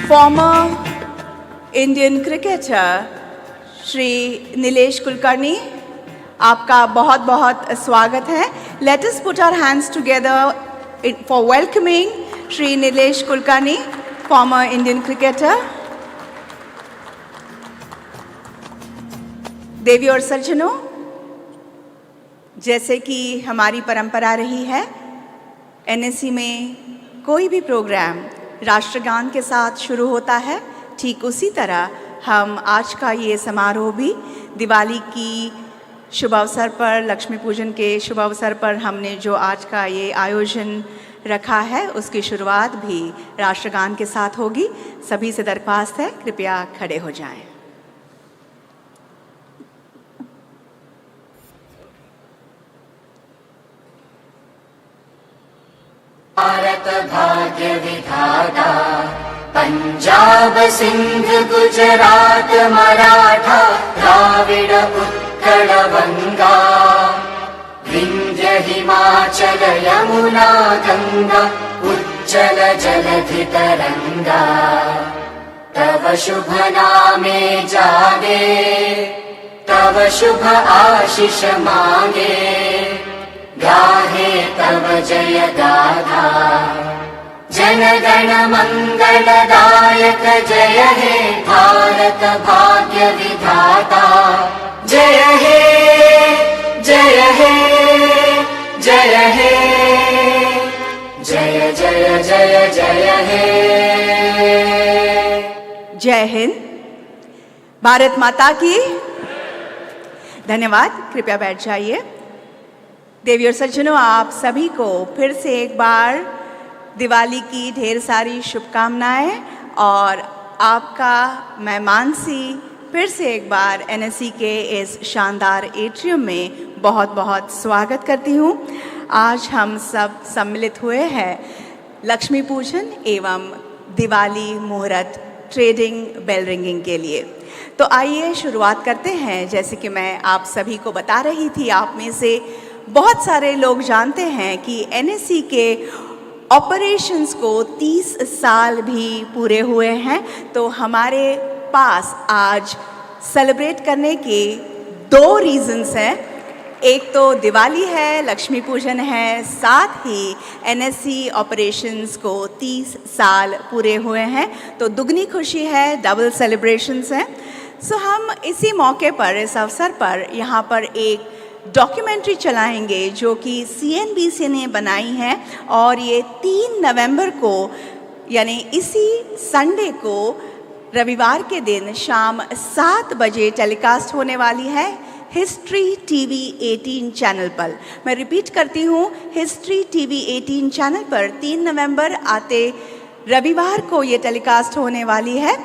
former Indian cricketer Shri Nilesh Kulkarni, आपका बहुत बहुत स्वागत है. Let us put our hands together for welcoming Shri Nilesh Kulkarni, former Indian cricketer. देवी और सज्जनों, जैसे कि हमारी परंपरा रही है, NSE में कोई भी प्रोग्राम राष्ट्रगान के साथ शुरू होता है, ठीक उसी तरह हम आज का ये समारोह भी दिवाली की शुभ अवसर पर, लक्ष्मी पूजन के शुभ अवसर पर हमने जो आज का ये आयोजन रखा है, उसकी शुरुआत भी राष्ट्रगान के साथ होगी. सभी से दरख्वास्त है, कृपया खड़े हो जाएं. भारत भाग्य विधाता, पंजाब सिंध गुजरात मराठा द्राविड उत्कल बंगा, विंध्य हिमाचल यमुना गंगा उच्चल जलधि तरंगा. तव शुभ नामे जागे, तव शुभ आशीष मांगे, गाहे तव जय गाथा. जन गण मंगलदायक जय हे भारत भाग्य विधाता. जय हे जय हे जय हे जय जय जय जय हे. जय हिंद. भारत माता की. धन्यवाद. कृपया बैठ जाइए. देवी और सज्जनों, आप सभी को फिर से एक बार दिवाली की ढेर सारी शुभकामनाएं और आपका मैं मानसी फिर से एक बार NSE के इस शानदार एट्रियम में बहुत बहुत स्वागत करती हूँ. आज हम सब सम्मिलित हुए हैं लक्ष्मी पूजन एवं दिवाली मुहूर्त ट्रेडिंग बेल रिंगिंग के लिए. तो आइए शुरुआत करते हैं. जैसे कि मैं आप सभी को बता रही थी, आप में से बहुत सारे लोग जानते हैं कि NSE के ऑपरेशंस को 30 साल भी पूरे हुए हैं. तो हमारे पास आज सेलिब्रेट करने के 2 रीजंस हैं. एक तो दिवाली है, लक्ष्मी पूजन है, साथ ही NSE ऑपरेशंस को 30 साल पूरे हुए हैं. तो दुगनी खुशी है, डबल सेलिब्रेशंस हैं. सो हम इसी मौके पर, इस अवसर पर यहाँ पर एक डॉक्यूमेंट्री चलाएंगे जो कि CNBC ने बनाई है और ये 3 नवंबर को यानी इसी संडे को रविवार के दिन शाम 7 बजे टेलीकास्ट होने वाली है हिस्ट्री TV 18 चैनल पर. मैं रिपीट करती हूँ, हिस्ट्री TV 18 चैनल पर 3 नवंबर आते रविवार को ये टेलीकास्ट होने वाली है.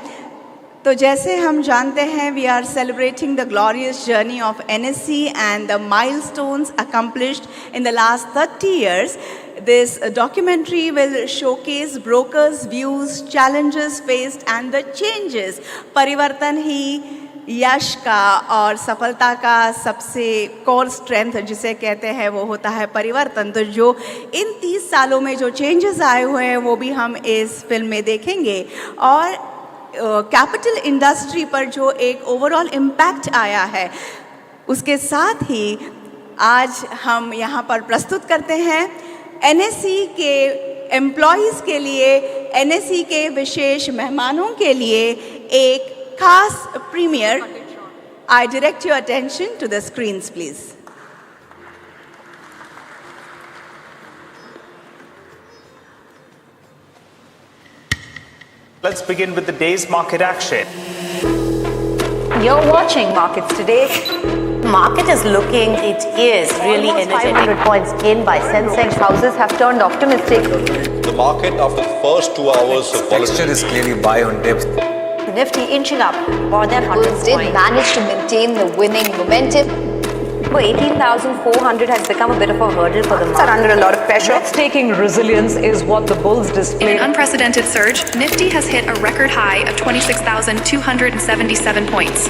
तो जैसे हम जानते हैं, we are celebrating the glorious journey of NSE and the milestones accomplished in the last 30 years. This documentary will showcase brokers' views, challenges faced and the changes. परिवर्तन ही यश का और सफलता का सबसे कोर स्ट्रेंथ जिसे कहते हैं वो होता है परिवर्तन. तो जो इन 30 सालों में जो चेंजेस आए हुए हैं वो भी हम इस फिल्म में देखेंगे. और कैपिटल इंडस्ट्री पर जो एक ओवरऑल इम्पैक्ट आया है, उसके साथ ही आज हम यहाँ पर प्रस्तुत करते हैं NSE के एम्प्लॉयज़ के लिए, NSE के विशेष मेहमानों के लिए एक खास premiere. I direct your attention to the screens please. Let's begin with the day's market action. You're watching Markets Today. Market is looking, it is really Almost energetic. 500 points gained by Sensex. Houses have turned optimistic. The market after the first 2 hours of Texture is clearly buy on dips. Nifty inching up more than 100 Bulls did points. manage to maintain the winning momentum. Well, 18,400 has become a bit of a hurdle for the market. Are under a lot of pressure. Breathtaking resilience is what the bulls In displayed. an unprecedented surge, Nifty has hit a record high of 26,277 points.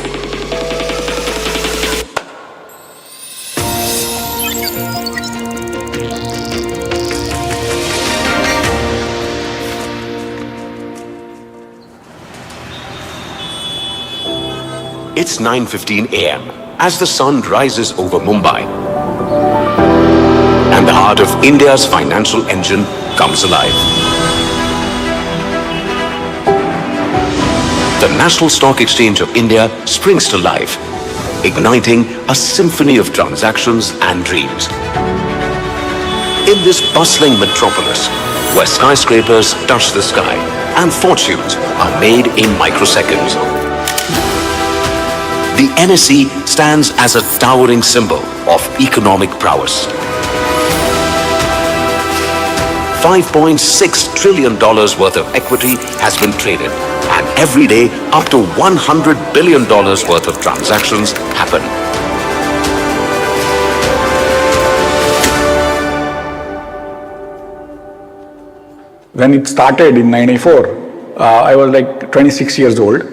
It's 9:15 a.m. as the sun rises over Mumbai. And the heart of India's financial engine comes alive. The National Stock Exchange of India springs to life, igniting a symphony of transactions and dreams. In this bustling metropolis, where skyscrapers touch the sky and fortunes are made in microseconds, the NSE stands as a towering symbol of economic prowess. $5.6 trillion worth of equity has been traded, and every day up to $100 billion worth of transactions happen. When it started in 94, I was like 26 years old.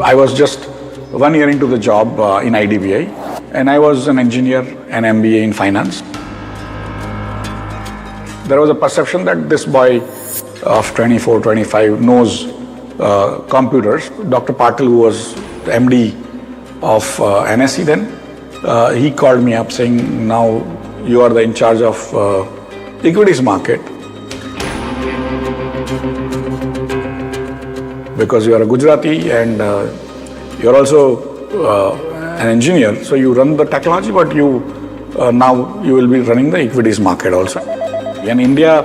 I was just 1 year into the job in IDBI, and I was an engineer, an MBA in finance. There was a perception that this boy of 24, 25 knows computers. Dr. Patil, who was the MD of NSE then, he called me up saying, now you are in charge of equities market. Because you are a Gujarati and you're also an engineer, so you run the technology, but you now you will be running the equities market also. In India,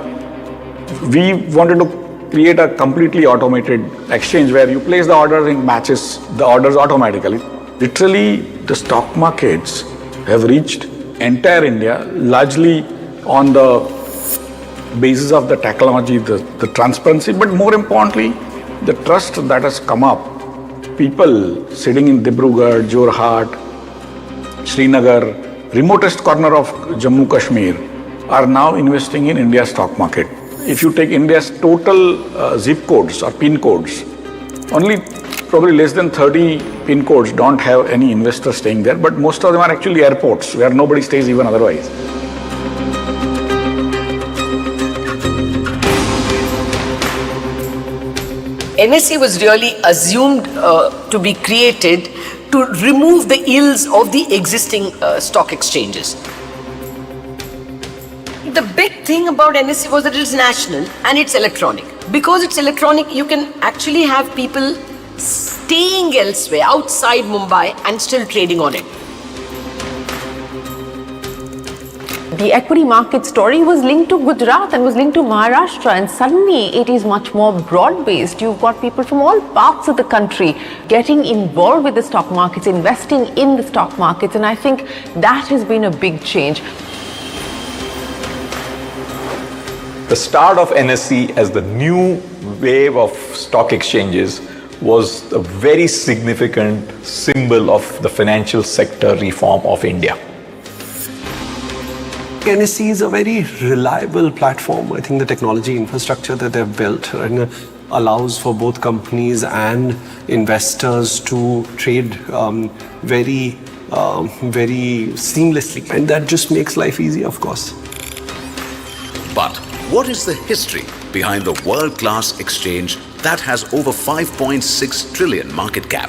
we wanted to create a completely automated exchange where you place the orders and matches the orders automatically. Literally, the stock markets have reached entire India largely on the basis of the technology, the transparency, but more importantly, the trust that has come up. People sitting in Dibrugarh, Jorhat, Srinagar, remotest corner of Jammu Kashmir are now investing in India's stock market. If you take India's total zip codes or pin codes, only probably less than 30 pin codes don't have any investor staying there, but most of them are actually airports where nobody stays even otherwise. NSE was really assumed to be created to remove the ills of the existing stock exchanges. The big thing about NSE was that it's national and it's electronic. Because it's electronic, you can actually have people staying elsewhere outside Mumbai and still trading on it. The equity market story was linked to Gujarat and was linked to Maharashtra, and suddenly it is much more broad-based. You've got people from all parts of the country getting involved with the stock markets, investing in the stock markets, and I think that has been a big change. The start of NSE as the new wave of stock exchanges was a very significant symbol of the financial sector reform of India. NSE is a very reliable platform. I think the technology infrastructure that they've built allows for both companies and investors to trade very seamlessly. And that just makes life easy, of course. But what is the history behind the world-class exchange that has over 5.6 trillion market cap?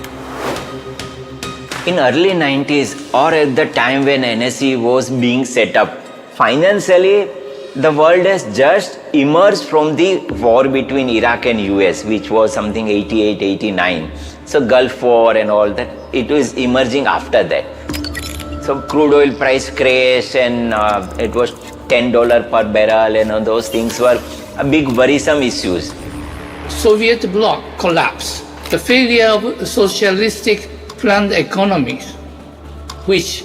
In early 90s, or at the time when NSE was being set up, financially, the world has just emerged from the war between Iraq and US, which was something 88, 89. So Gulf War and all that, it was emerging after that. So crude oil price crashed and it was $10 per barrel, and those things were a big worrisome issues. Soviet bloc collapse, the failure of socialistic planned economies, which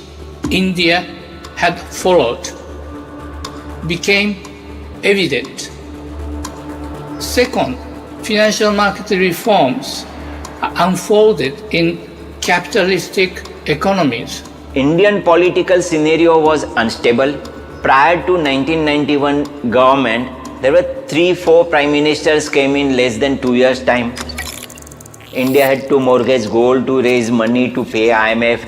India had followed, became evident. Second, financial market reforms unfolded in capitalistic economies. Indian political scenario was unstable. Prior to 1991 government, there were 3-4 prime ministers came in less than 2 years' time. India had to mortgage gold to raise money to pay IMF.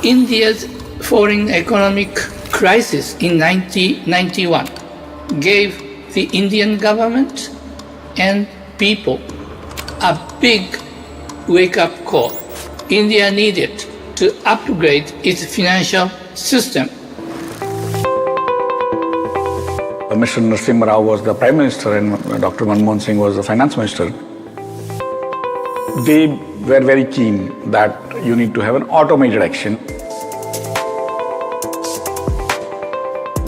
India's foreign economic crisis in 1991 gave the Indian government and people a big wake-up call. India needed to upgrade its financial system. Mr. Narasimha Rao was the Prime Minister and Dr. Manmohan Singh was the Finance Minister. They were very keen that you need to have an automated action.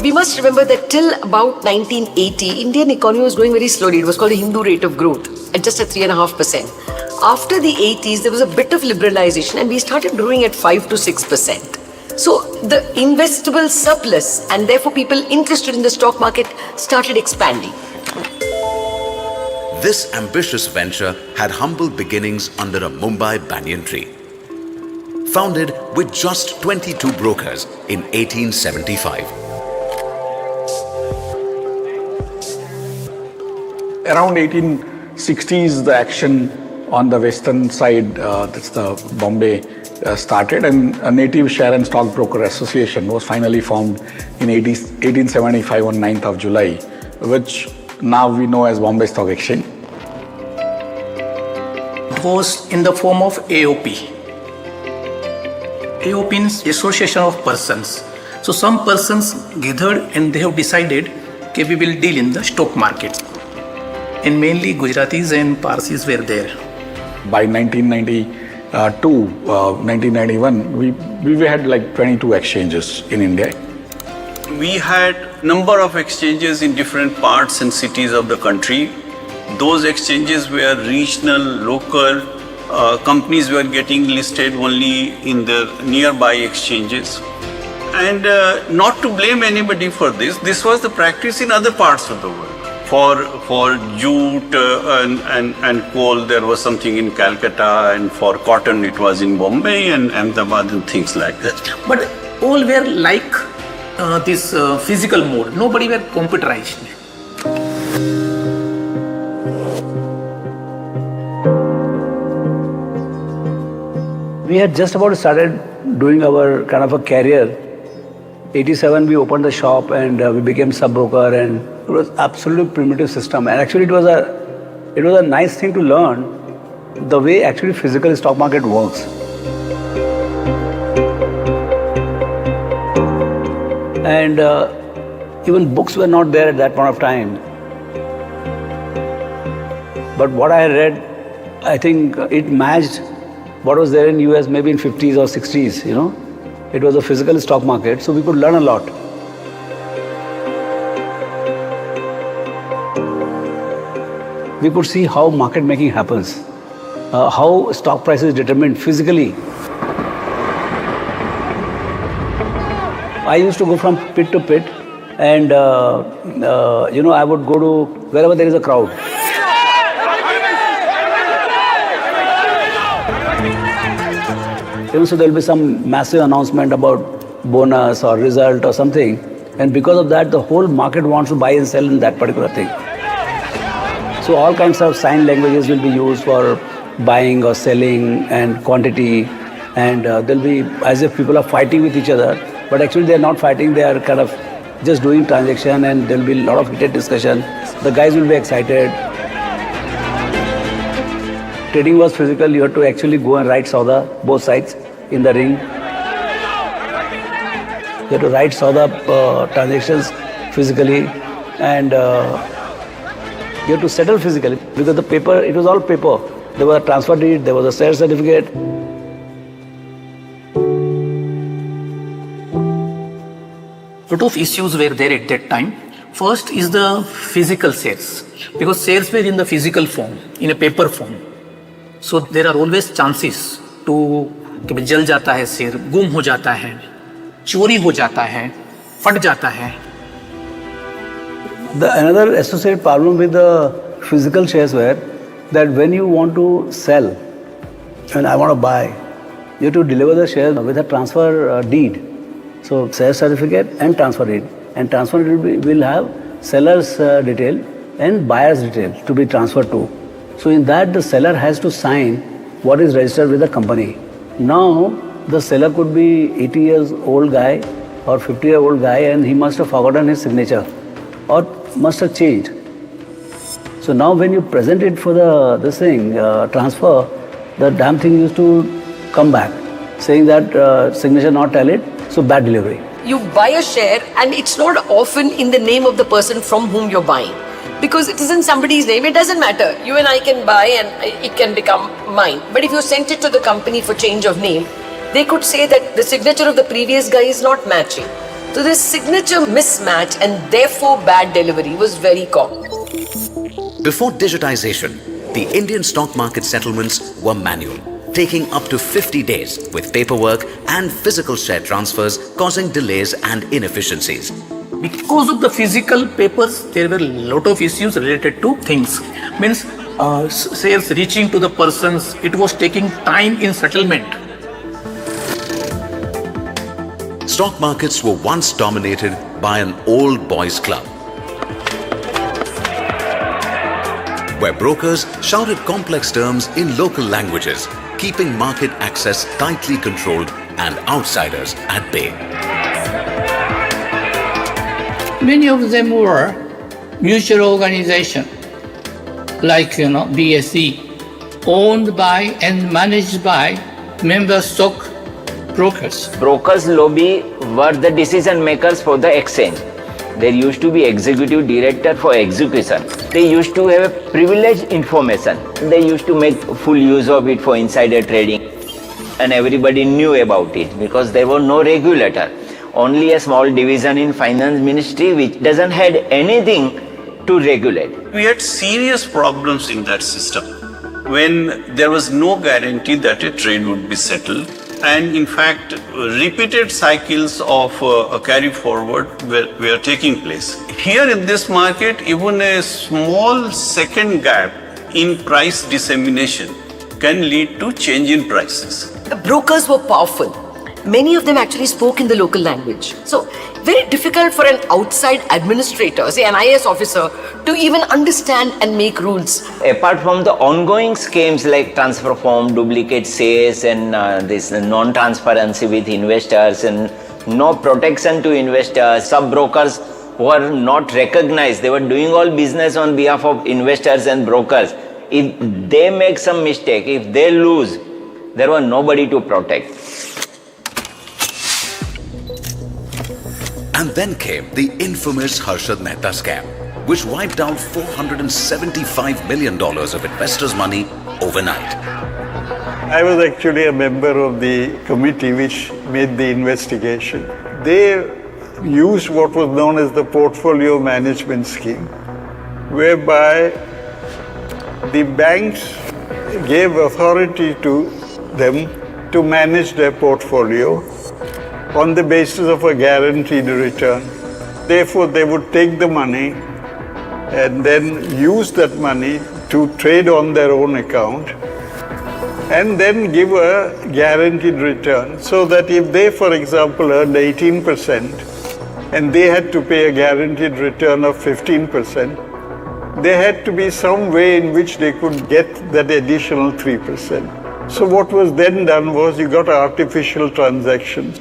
We must remember that till about 1980, Indian economy was growing very slowly. It was called the Hindu rate of growth at just at 3.5%. After the 80s, there was a bit of liberalization and we started growing at 5 to 6%. So the investable surplus and therefore people interested in the stock market started expanding. This ambitious venture had humble beginnings under a Mumbai banyan tree. Founded with just 22 brokers in 1875. Around 1860s, the action on the western side, that's the Bombay, started, and a native share and stockbroker association was finally formed in 1875 on 9th of July, which now we know as Bombay Stock Exchange. It was in the form of AOP. AOP means Association of Persons. So some persons gathered and they have decided that we will deal in the stock market. And mainly Gujaratis and Parsis were there. By 1991, we had like 22 exchanges in India. We had number of exchanges in different parts and cities of the country. Those exchanges were regional, local. Companies were getting listed only in the nearby exchanges. And not to blame anybody for this, this was the practice in other parts of the world. For jute and coal, there was something in Calcutta, and for cotton, it was in Bombay and Ahmedabad and things like that. But all were like this physical mode. Nobody were computerized. We had just about started doing our kind of a career. 87, we opened the shop and we became sub-broker, and it was absolutely primitive system. And actually it was a nice thing to learn the way actually physical stock market works. And even books were not there at that point of time. But what I read, I think it matched what was there in US maybe in 50s or 60s, you know. It was a physical stock market, so we could learn a lot. We could see how market making happens, how stock price is determined physically. I used to go from pit to pit, and I would go to wherever there is a crowd. So there will be some massive announcement about bonus or result or something, and because of that, the whole market wants to buy and sell in that particular thing. So all kinds of sign languages will be used for buying or selling and quantity, and there'll be as if people are fighting with each other, but actually they are not fighting, they are kind of just doing transaction, and there'll be a lot of heated discussion. The guys will be excited. Trading was physical, you had to actually go and write Sauda, both sides in the ring. You had to write Sauda transactions physically, and you had to settle physically, because the paper, it was all paper. There was a transfer deed, there was a share certificate. Lot of issues were there at that time. First is the physical shares, because shares were in the physical form, in a paper form. So there are always chances to कि जल जाता है share, गुम हो जाता है, चोरी हो जाता है, फट जाता है. The another associated problem with the physical shares were that when you want to sell and I want to buy, you have to deliver the share with a transfer deed. So share certificate and transfer deed. And transfer deed will have seller's detail and buyer's detail to be transferred to. So in that the seller has to sign what is registered with the company. Now the seller could be 80 years old guy or 50-year-old guy, and he must have forgotten his signature or must have changed. So So now when you present it for transfer, the damn thing used to come back saying that signature not tallied, so bad delivery. You buy a share and it's not often in the name of the person from whom you're buying. Because it isn't somebody's name, it doesn't matter. You and I can buy and it can become mine. But if you sent it to the company for change of name, they could say that the signature of the previous guy is not matching. So this signature mismatch and therefore bad delivery was very common. Before digitization, the Indian stock market settlements were manual, taking up to 50 days with paperwork and physical share transfers causing delays and inefficiencies. Because of the physical papers, there were a lot of issues related to things. Means sales reaching to the persons, it was taking time in settlement. Stock markets were once dominated by an old boys club, where brokers shouted complex terms in local languages, keeping market access tightly controlled and outsiders at bay. Many of them were mutual organizations, like BSE, owned by and managed by member stock brokers. Brokers lobby were the decision makers for the exchange. There used to be executive director for execution. They used to have privileged information. They used to make full use of it for insider trading. And everybody knew about it because there was no regulator. Only a small division in finance ministry which doesn't had anything to regulate. We had serious problems in that system when there was no guarantee that a trade would be settled. And in fact, repeated cycles of a carry forward were taking place. Here in this market, even a small second gap in price dissemination can lead to change in prices. The brokers were powerful. Many of them actually spoke in the local language. So, very difficult for an outside administrator, say an IAS officer, to even understand and make rules. Apart from the ongoing schemes like transfer form, duplicate shares and this non-transparency with investors and no protection to investors, sub-brokers were not recognized. They were doing all business on behalf of investors and brokers. If they make some mistake, if they lose, there was nobody to protect. And then came the infamous Harshad Mehta scam, which wiped out $475 million of investors' money overnight. I was actually a member of the committee which made the investigation. They used what was known as the portfolio management scheme, whereby the banks gave authority to them to manage their portfolio on the basis of a guaranteed return. Therefore, they would take the money and then use that money to trade on their own account and then give a guaranteed return, so that if they, for example, earned 18% and they had to pay a guaranteed return of 15%, there had to be some way in which they could get that additional 3%. So what was then done was you got artificial transactions.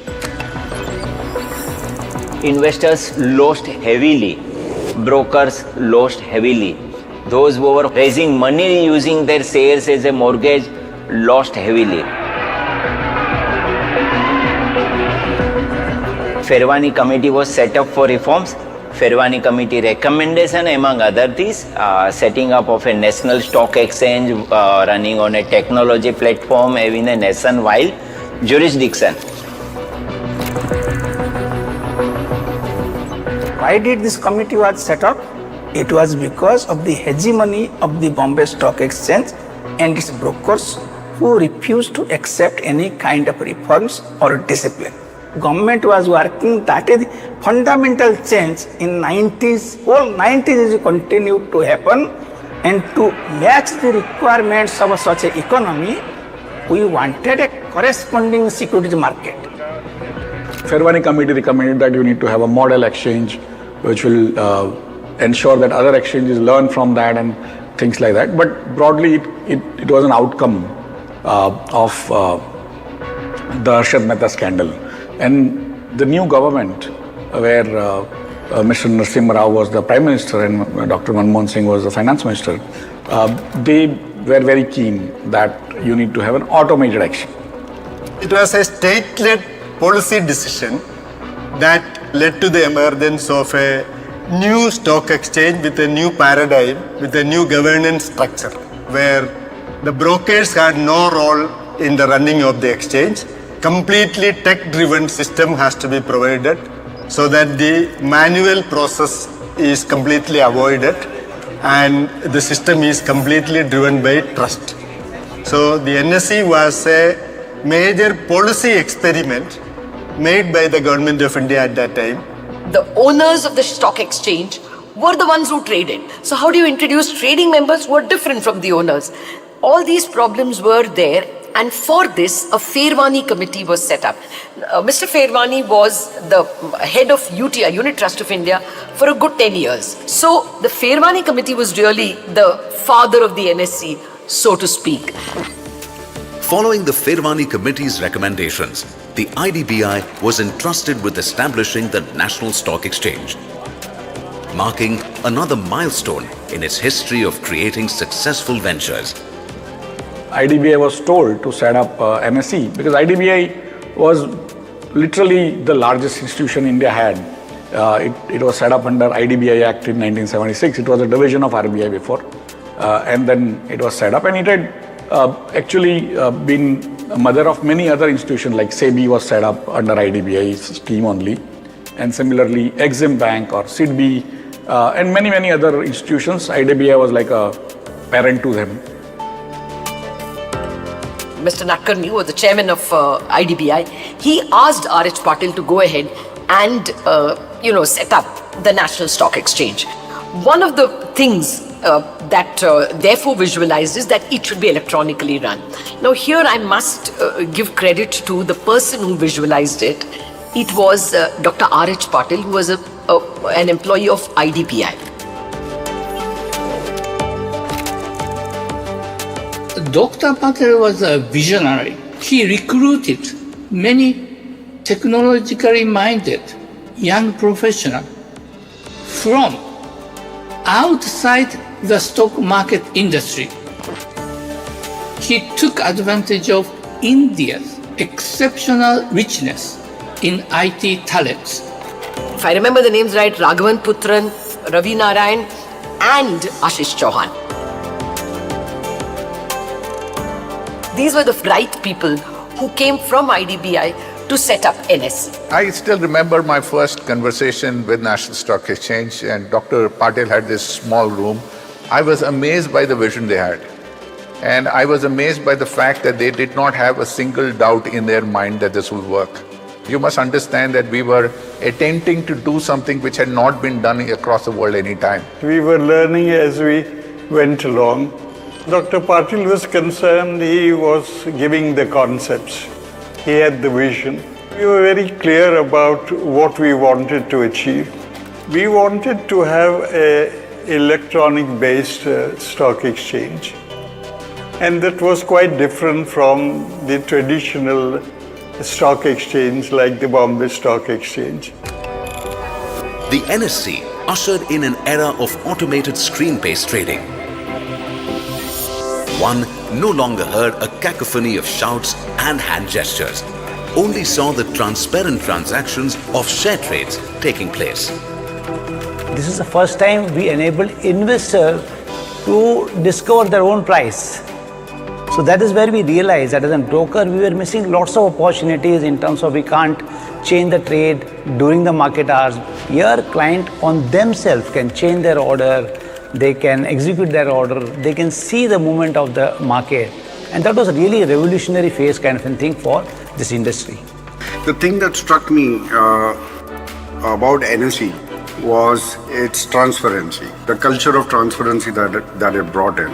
Investors lost heavily, brokers lost heavily. Those who were raising money using their shares as a mortgage lost heavily. Ferwani committee was set up for reforms. Ferwani committee recommendation, among other things, setting up of a national stock exchange, running on a technology platform, having a nationwide jurisdiction. Why did this committee was set up? It was because of the hegemony of the Bombay Stock Exchange and its brokers who refused to accept any kind of reforms or discipline. Government was working, that is fundamental change in 90s, whole 90s is continued to happen, and to match the requirements of such an economy, we wanted a corresponding securities market. Ferwani committee recommended that you need to have a model exchange which will ensure that other exchanges learn from that and things like that. But broadly, it was an outcome of the Harshad Mehta scandal. And the new government, where Mr. Narasimha Rao was the Prime Minister and Dr. Manmohan Singh was the Finance Minister, they were very keen that you need to have an automated action. It was a state-led policy decision that led to the emergence of a new stock exchange with a new paradigm, with a new governance structure, where the brokers had no role in the running of the exchange. Completely tech-driven system has to be provided so that the manual process is completely avoided and the system is completely driven by trust. So the NSE was a major policy experiment made by the government of India at that time. The owners of the stock exchange were the ones who traded. So how do you introduce trading members who are different from the owners? All these problems were there, and for this, a Fairwani committee was set up. Mr. Fairwani was the head of UTI, Unit Trust of India, for a good 10 years. So the Fairwani committee was really the father of the NSE, so to speak. Following the Fairwani Committee's recommendations, the IDBI was entrusted with establishing the National Stock Exchange, marking another milestone in its history of creating successful ventures. IDBI was told to set up NSE because IDBI was literally the largest institution India had. It was set up under IDBI Act in 1976. It was a division of RBI before, and then it was set up, and it had actually been a mother of many other institutions, like SEBI was set up under IDBI's scheme only, and similarly Exim Bank or SIDBI and many other institutions. IDBI was like a parent to them. Mr. Nadkarni was the chairman of IDBI. He asked R.H. Patil to go ahead and set up the National Stock Exchange. One of the things that therefore visualized is that it should be electronically run. Now here I must give credit to the person who visualized it. It was Dr. R.H. Patil, who was an employee of IDBI. Dr. Patel was a visionary. He recruited many technologically minded young professionals from outside the stock market industry. He took advantage of India's exceptional richness in IT talents. If I remember the names right, Raghavan Putran, Ravi Narayan and Ashish Chauhan. These were the right people who came from IDBI to set up NSE. I still remember my first conversation with National Stock Exchange, and Dr. Patil had this small room. I was amazed by the vision they had. And I was amazed by the fact that they did not have a single doubt in their mind that this would work. You must understand that we were attempting to do something which had not been done across the world any time. We were learning as we went along. Dr. Patil was concerned, he was giving the concepts. He had the vision. We were very clear about what we wanted to achieve. We wanted to have an electronic-based stock exchange. And that was quite different from the traditional stock exchange like the Bombay Stock Exchange. The NSE ushered in an era of automated screen-based trading. One no longer heard a cacophony of shouts and hand gestures, only saw the transparent transactions of share trades taking place. This is the first time we enabled investors to discover their own price. So that is where we realized that as a broker, we were missing lots of opportunities in terms of we can't change the trade during the market hours. Your client on themselves can change their order, they can execute their order, they can see the movement of the market. And that was really a revolutionary phase kind of a thing for this industry. The thing that struck me about NSE was its transparency, the culture of transparency that it brought in,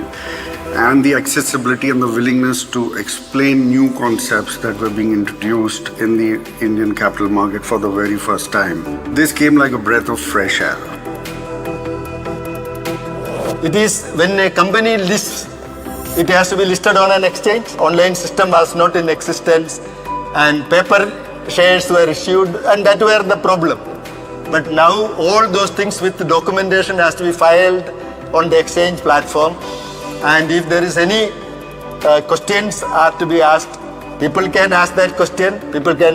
and the accessibility and the willingness to explain new concepts that were being introduced in the Indian capital market for the very first time. This came like a breath of fresh air. It is when a company lists, it has to be listed on an exchange. Online system was not in existence and paper shares were issued, and that were the problem. But now all those things with the documentation has to be filed on the exchange platform. And if there is any questions are to be asked, people can ask that question, people can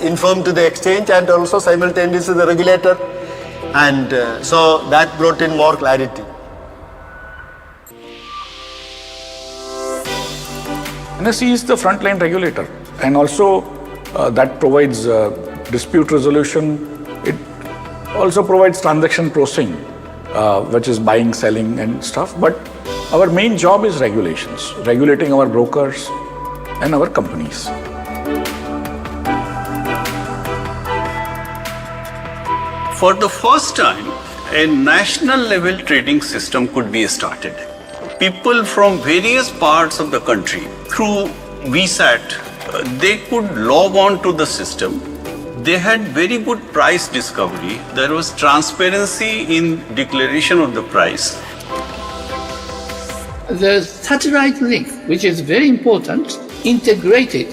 inform to the exchange and also simultaneously the regulator. And so that brought in more clarity. NSE is the frontline regulator, and also that provides dispute resolution. It also provides transaction processing, which is buying, selling and stuff. But our main job is regulations, regulating our brokers and our companies. For the first time, a national level trading system could be started. People from various parts of the country through VSAT, they could log on to the system. They had very good price discovery. There was transparency in declaration of the price. The satellite link, which is very important, integrated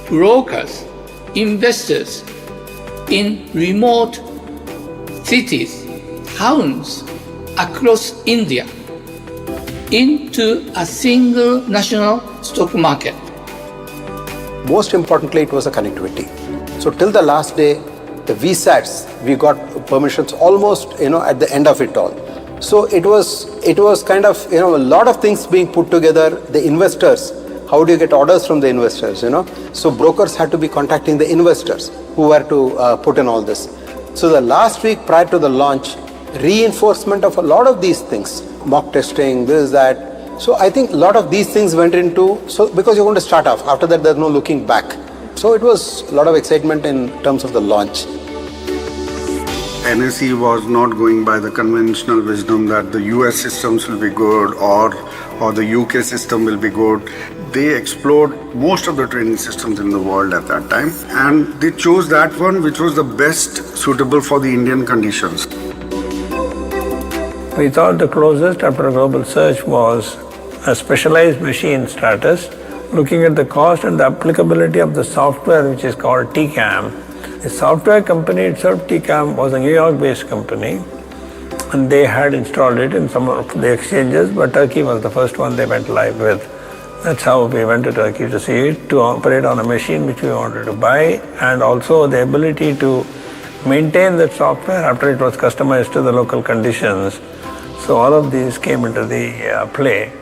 brokers, investors in remote cities, towns across India into a single national stock market. Most importantly, it was a connectivity. So till the last day, the VSATs, we got permissions almost, at the end of it all. So it was kind of, a lot of things being put together. The investors, how do you get orders from the investors, So brokers had to be contacting the investors who were to put in all this. So the last week prior to the launch, reinforcement of a lot of these things, mock testing, this, that. So I think a lot of these things went into, because you're going to start off, after that there's no looking back. So it was a lot of excitement in terms of the launch. NSE was not going by the conventional wisdom that the US systems will be good or the UK system will be good. They explored most of the trading systems in the world at that time, and they chose that one which was the best suitable for the Indian conditions. We thought the closest after a global search was a specialized machine status, looking at the cost and the applicability of the software which is called TCAM. The software company itself, TCAM, was a New York-based company, and they had installed it in some of the exchanges, but Turkey was the first one they went live with. That's how we went to Turkey to see it, to operate on a machine which we wanted to buy, and also the ability to maintain that software after it was customized to the local conditions. So all of these came into the play.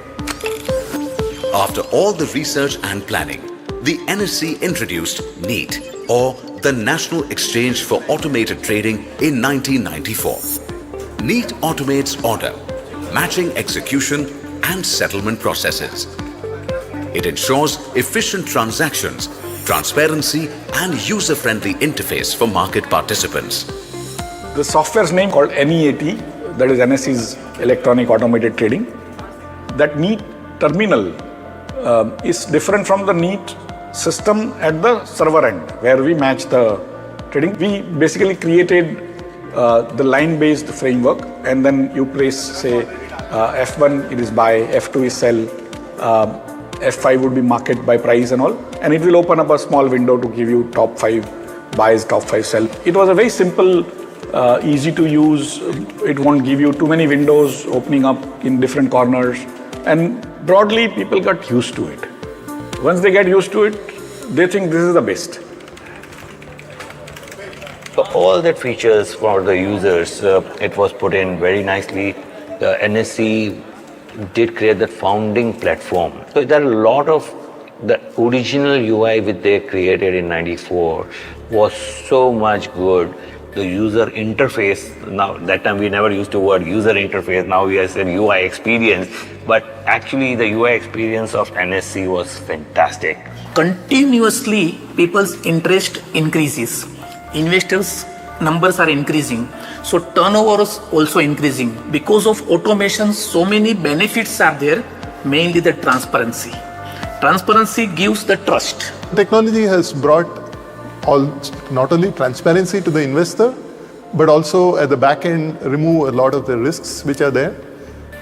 After all the research and planning, the NSE introduced NEAT, or the National Exchange for Automated Trading, in 1994. NEAT automates order, matching execution and settlement processes. It ensures efficient transactions, transparency and user-friendly interface for market participants. The software's name called NEAT, that is NSE's Electronic Automated Trading. That NEAT terminal is different from the NEAT system at the server end, where we match the trading. We basically created the line-based framework, and then you place, say, F1 it is buy, F2 is sell, F5 would be market by price and all, and it will open up a small window to give you top 5 buys, top 5 sell. It was a very simple, easy to use. It won't give you too many windows opening up in different corners, and broadly people got used to it. Once they get used to it, they think this is the best. So all that features for the users, it was put in very nicely. The NSE did create that founding platform. So there are a lot of the original UI which they created in '94 was so much good. The user interface, now that time we never used the word user interface, now we have said UI experience, but actually the UI experience of NSE was fantastic. Continuously people's interest increases. Investors' numbers are increasing. So turnover is also increasing. Because of automation, so many benefits are there, mainly the transparency. Transparency gives the trust. Technology has brought not only transparency to the investor, but also at the back end remove a lot of the risks which are there.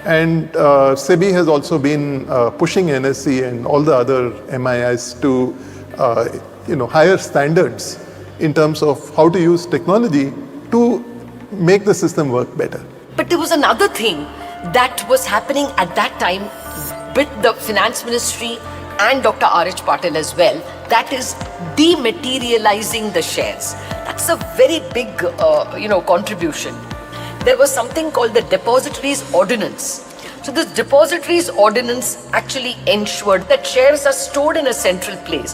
And SEBI has also been pushing NSE and all the other MIIs to higher standards in terms of how to use technology to make the system work better. But there was another thing that was happening at that time with the finance ministry and Dr. R.H. Patil as well. That is dematerializing the shares. That's a very big, contribution. There was something called the Depositories Ordinance. So this Depositories Ordinance actually ensured that shares are stored in a central place.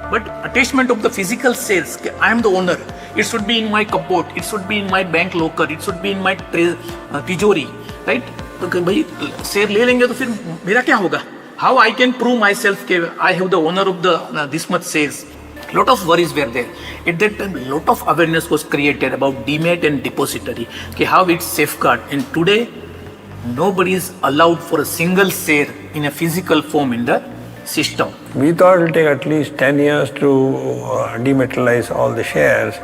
But attachment of the physical shares, I am the owner. It should be in my cupboard. It should be in my bank locker. It should be in my tijori, right? तो भाई share ले लेंगे तो फिर मेरा क्या होगा? How I can prove myself that I have the owner of the this much shares? Lot of worries were there. At that time, lot of awareness was created about demat and depository. Okay, how it's safeguard. And today, nobody is allowed for a single share in a physical form in the system. We thought it will take at least 10 years to dematerialize all the shares.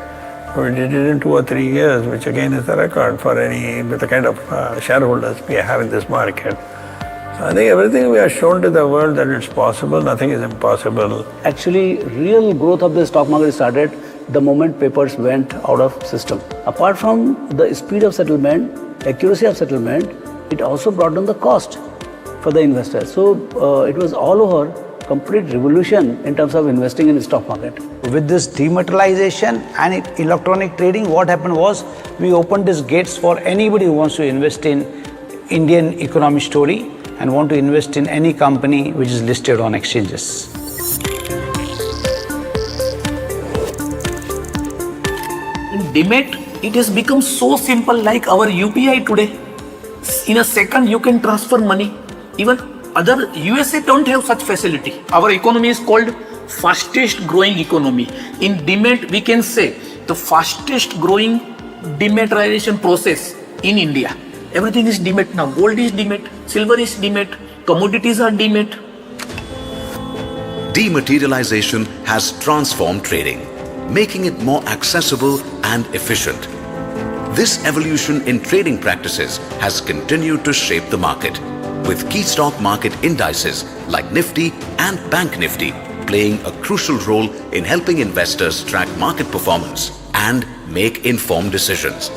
We did it in 2 or 3 years, which again is a record for with the kind of shareholders we have in this market. So I think everything we have shown to the world that it's possible, nothing is impossible. Actually, real growth of the stock market started the moment papers went out of system. Apart from the speed of settlement, accuracy of settlement, it also brought down the cost for the investors. So it was all over complete revolution in terms of investing in the stock market. With this dematerialization and electronic trading, what happened was we opened these gates for anybody who wants to invest in Indian economic story and want to invest in any company which is listed on exchanges. In Demat, it has become so simple like our UPI today. In a second, you can transfer money. Even other USA don't have such facility. Our economy is called fastest growing economy. In Demat, we can say the fastest growing dematerialization process in India. Everything is Demat now. Gold is Demat, silver is Demat, commodities are Demat. Dematerialization has transformed trading, making it more accessible and efficient. This evolution in trading practices has continued to shape the market, with key stock market indices like Nifty and Bank Nifty playing a crucial role in helping investors track market performance and make informed decisions.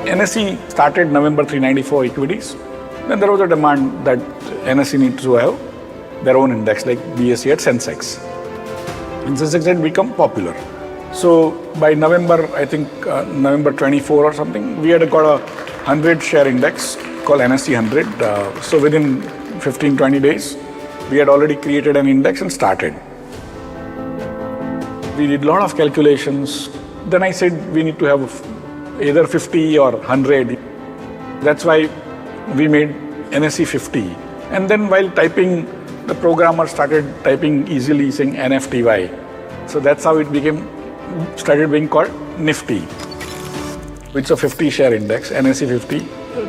NSE started November 394 equities. Then there was a demand that NSE needs to have their own index like BSE at Sensex. And Sensex had become popular. So by November, I think November 24 or something, we had got a 100 share index called NSE 100. So within 15-20 days, we had already created an index and started. We did a lot of calculations. Then I said we need to have either 50 or 100. That's why we made NSE 50. And then while typing, the programmer started typing easily saying NFTY. So that's how it started being called Nifty. It's a 50 share index, NSE 50.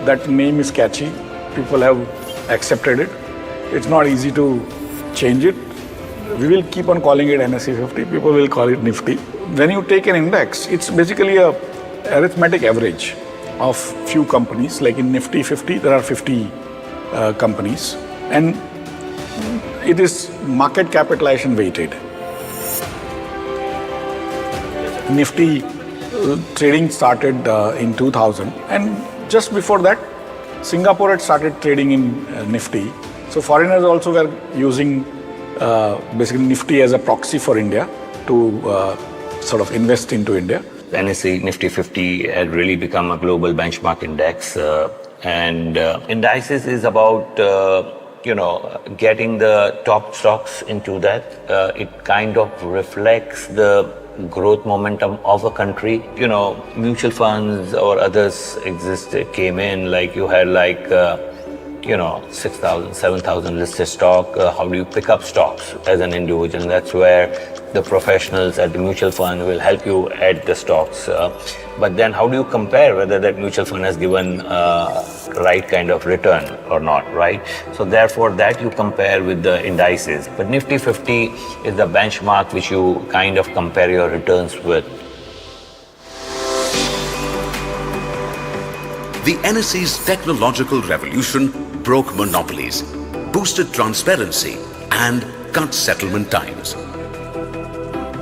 That name is catchy. People have accepted it. It's not easy to change it. We will keep on calling it NSE 50. People will call it Nifty. When you take an index, it's basically a arithmetic average of few companies. Like in Nifty 50, there are 50 companies. And it is market capitalization weighted. Nifty trading started in 2000. And just before that, Singapore had started trading in Nifty. So foreigners also were using basically Nifty as a proxy for India to sort of invest into India. NSE Nifty 50 had really become a global benchmark index, and indices is about getting the top stocks into that. It kind of reflects the growth momentum of a country. Mutual funds or others came in, like you had 6,000, 7,000 listed stock. How do you pick up stocks as an individual? And that's where the professionals at the mutual fund will help you add the stocks. But then how do you compare whether that mutual fund has given right kind of return or not, right? So therefore that you compare with the indices. But Nifty 50 is the benchmark which you kind of compare your returns with. The NSE's technological revolution broke monopolies, boosted transparency, and cut settlement times.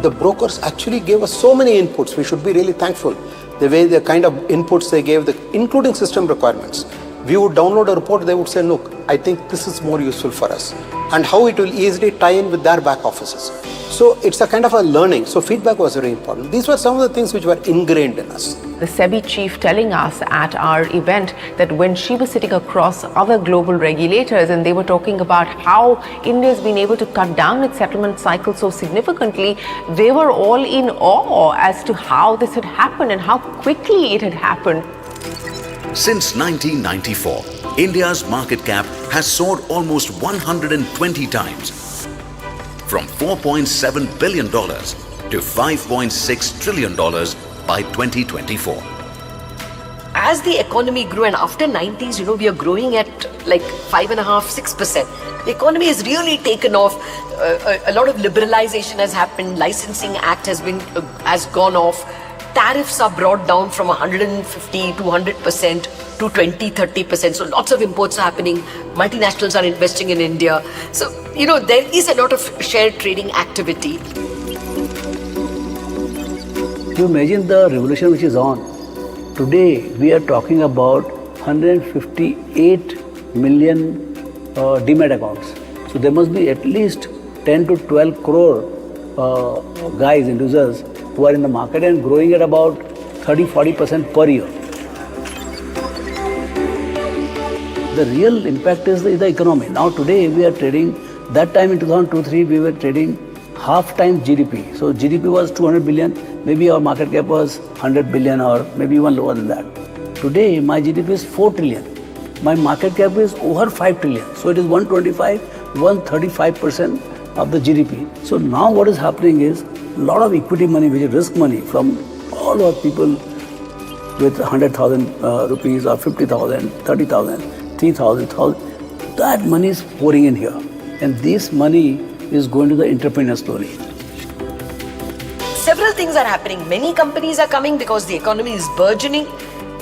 The brokers actually gave us so many inputs. We should be really thankful the way the kind of inputs they gave, including system requirements. We would download a report, they would say, look, I think this is more useful for us, and how it will easily tie in with their back offices. So it's a kind of a learning. So feedback was very important. These were some of the things which were ingrained in us. The SEBI chief telling us at our event that when she was sitting across other global regulators and they were talking about how India has been able to cut down its settlement cycle so significantly, they were all in awe as to how this had happened and how quickly it had happened. Since 1994, India's market cap has soared almost 120 times, from $4.7 billion to $5.6 trillion by 2024. As the economy grew, and after 90s, we are growing at like 5.5–6%. The economy has really taken off. A lot of liberalization has happened. Licensing Act has gone off. Tariffs are brought down from 150 to 100% to 20–30%. So lots of imports are happening. Multinationals are investing in India. So, there is a lot of share trading activity. You imagine the revolution which is on. Today, we are talking about 158 million Demat accounts. So there must be at least 10 to 12 crore guys and users who are in the market and growing at about 30–40% per year. The real impact is the economy. Now today we are trading, that time in 2002-03 we were trading half times GDP. So GDP was 200 billion, maybe our market cap was 100 billion or maybe even lower than that. Today my GDP is 4 trillion. My market cap is over 5 trillion. So it is 135% of the GDP. So now what is happening is a lot of equity money, which is risk money from all our people with 100,000 rupees or 50,000, 30,000, 3,000, 1,000, that money is pouring in here. And this money is going to the entrepreneur slowly. Several things are happening. Many companies are coming because the economy is burgeoning,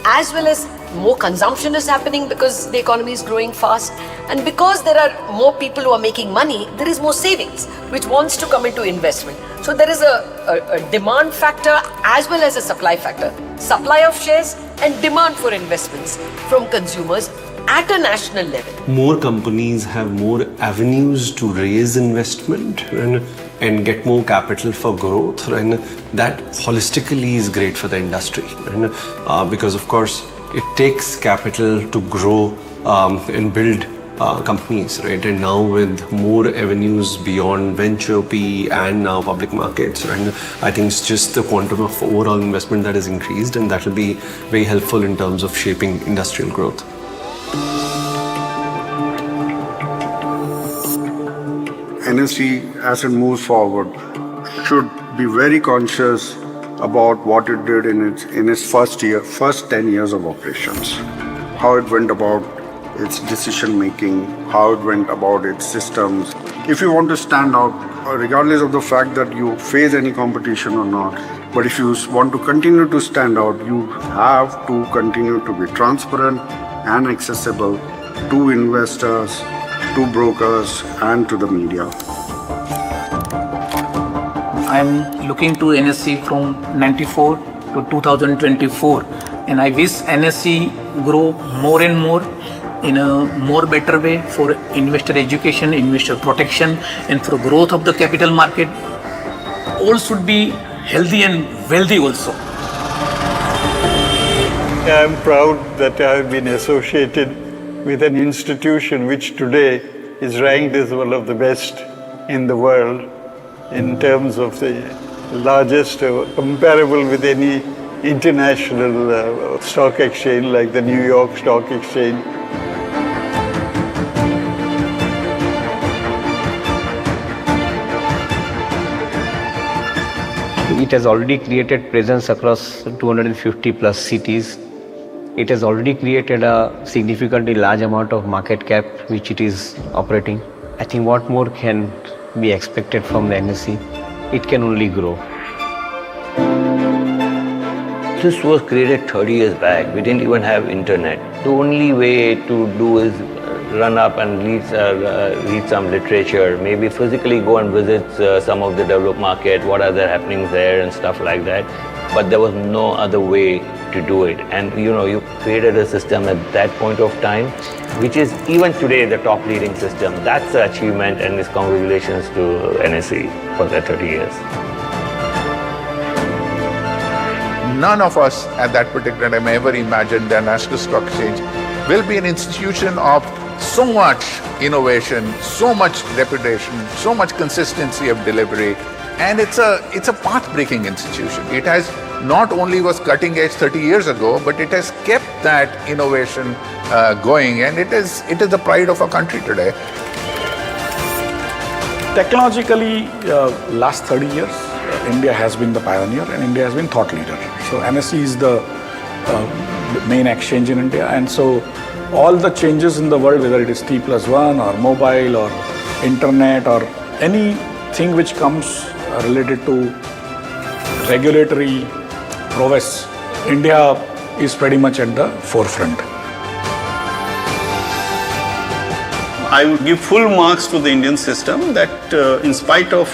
as well as more consumption is happening because the economy is growing fast. And because there are more people who are making money, there is more savings, which wants to come into investment. So there is a demand factor as well as a supply factor. Supply of shares and demand for investments from consumers at a national level. More companies have more avenues to raise investment and get more capital for growth, and that holistically is great for the industry. Because of course it takes capital to grow and build companies, right? And now with more avenues beyond venture, PE, and now public markets, and I think it's just the quantum of overall investment that has increased, and that will be very helpful in terms of shaping industrial growth. NSE, as it moves forward, should be very conscious about what it did in its first 10 years of operations. How it went about its decision making, how it went about its systems. If you want to stand out, regardless of the fact that you face any competition or not, but if you want to continue to stand out, you have to continue to be transparent and accessible to investors, to brokers, and to the media. I'm looking to NSE from 94 to 2024, and I wish NSE grow more and more in a more better way for investor education, investor protection, and for growth of the capital market. All should be healthy and wealthy also. I'm proud that I have been associated with an institution which today is ranked as one of the best in the world in terms of the largest, comparable with any international stock exchange like the New York Stock Exchange. It has already created presence across 250 plus cities. It has already created a significantly large amount of market cap which it is operating. I think what more can be expected from the NSE? It can only grow. This was created 30 years back. We didn't even have internet. The only way to do is run up and read some literature, maybe physically go and visit some of the developed market, what are the happenings there and stuff like that. but there was no other way to do it. And you created a system at that point of time, which is even today the top leading system. That's the achievement, and it's congratulations to NSE for that 30 years. None of us at that particular time ever imagined that National Stock Exchange will be an institution of so much innovation, so much reputation, so much consistency of delivery, and it's a path-breaking institution. It has not only was cutting edge 30 years ago, but it has kept that innovation going, and it is the pride of our country today. Technologically, last 30 years, India has been the pioneer and India has been thought leader. So NSE is the main exchange in India, and so all the changes in the world, whether it is T+1 or mobile or internet or anything which comes related to regulatory prowess, India is pretty much at the forefront. I would give full marks to the Indian system that in spite of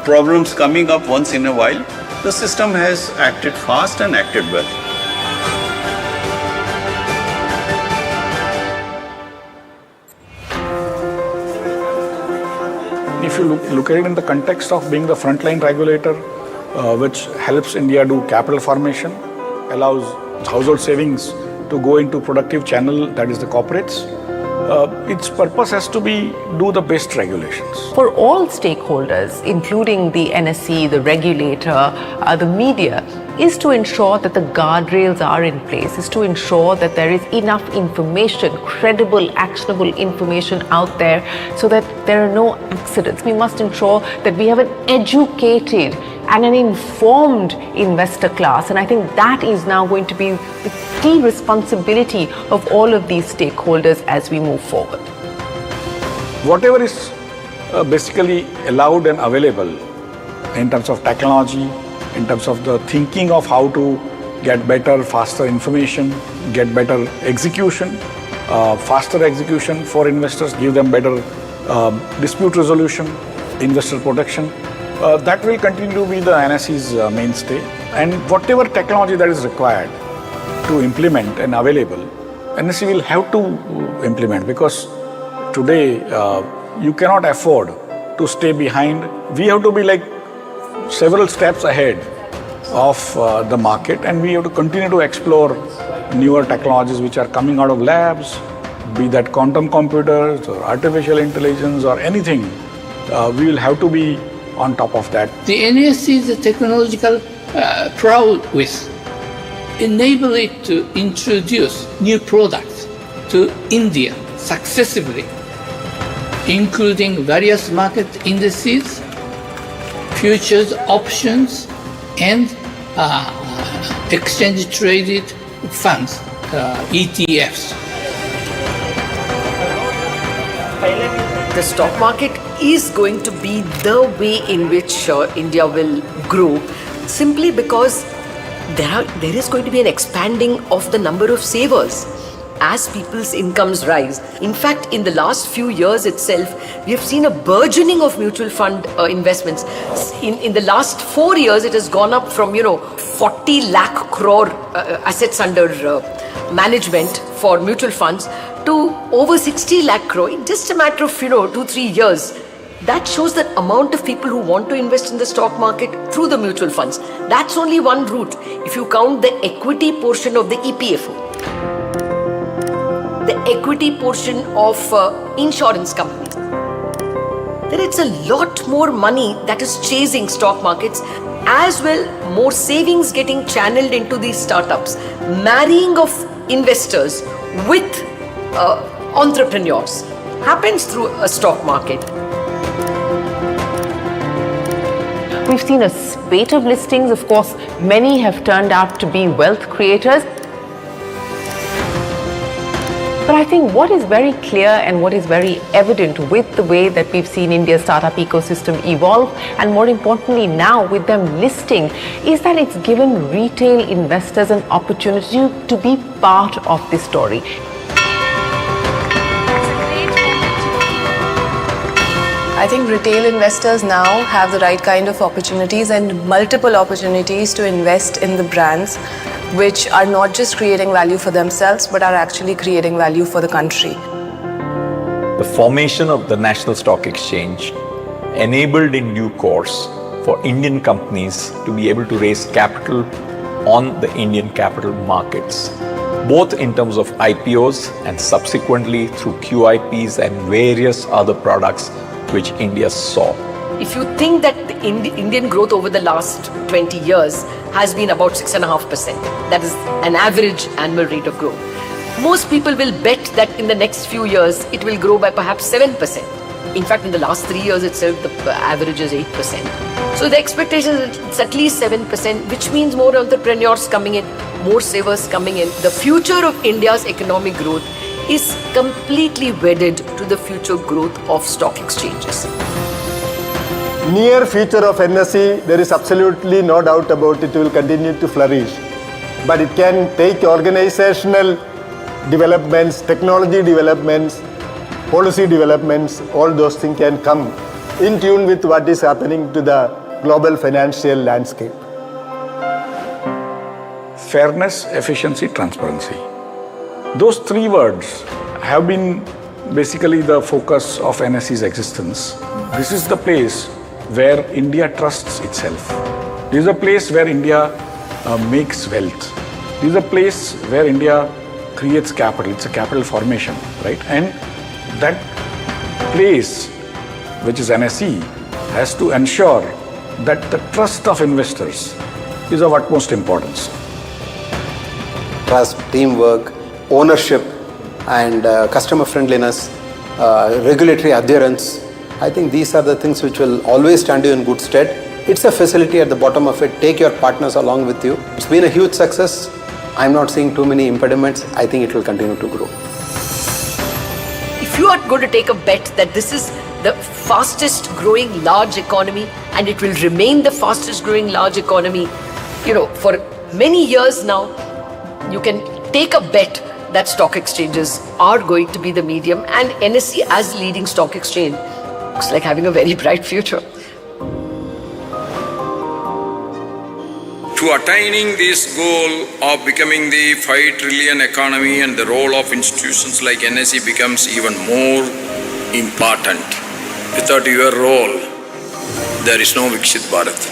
problems coming up once in a while, the system has acted fast and acted well. If you look at it in the context of being the frontline regulator, which helps India do capital formation, allows household savings to go into productive channel, that is the corporates, its purpose has to be do the best regulations. For all stakeholders, including the NSE, the regulator, the media, is to ensure that the guardrails are in place, is to ensure that there is enough information, credible, actionable information out there so that there are no accidents. We must ensure that we have an educated and an informed investor class, and I think that is now going to be the key responsibility of all of these stakeholders as we move forward. Whatever is basically allowed and available in terms of technology, in terms of the thinking of how to get better, faster information, get better execution, faster execution for investors, give them better dispute resolution, investor protection. That will continue to be the NSE's mainstay. And whatever technology that is required to implement and available, NSE will have to implement, because today you cannot afford to stay behind. We have to be like several steps ahead of the market, and we have to continue to explore newer technologies which are coming out of labs, be that quantum computers or artificial intelligence or anything. We will have to be on top of that. The NSE is a technological prowess, enable it to introduce new products to India successively, including various market indices, futures, options, and exchange-traded funds, ETFs. The stock market is going to be the way in which India will grow, simply because there is going to be an expanding of the number of savers as people's incomes rise. In fact, in the last few years itself, we have seen a burgeoning of mutual fund investments. In the last 4 years, it has gone up from 40 lakh crore assets under management for mutual funds to over 60 lakh crore in just a matter of 2-3 years. That shows the amount of people who want to invest in the stock market through the mutual funds. That's only one route. If you count the equity portion of the EPFO, the equity portion of insurance companies, then it's a lot more money that is chasing stock markets, as well more savings getting channeled into these startups, marrying of investors with entrepreneurs happens through a stock market. We've seen a spate of listings. Of course, many have turned out to be wealth creators. But I think what is very clear and what is very evident with the way that we've seen India's startup ecosystem evolve, and more importantly now with them listing, is that it's given retail investors an opportunity to be part of this story. I think retail investors now have the right kind of opportunities and multiple opportunities to invest in the brands which are not just creating value for themselves but are actually creating value for the country. The formation of the National Stock Exchange enabled in due course for Indian companies to be able to raise capital on the Indian capital markets, both in terms of IPOs and subsequently through QIPs and various other products which India saw. If you think that the Indian growth over the last 20 years has been about 6.5%, that is an average annual rate of growth, most people will bet that in the next few years it will grow by perhaps 7%. In fact, in the last 3 years itself, the average is 8%. So the expectation is it's at least 7%, which means more entrepreneurs coming in, more savers coming in. The future of India's economic growth is completely wedded to the future growth of stock exchanges. Near future of NSE, there is absolutely no doubt about it will continue to flourish. But it can take organizational developments, technology developments, policy developments, all those things can come in tune with what is happening to the global financial landscape. Fairness, efficiency, transparency. Those three words have been basically the focus of NSE's existence. This is the place where India trusts itself. This is a place where India makes wealth. This is a place where India creates capital. It's a capital formation, right? And that place, which is NSE, has to ensure that the trust of investors is of utmost importance. Trust, teamwork, ownership, and customer friendliness, regulatory adherence. I think these are the things which will always stand you in good stead. It's a facility at the bottom of it. Take your partners along with you. It's been a huge success. I'm not seeing too many impediments. I think it will continue to grow. If you are going to take a bet that this is the fastest growing large economy and it will remain the fastest growing large economy, for many years now, you can take a bet that stock exchanges are going to be the medium, and NSE as leading stock exchange looks like having a very bright future. To attaining this goal of becoming the 5 trillion economy, and the role of institutions like NSE becomes even more important. Without your role, there is no Viksit Bharat.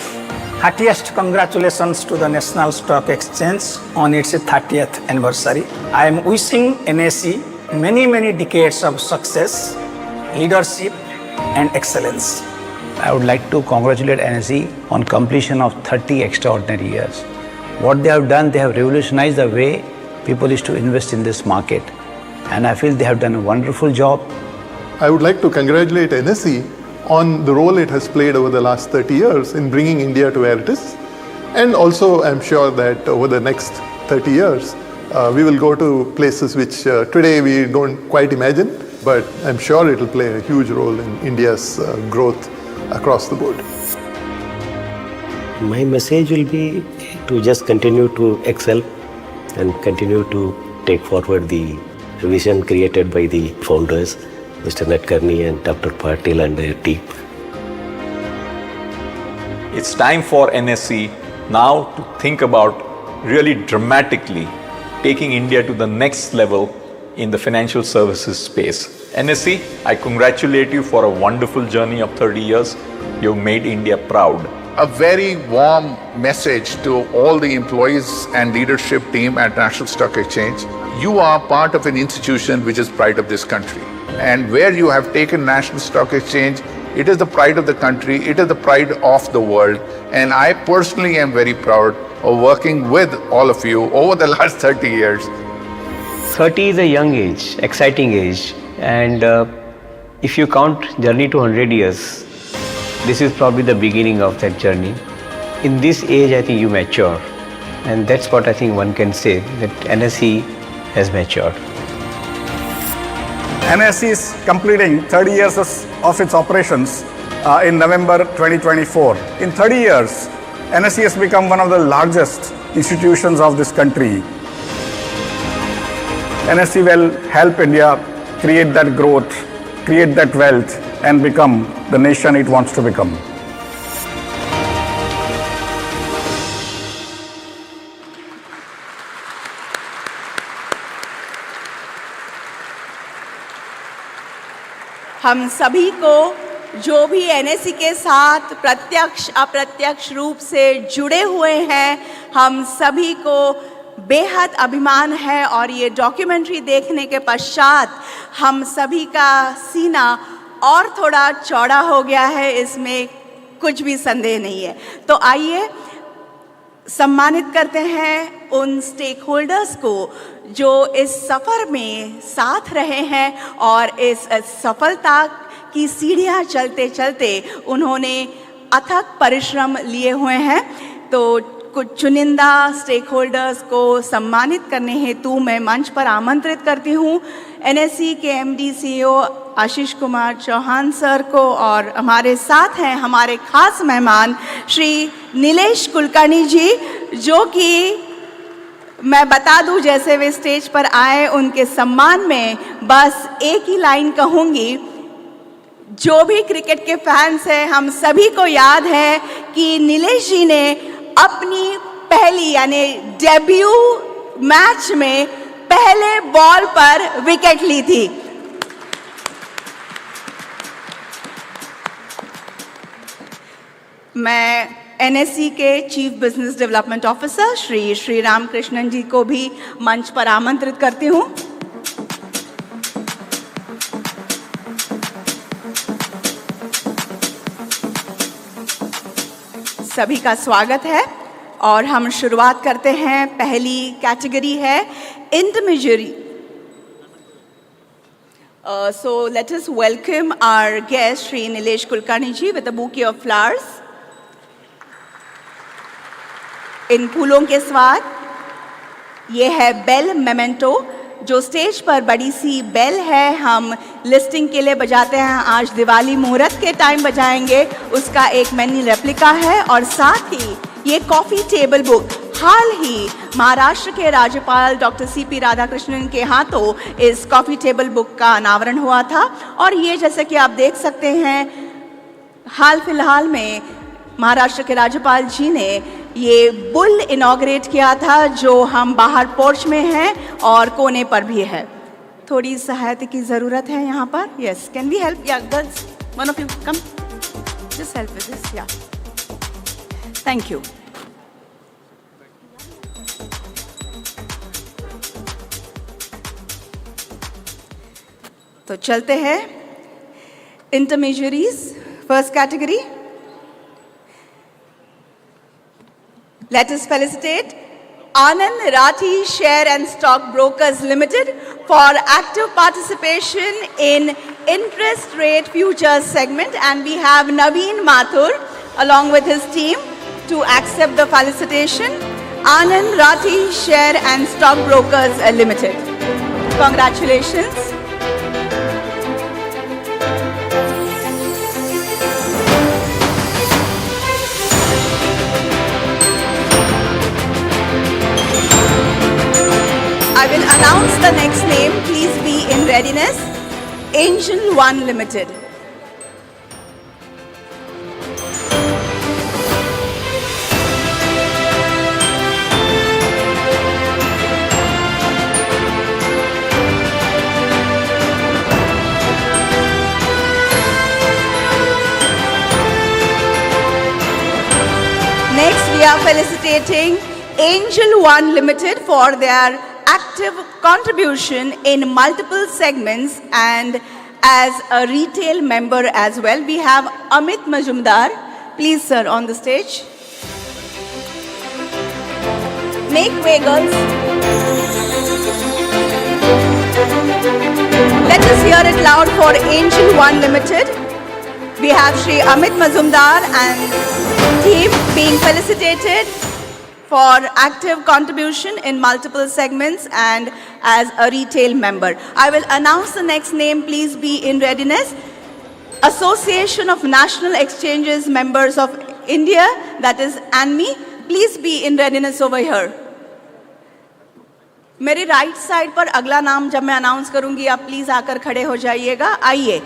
Heartiest congratulations to the National Stock Exchange on its 30th anniversary. I am wishing NSE many, many decades of success, leadership and excellence. I would like to congratulate NSE on completion of 30 extraordinary years. What they have done, they have revolutionized the way people used to invest in this market. And I feel they have done a wonderful job. I would like to congratulate NSE on the role it has played over the last 30 years in bringing India to where it is. And also, I'm sure that over the next 30 years, we will go to places which today we don't quite imagine, but I'm sure it will play a huge role in India's growth across the board. My message will be to just continue to excel and continue to take forward the vision created by the founders, Mr. Nadkarni and Dr. Patil and their team. It's time for NSE now to think about really dramatically taking India to the next level in the financial services space. NSE, I congratulate you for a wonderful journey of 30 years. You've made India proud. A very warm message to all the employees and leadership team at National Stock Exchange. You are part of an institution which is pride of this country. And where you have taken National Stock Exchange, it is the pride of the country, it is the pride of the world. And I personally am very proud of working with all of you over the last 30 years. 30 is a young age, exciting age. And if you count journey to 100 years, this is probably the beginning of that journey. In this age, I think you mature. And that's what I think one can say, that NSE has matured. NSE is completing 30 years of its operations in November 2024. In 30 years, NSE has become one of the largest institutions of this country. NSE will help India create that growth, create that wealth, and become the nation it wants to become. हम सभी को जो भी NSE के साथ प्रत्यक्ष अप्रत्यक्ष रूप से जुड़े हुए हैं, हम सभी को बेहद अभिमान है और ये डॉक्यूमेंट्री देखने के पश्चात हम सभी का सीना और थोड़ा चौड़ा हो गया है, इसमें कुछ भी संदेह नहीं है। तो आइए सम्मानित करते हैं उन स्टेक होल्डर्स को जो इस सफ़र में साथ रहे हैं और इस सफलता की सीढ़ियां चलते चलते उन्होंने अथक परिश्रम लिए हुए हैं। तो कुछ चुनिंदा स्टेक होल्डर्स को सम्मानित करने हेतु मैं मंच पर आमंत्रित करती हूँ एनएसई के MD CEO Ashish Kumar Chauhan sir को, और हमारे साथ हैं हमारे खास मेहमान श्री नीलेश कुलकर्णी जी, जो कि मैं बता दूं जैसे वे स्टेज पर आए उनके सम्मान में बस एक ही लाइन कहूँगी। जो भी क्रिकेट के फैंस हैं, हम सभी को याद है कि नीलेश जी ने अपनी पहली यानी डेब्यू मैच में पहले बॉल पर विकेट ली थी। मैं एनएसई के chief business development officer Shri Ramakrishnan ji को भी मंच पर आमंत्रित करती हूँ। सभी का स्वागत है और हम शुरुआत करते हैं। पहली कैटेगरी है intermediary. So let us welcome our guest Shri Nilesh Kulkarni ji with a bouquet of flowers. इन फूलों के स्वाद ये है बेल मेमेंटो, जो स्टेज पर बड़ी सी बेल है, हम लिस्टिंग के लिए बजाते हैं, आज दिवाली मुहूर्त के टाइम बजाएंगे, उसका एक मैनी रेप्लिका है। और साथ ही ये कॉफ़ी टेबल बुक हाल ही महाराष्ट्र के राज्यपाल डॉक्टर सीपी राधाकृष्णन के हाथों इस कॉफ़ी टेबल बुक का अनावरण हुआ था। और ये जैसे कि आप देख सकते हैं हाल फिलहाल में महाराष्ट्र के राज्यपाल जी ने ये बुल इनॉग्रेट किया था, जो हम बाहर पोर्च में हैं और कोने पर भी है। थोड़ी सहायता की ज़रूरत है यहाँ पर। Yes, can we help? Yeah girls, one of you come just help with this. Yeah thank you. तो चलते हैं intermediaries, first category. Let us felicitate Anand Rathi Share and Stock Brokers Limited for active participation in interest rate futures segment, and we have Naveen Mathur along with his team to accept the felicitation. Anand Rathi Share and Stock Brokers Limited. Congratulations. I will announce the next name. Please be in readiness. Angel One Limited. Next, we are felicitating Angel One Limited for their active contribution in multiple segments and as a retail member as well. We have Amit Majumdar. Please, sir, on the stage. Make way, girls. Let us hear it loud for Angel One Limited. We have Shri Amit Majumdar and team being felicitated for active contribution in multiple segments and as a retail member. I will announce the next name. Please be in readiness. Association of National Exchanges Members of India, that is ANMI. Please be in readiness over here. मेरे right side पर अगला नाम जब मैं announce करूंगी आप please आकर खड़े हो जाइएगा। आइए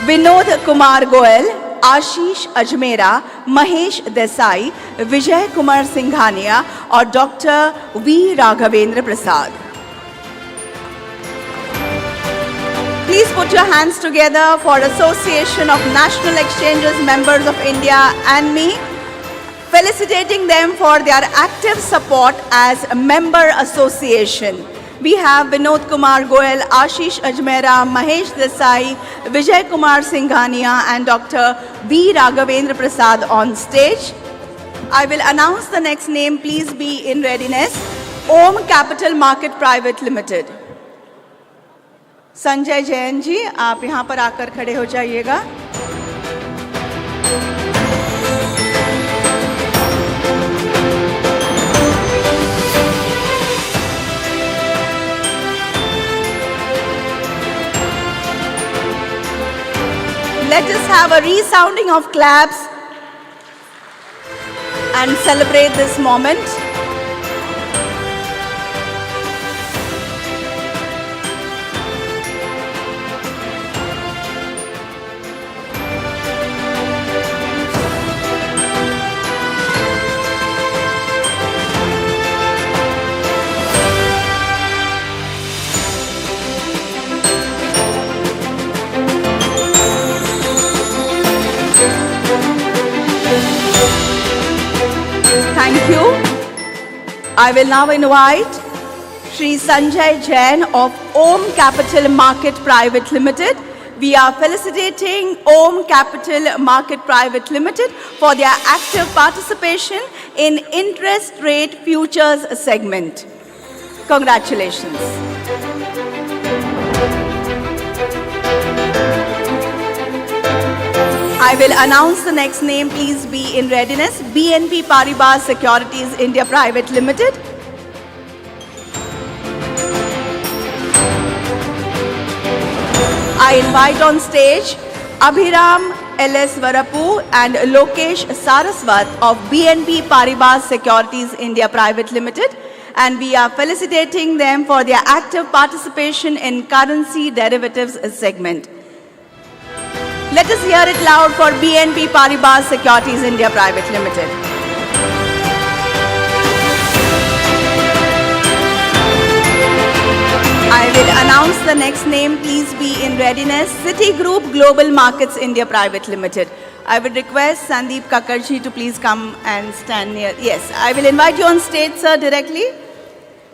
Vinod Kumar Goel, Ashish Ajmera, Mahesh Desai, Vijay Kumar Singhania और Dr. V. Raghavendra Prasad. Please put your hands together for Association of National Exchanges Members of India and me, felicitating them for their active support as a member association. We have Vinod Kumar Goel, Ashish Ajmera, Mahesh Desai, Vijay Kumar Singhania and Dr. V. Raghavendra Prasad on stage. I will announce the next name. Please be in readiness. Om Capital Market Private Limited. Sanjay Jain ji, आप यहाँ पर आकर खड़े हो जाइएगा. Let us have a resounding of claps and celebrate this moment. Thank you. I will now invite Shri Sanjay Jain of Om Capital Market Private Limited. We are felicitating Om Capital Market Private Limited for their active participation in interest rate futures segment. Congratulations. I will announce the next name. Please be in readiness. BNP Paribas Securities India Private Limited. I invite on stage Abhiram L.S. Varapu and Lokesh Saraswat of BNP Paribas Securities India Private Limited. And we are felicitating them for their active participation in currency derivatives segment. Let us hear it loud for BNP Paribas Securities India Private Limited. I will announce the next name. Please be in readiness. Citigroup Global Markets India Private Limited. I would request Sandeep Kakarji to please come and stand near. Yes, I will invite you on stage, sir, directly.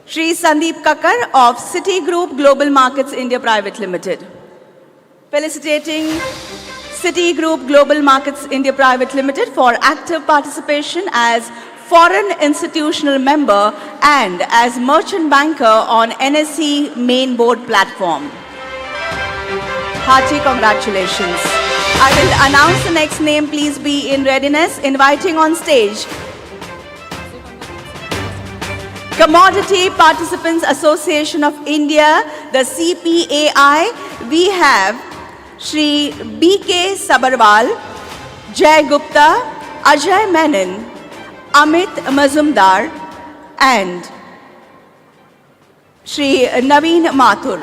Shri Sandeep Kakar of Citigroup Global Markets India Private Limited. Felicitating Citigroup Global Markets India Private Limited for active participation as foreign institutional member and as merchant banker on NSE main board platform. Hearty congratulations. I will announce the next name. Please be in readiness. Inviting on stage Commodity Participants Association of India, the CPAI. We have Shri B.K. Sabarwal, Jay Gupta, Ajay Menon, Amit Mazumdar and Shri Naveen Mathur.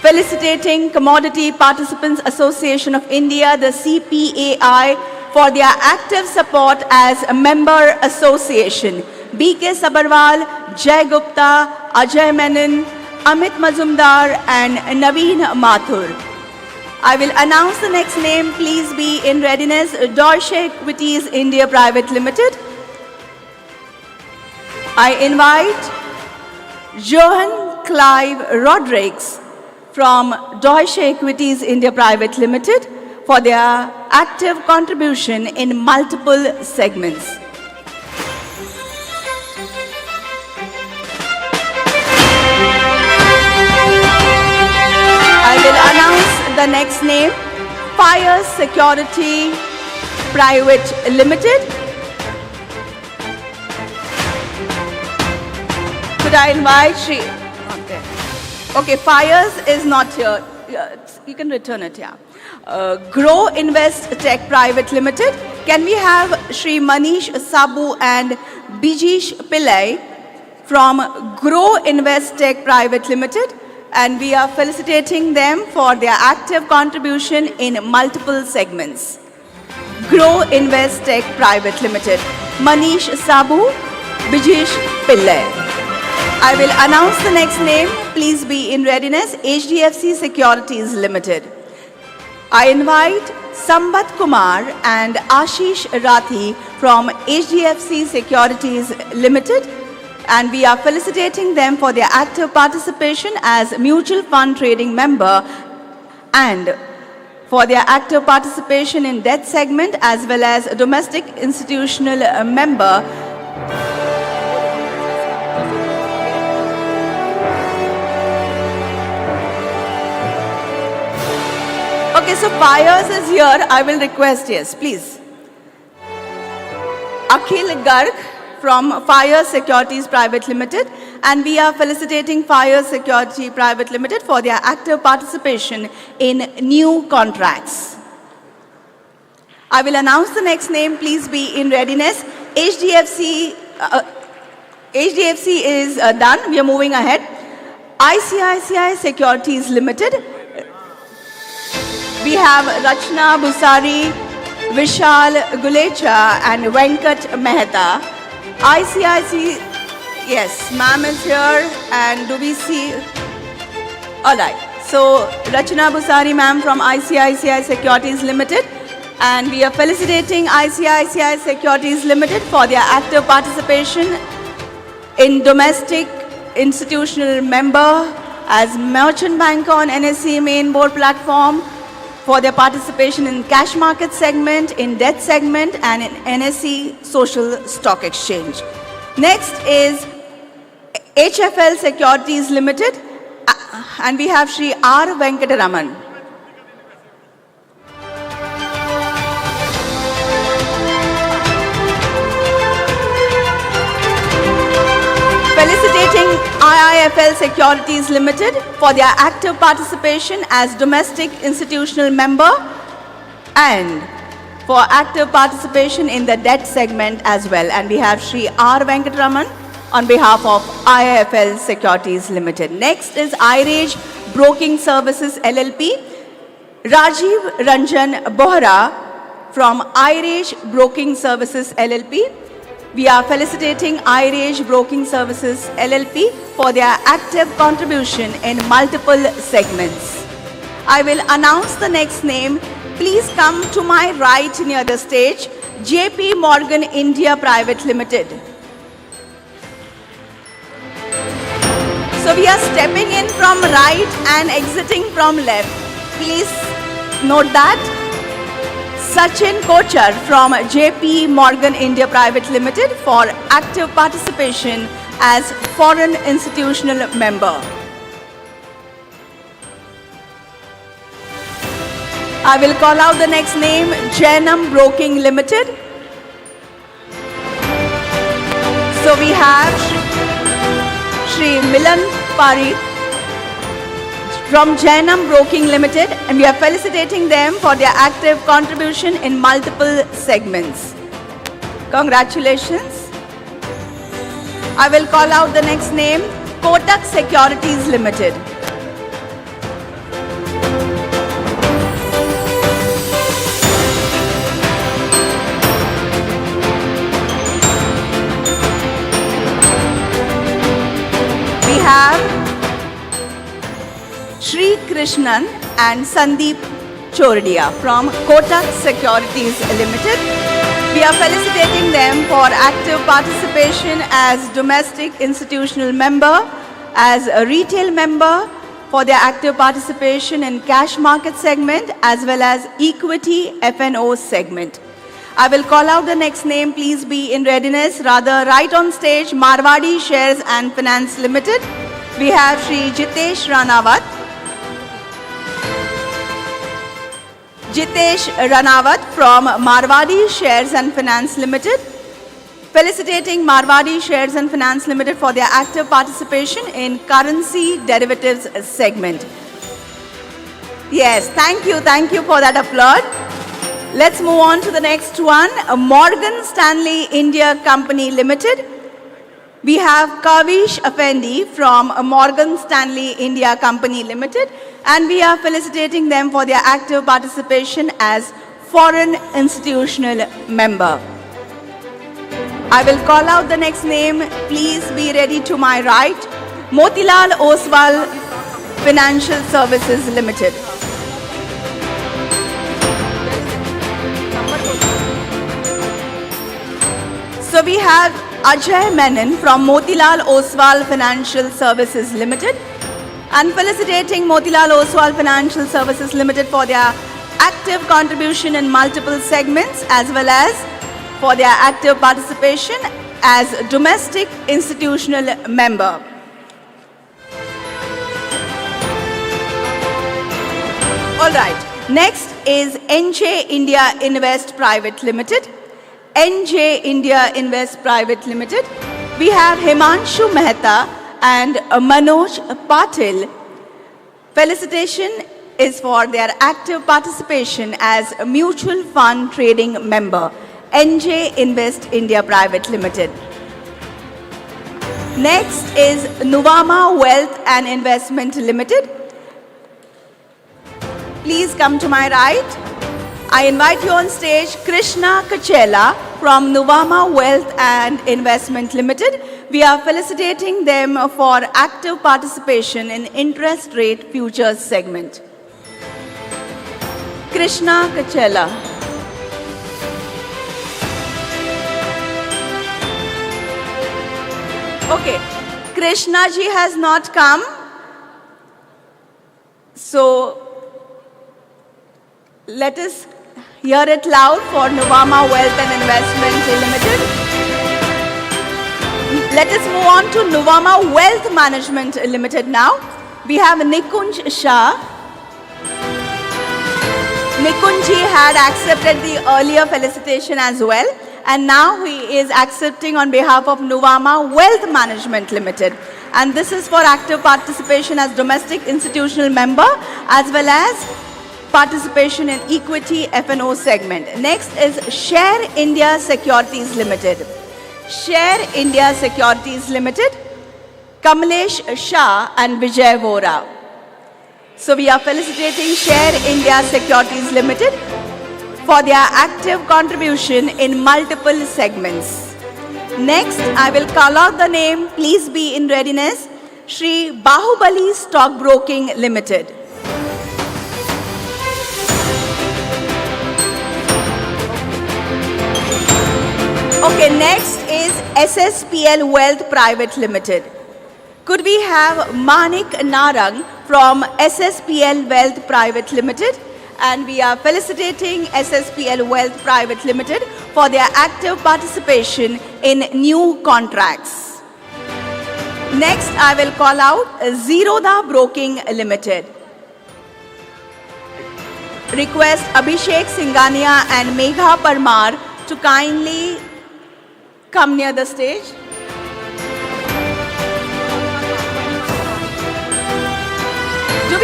Felicitating Commodity Participants Association of India, the CPAI, for their active support as a member association. B.K. Sabarwal, Jay Gupta, Ajay Menon, Amit Mazumdar and Naveen Mathur. I will announce the next name. Please be in readiness. Deutsche Equities India Private Limited. I invite Johan Clive Rodrigues from Deutsche Equities India Private Limited for their active contribution in multiple segments. I will announce the next name, Fire Security Private Limited. Could I invite Shri? Okay, Fires is not here. You can return it, yeah. Grow Invest Tech Private Limited. Can we have Shri Manish Sabu and Bijish Pillai from Grow Investec Private Limited, and we are felicitating them for their active contribution in multiple segments. Grow Investec Private Limited, Manish Sabu, Bijesh Pillai. I will announce the next name. Please be in readiness. HDFC Securities Limited. I invite Sambat Kumar and Ashish Rathi from HDFC Securities Limited, and we are felicitating them for their active participation as mutual fund trading member and for their active participation in debt segment as well as a domestic institutional member. Okay, so Fires is here. I will request, yes, please. Akhil Garg from Fire Securities Private Limited, and we are felicitating Fire Security Private Limited for their active participation in new contracts. I will announce the next name. Please be in readiness. HDFC is done. We are moving ahead. ICICI Securities Limited. We have Rachna Busari, Vishal Gulecha and Venkat Mehta. ICICI, yes, ma'am is here, and do we see? All right. So Rachna Busari ma'am from ICICI Securities Limited, and we are felicitating ICICI Securities Limited for their active participation in domestic institutional member as merchant banker on NSE main board platform, for their participation in cash market segment, in debt segment, and in NSE social stock exchange. Next is HFL Securities Limited, and we have Shri R. Venkataraman. Felicitating IIFL Securities Limited for their active participation as domestic institutional member and for active participation in the debt segment as well. And we have Shri R. Venkataraman on behalf of IIFL Securities Limited. Next is iRage Broking Services LLP. Rajiv Ranjan Bohra from iRage Broking Services LLP. We are felicitating iRage Broking Services LLP for their active contribution in multiple segments. I will announce the next name. Please come to my right near the stage. JP Morgan India Private Limited. So we are stepping in from right and exiting from left. Please note that. Sachin Kochar from JP Morgan India Private Limited for active participation as foreign institutional member. I will call out the next name, Jainam Broking Limited. So we have Shri Milan Parikh from Jainam Broking Limited, and we are felicitating them for their active contribution in multiple segments. Congratulations. I will call out the next name, Kotak Securities Limited. We have Shri Krishnan and Sandeep Chordia from Kotak Securities Limited. We are felicitating them for active participation as domestic institutional member, as a retail member, for their active participation in cash market segment as well as equity F&O segment. I will call out the next name. Please be in readiness. Rather, right on stage, Marwadi Shares and Finance Limited. We have Shri Jitesh Ranawat. Jitesh Ranawat from Marwadi Shares and Finance Limited. Felicitating Marwadi Shares and Finance Limited for their active participation in currency derivatives segment. Yes, thank you for that applaud. Let's move on to the next one. Morgan Stanley India Company Limited. We have Kavish Effendi from Morgan Stanley India Company Limited, and we are felicitating them for their active participation as foreign institutional member. I will call out the next name. Please be ready to my right. Motilal Oswal Financial Services Limited. So we have Ajay Menon from Motilal Oswal Financial Services Limited, and felicitating Motilal Oswal Financial Services Limited for their active contribution in multiple segments as well as for their active participation as domestic institutional member. All right, next is NJ India Invest Private Limited. NJ India Invest Private Limited. We have Himanshu Mehta and Manoj Patil. Felicitation is for their active participation as a mutual fund trading member, NJ Invest India Private Limited. Next is Nuvama Wealth and Investment Limited. Please come to my right. I invite you on stage Krishna Kachela from Nuvama Wealth and Investment Limited. We are felicitating them for active participation in interest rate futures segment. Krishna Kachela. Okay, Krishna ji has not come. So let us hear it loud for Nuvama Wealth and Investment Limited. Let us move on to Nuvama Wealth Management Limited now. We have Nikunj Shah. Nikunji had accepted the earlier felicitation as well, and now he is accepting on behalf of Nuvama Wealth Management Limited. And this is for active participation as domestic institutional member as well as participation in equity F&O segment. Next is Share India Securities Limited. Share India Securities Limited, Kamlesh Shah and Vijay Vora. So we are felicitating Share India Securities Limited for their active contribution in multiple segments. Next, I will call out the name, please be in readiness, Shri Bahubali Stockbroking Limited. Okay, next is SSPL Wealth Private Limited. Could we have Manik Narang from SSPL Wealth Private Limited? And we are felicitating SSPL Wealth Private Limited for their active participation in new contracts. Next, I will call out Zerodha Broking Limited. Request Abhishek Singhania and Megha Parmar to kindly come near the stage. Do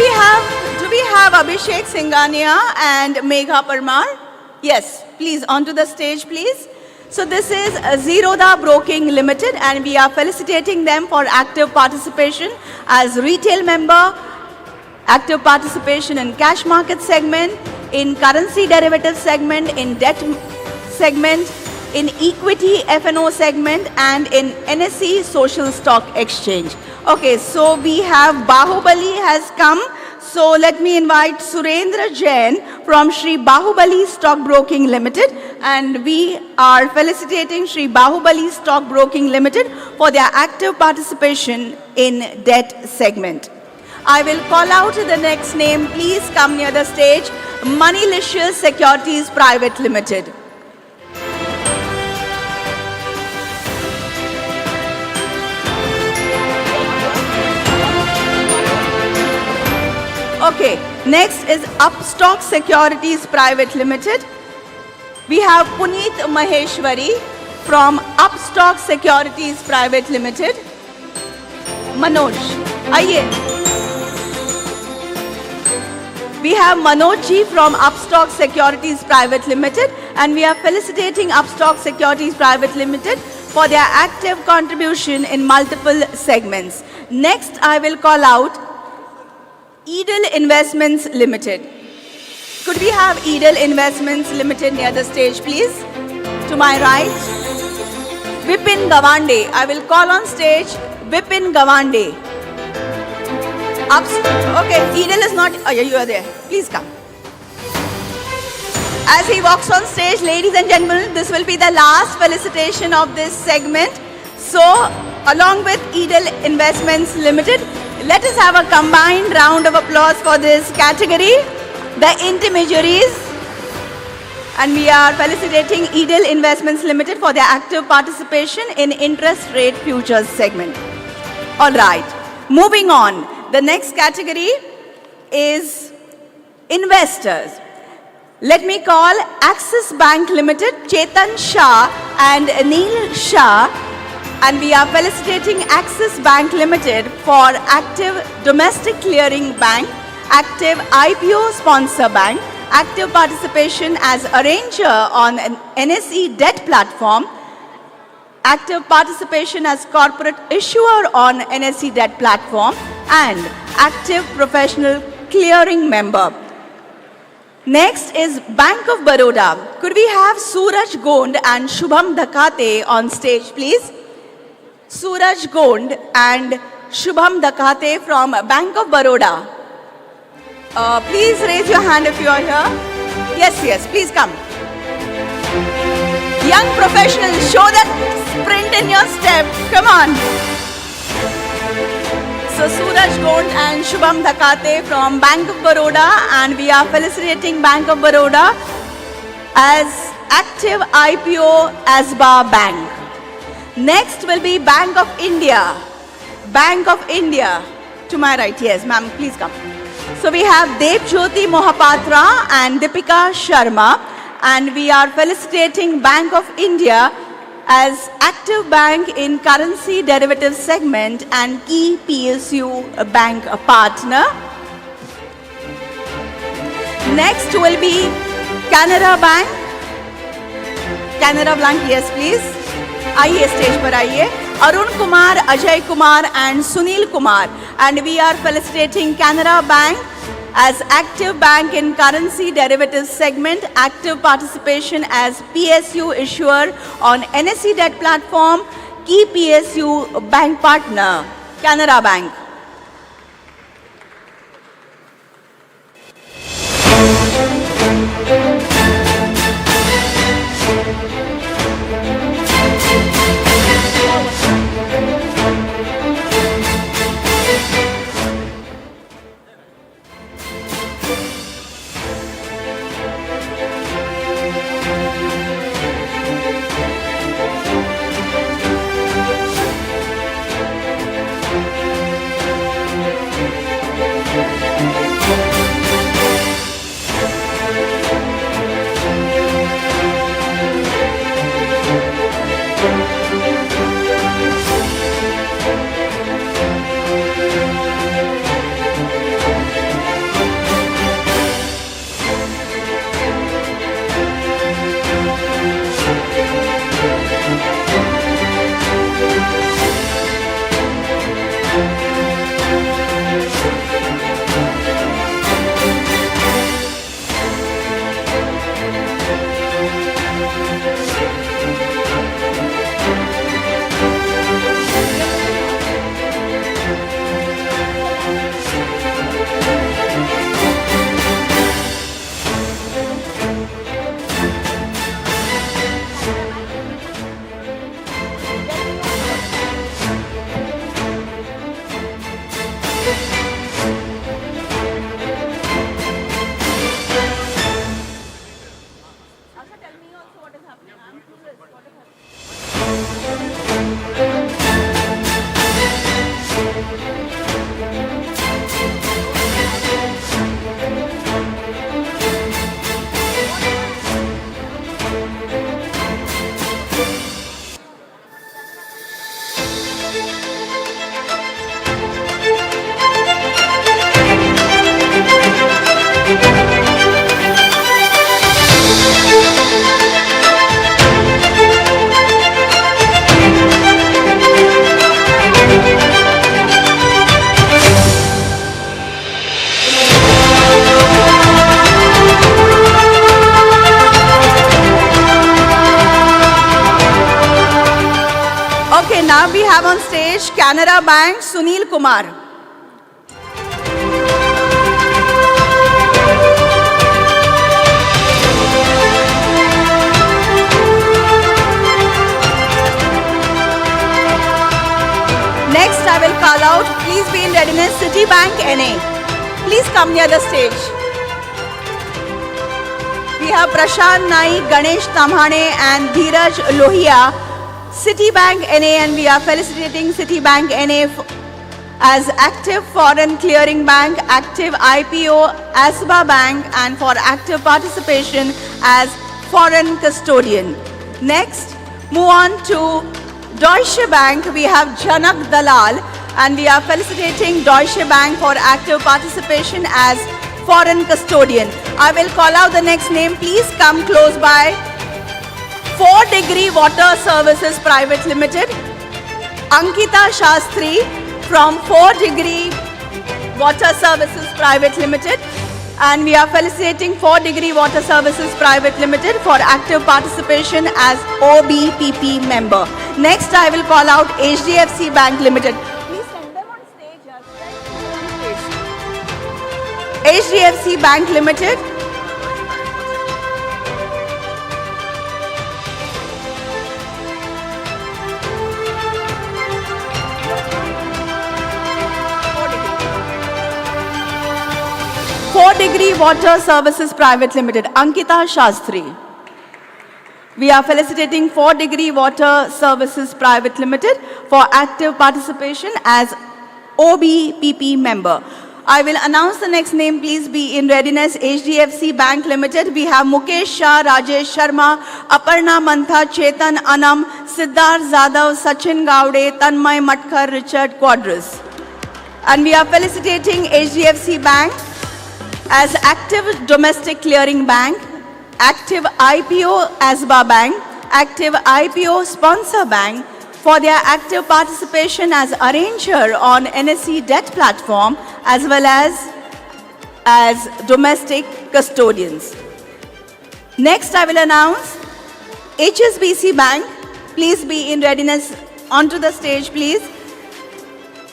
we have Abhishek Singhania and Megha Parmar? Yes, please, onto the stage, please. So this is Zerodha Broking Limited, and we are felicitating them for active participation as retail member, active participation in cash market segment, in currency derivative segment, in debt segment, in equity F&O segment, and in NSE Social Stock Exchange. Okay, so we have Bahubali has come. So let me invite Surendra Jain from Shri Bahubali Stockbroking Limited, and we are felicitating Shri Bahubali Stockbroking Limited for their active participation in debt segment. I will call out the next name. Please come near the stage. Moneylicious Securities Private Limited. Okay, next is Upstock Securities Private Limited. We have Puneet Maheshwari from Upstock Securities Private Limited. Manoj, aye. We have Manoj ji from Upstock Securities Private Limited, and we are felicitating Upstock Securities Private Limited for their active contribution in multiple segments. Next, I will call out Edel Investments Limited. Could we have Edel Investments Limited near the stage, please? To my right. Vipin Gawande. I will call on stage Vipin Gawande. Okay, Edel is not. Oh, yeah, you are there. Please come. As he walks on stage, ladies and gentlemen, this will be the last felicitation of this segment. So, along with Edel Investments Limited, let us have a combined round of applause for this category, the intermediaries. And we are felicitating Edel Investments Limited for their active participation in interest rate futures segment. All right, moving on. The next category is investors. Let me call Axis Bank Limited, Chetan Shah and Anil Shah. And we are felicitating Axis Bank Limited for active domestic clearing bank, active IPO sponsor bank, active participation as arranger on an NSE debt platform, active participation as corporate issuer on NSE debt platform, and active professional clearing member. Next is Bank of Baroda. Could we have Suraj Gond and Shubham Dhakate on stage, please? Suraj Gond and Shubham Dhakate from Bank of Baroda. Please raise your hand if you are here. Yes, please come. Young professionals, show that sprint in your step. Come on. So Suraj Gond and Shubham Dhakate from Bank of Baroda, and we are felicitating Bank of Baroda as active IPO ASBA Bank. Next will be Bank of India. Bank of India. To my right, yes, ma'am, please come. So we have Devjyoti Mohapatra and Deepika Sharma, and we are felicitating Bank of India as active bank in currency derivatives segment and key PSU bank partner. Next will be Canara Bank. Canara Bank, yes please. आइए stage पर आइए. Arun Kumar, Ajay Kumar and Sunil Kumar, and we are felicitating Canara Bank as active bank in currency derivatives segment, active participation as PSU issuer on NSE debt platform, key PSU bank partner, Canara Bank. Now we have on stage Canara Bank, Sunil Kumar. Next, I will call out, please be in readiness, Citibank NA. Please come near the stage. We have Prashant Naik, Ganesh Tamhane and Dheeraj Lohia, Citibank NA, and we are felicitating Citibank NA as active foreign clearing bank, active IPO ASBA bank, and for active participation as foreign custodian. Next, move on to Deutsche Bank. We have Janak Dalal, and we are felicitating Deutsche Bank for active participation as foreign custodian. I will call out the next name. Please come close by. 4 Degree Water Services Private Limited. Ankita Shastri from 4 Degree Water Services Private Limited. And we are felicitating 4 Degree Water Services Private Limited for active participation as OBPP member. Next, I will call out HDFC Bank Limited. Please send them on stage. HDFC Bank Limited. Four Degree Water Services Private Limited, Ankita Shastri. We are felicitating 4 Degree Water Services Private Limited for active participation as OBPP member. I will announce the next name. Please be in readiness. HDFC Bank Limited. We have Mukesh Shah, Rajesh Sharma, Aparna Mantha, Chetan Anam, Siddharth Zadav, Sachin Gaude, Tanmay Matkar, Richard Quadras. And we are felicitating HDFC Bank as active domestic clearing bank, active IPO ASBA bank, active IPO sponsor bank for their active participation as arranger on NSE debt platform as well as domestic custodians. Next, I will announce HSBC Bank. Please be in readiness. Onto the stage, please.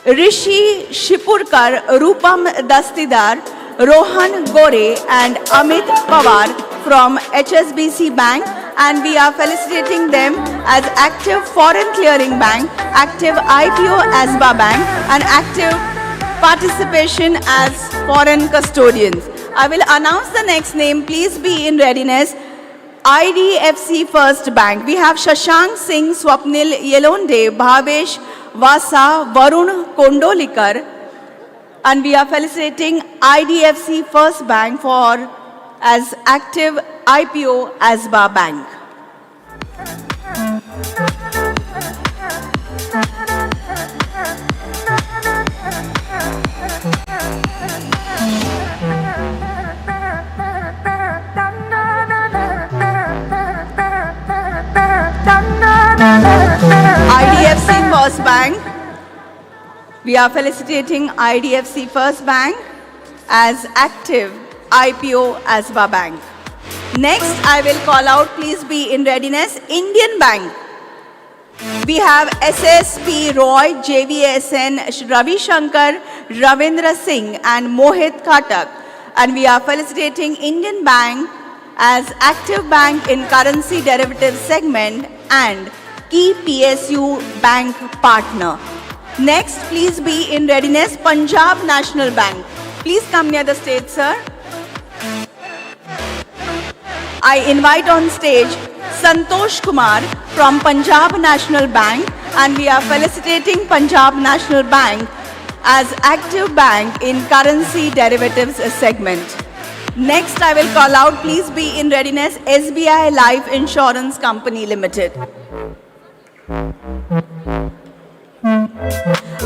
Rishi Shipurkar, Rupam Dastidar, Rohan Gore and Amit Pawar from HSBC Bank, and we are felicitating them as active foreign clearing bank, active IPO ASBA bank and active participation as foreign custodians. I will announce the next name. Please be in readiness. IDFC First Bank. We have Shashank Singh, Swapnil Yelonde, Bhavesh Vasa, Varun Kondolikar, and we are felicitating IDFC First Bank for as active IPO ASBA bank. IDFC First Bank. We are felicitating IDFC First Bank as active IPO ASBA bank. Next, I will call out, please be in readiness, Indian Bank. We have SSP Roy, JVSN Ravi Shankar, Ravindra Singh and Mohit Khatak. And we are felicitating Indian Bank as active bank in currency derivative segment and key PSU bank partner. Next, please be in readiness, Punjab National Bank. Please come near the stage, sir. I invite on stage Santosh Kumar from Punjab National Bank, and we are felicitating Punjab National Bank as active bank in currency derivatives segment. Next, I will call out, please be in readiness, SBI Life Insurance Company Limited.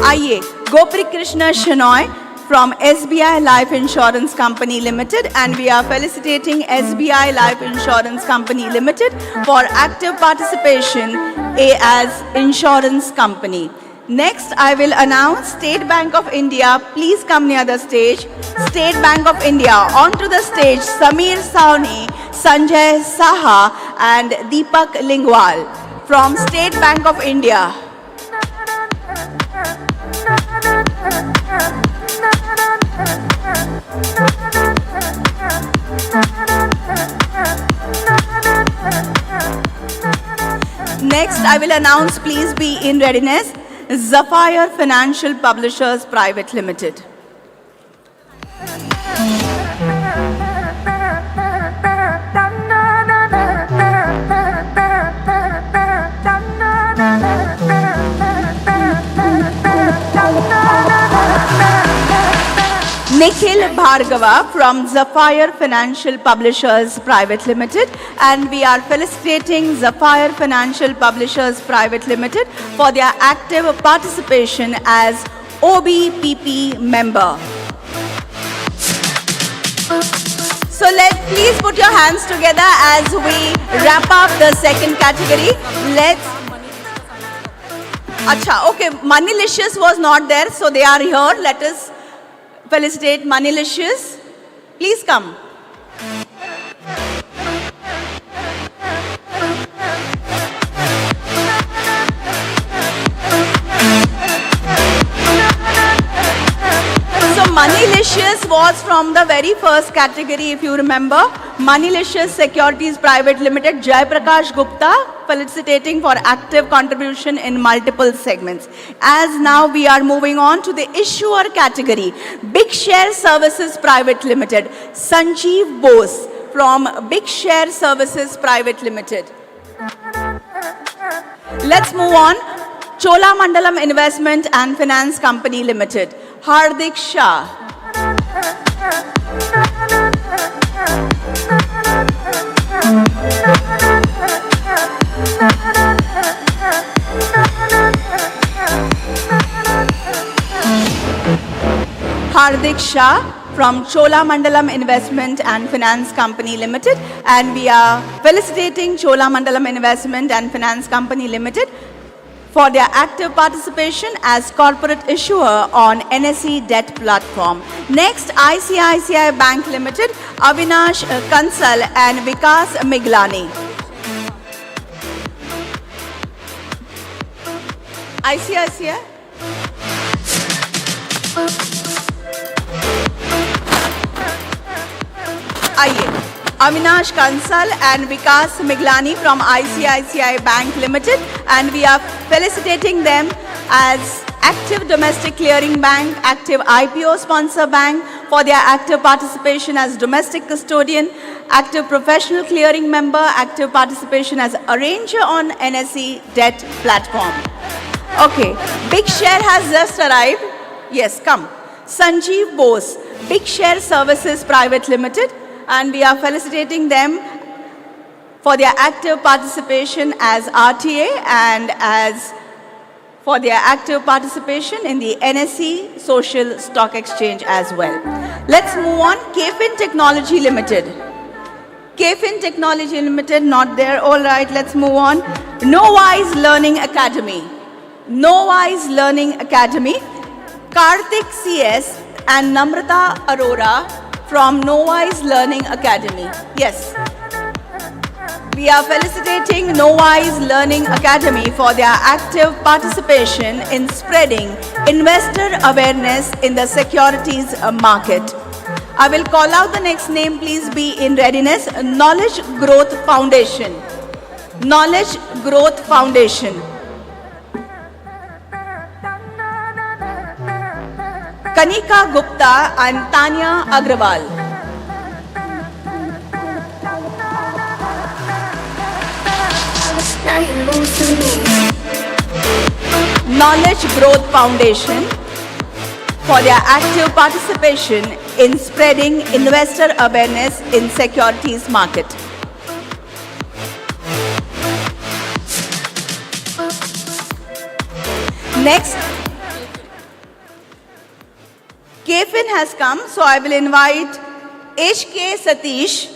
आइए Gopi Krishna Shanoy from SBI Life Insurance Company Limited, and we are felicitating SBI Life Insurance Company Limited for active participation as insurance company. Next, I will announce State Bank of India. Please come near the stage. State Bank of India. Onto the stage, Samir Sauni, Sanjay Saha and Deepak Lingwal from State Bank of India. Next, I will announce, please be in readiness, Sapphire Financial Publishers Private Limited. Nikhil Bhargava from Sapphire Financial Publishers Private Limited, and we are felicitating Sapphire Financial Publishers Private Limited for their active participation as OBPP member. So please put your hands together as we wrap up the second category. Okay, Moneylicious was not there, so they are here. Let us felicitate Moneylicious. Please come. So Moneylicious was from the very first category, if you remember. Moneylicious Securities Private Limited, Jai Prakash Gupta, felicitating for active contribution in multiple segments. As now we are moving on to the issuer category, Big Share Services Private Limited, Sanjeev Bose from Big Share Services Private Limited. Let's move on. Cholamandalam Investment and Finance Company Limited, Hardik Shah. Hardik Shah from Cholamandalam Investment and Finance Company Limited, and we are felicitating Cholamandalam Investment and Finance Company Limited for their active participation as corporate issuer on NSE debt platform. Next, ICICI Bank Limited, Avinash Kansal and Vikas Miglani. ICICI. आइए, Avinash Kansal and Vikas Miglani from ICICI Bank Limited, and we are felicitating them as active domestic clearing bank, active IPO sponsor bank for their active participation as domestic custodian, active professional clearing member, active participation as arranger on NSE debt platform. Okay, Big Share has just arrived. Yes, come. Sanjeev Bose, Big Share Services Private Limited, and we are felicitating them for their active participation as RTA and as for their active participation in the NSE Social Stock Exchange as well. Let's move on. KFin Technology Limited. KFin Technology Limited, not there. All right, let's move on. Knowise Learning Academy. Knowise Learning Academy. Karthik CS and Namrata Arora from Knowise Learning Academy. Yes. We are felicitating Knowise Learning Academy for their active participation in spreading investor awareness in the securities market. I will call out the next name, please be in readiness. Knowledge Growth Foundation. Knowledge Growth Foundation. Kanika Gupta and Tanya Agrawal. Knowledge Growth Foundation for their active participation in spreading investor awareness in securities market. Next, KFin has come, so I will invite HK Satish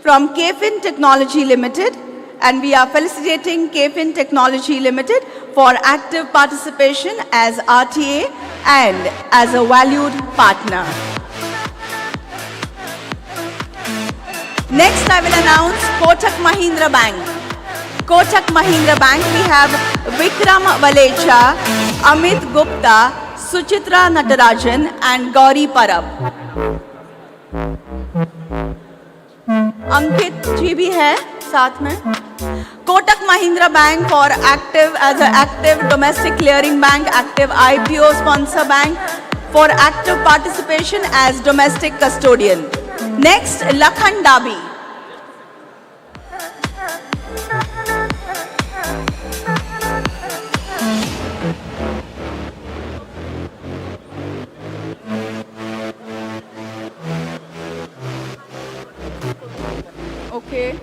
from KFin Technology Limited, and we are felicitating KFin Technology Limited for active participation as RTA and as a valued partner. Next, I will announce Kotak Mahindra Bank. Kotak Mahindra Bank, we have Vikram Valecha, Amit Gupta, Suchitra Natarajan and Gauri Parab. अंकित जी भी है साथ में. Kotak Mahindra Bank for active as an active domestic clearing bank, active IPO sponsor bank for active participation as domestic custodian. Next, Lakhan Dabi. Okay.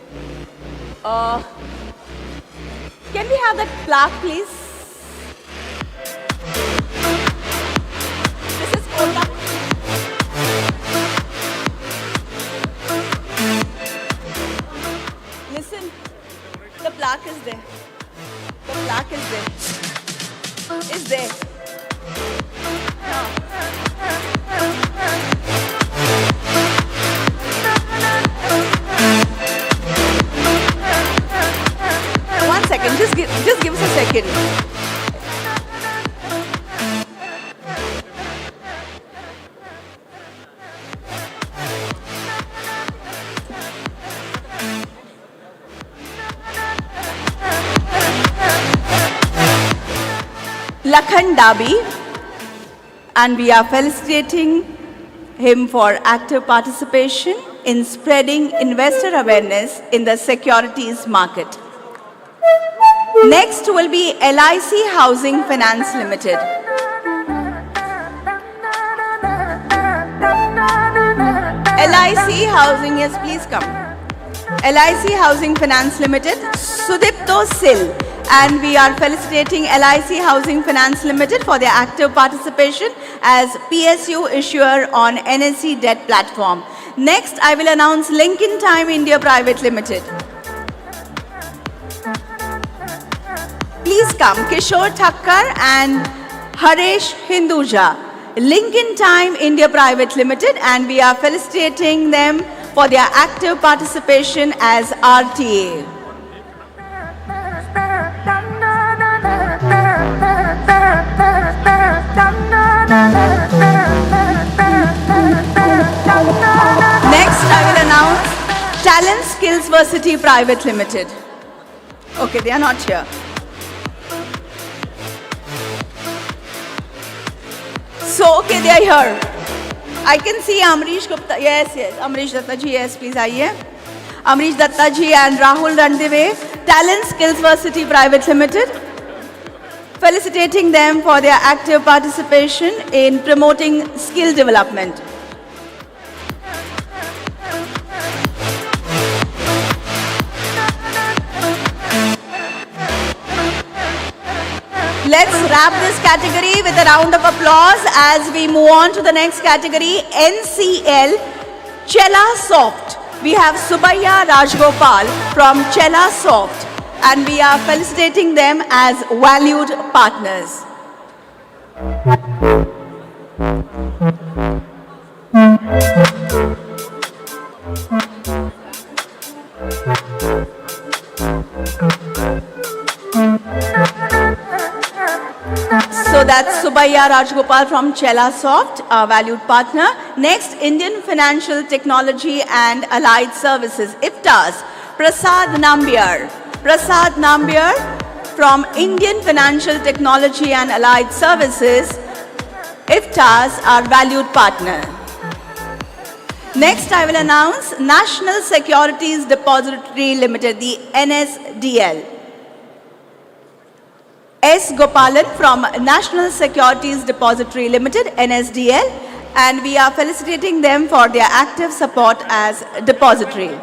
Can we have that plaque, please? This is Kotak. Listen, the plaque is there. The plaque is there. Is there. One second, just give us a second. Lakhan Dabi, and we are felicitating him for active participation in spreading investor awareness in the securities market. Next will be LIC Housing Finance Limited. LIC Housing, yes, please come. LIC Housing Finance Limited, Sudipto Sil, and we are felicitating LIC Housing Finance Limited for their active participation as PSU issuer on NSE debt platform. Next, I will announce Lincoln Time India Private Limited. Please come, Kishore Thakkar and Haresh Hinduja. Lincoln Time India Private Limited, and we are felicitating them for their active participation as RTA. Next, I will announce Talent Skills Versity Private Limited. Okay, they are not here. So, okay, they are here. I can see Amrish Gupta. Yes, yes. Amrish Datta ji, yes, please aaiye. Amrish Datta ji and Rahul Randeve, Talent Skills Versity Private Limited. Felicitating them for their active participation in promoting skill development. Let's wrap this category with a round of applause as we move on to the next category, NCL Chella Soft. We have Subhaya Rajgopal from Chella Soft, and we are felicitating them as valued partners. So that's Subhaya Rajgopal from Chella Soft, our valued partner. Next, Indian Financial Technology and Allied Services, IFTAS, Prasad Nambiar. Prasad Nambiar from Indian Financial Technology and Allied Services, IFTAS, our valued partner. Next, I will announce National Securities Depository Limited, the NSDL. S. Gopalan from National Securities Depository Limited, NSDL, and we are felicitating them for their active support as depository.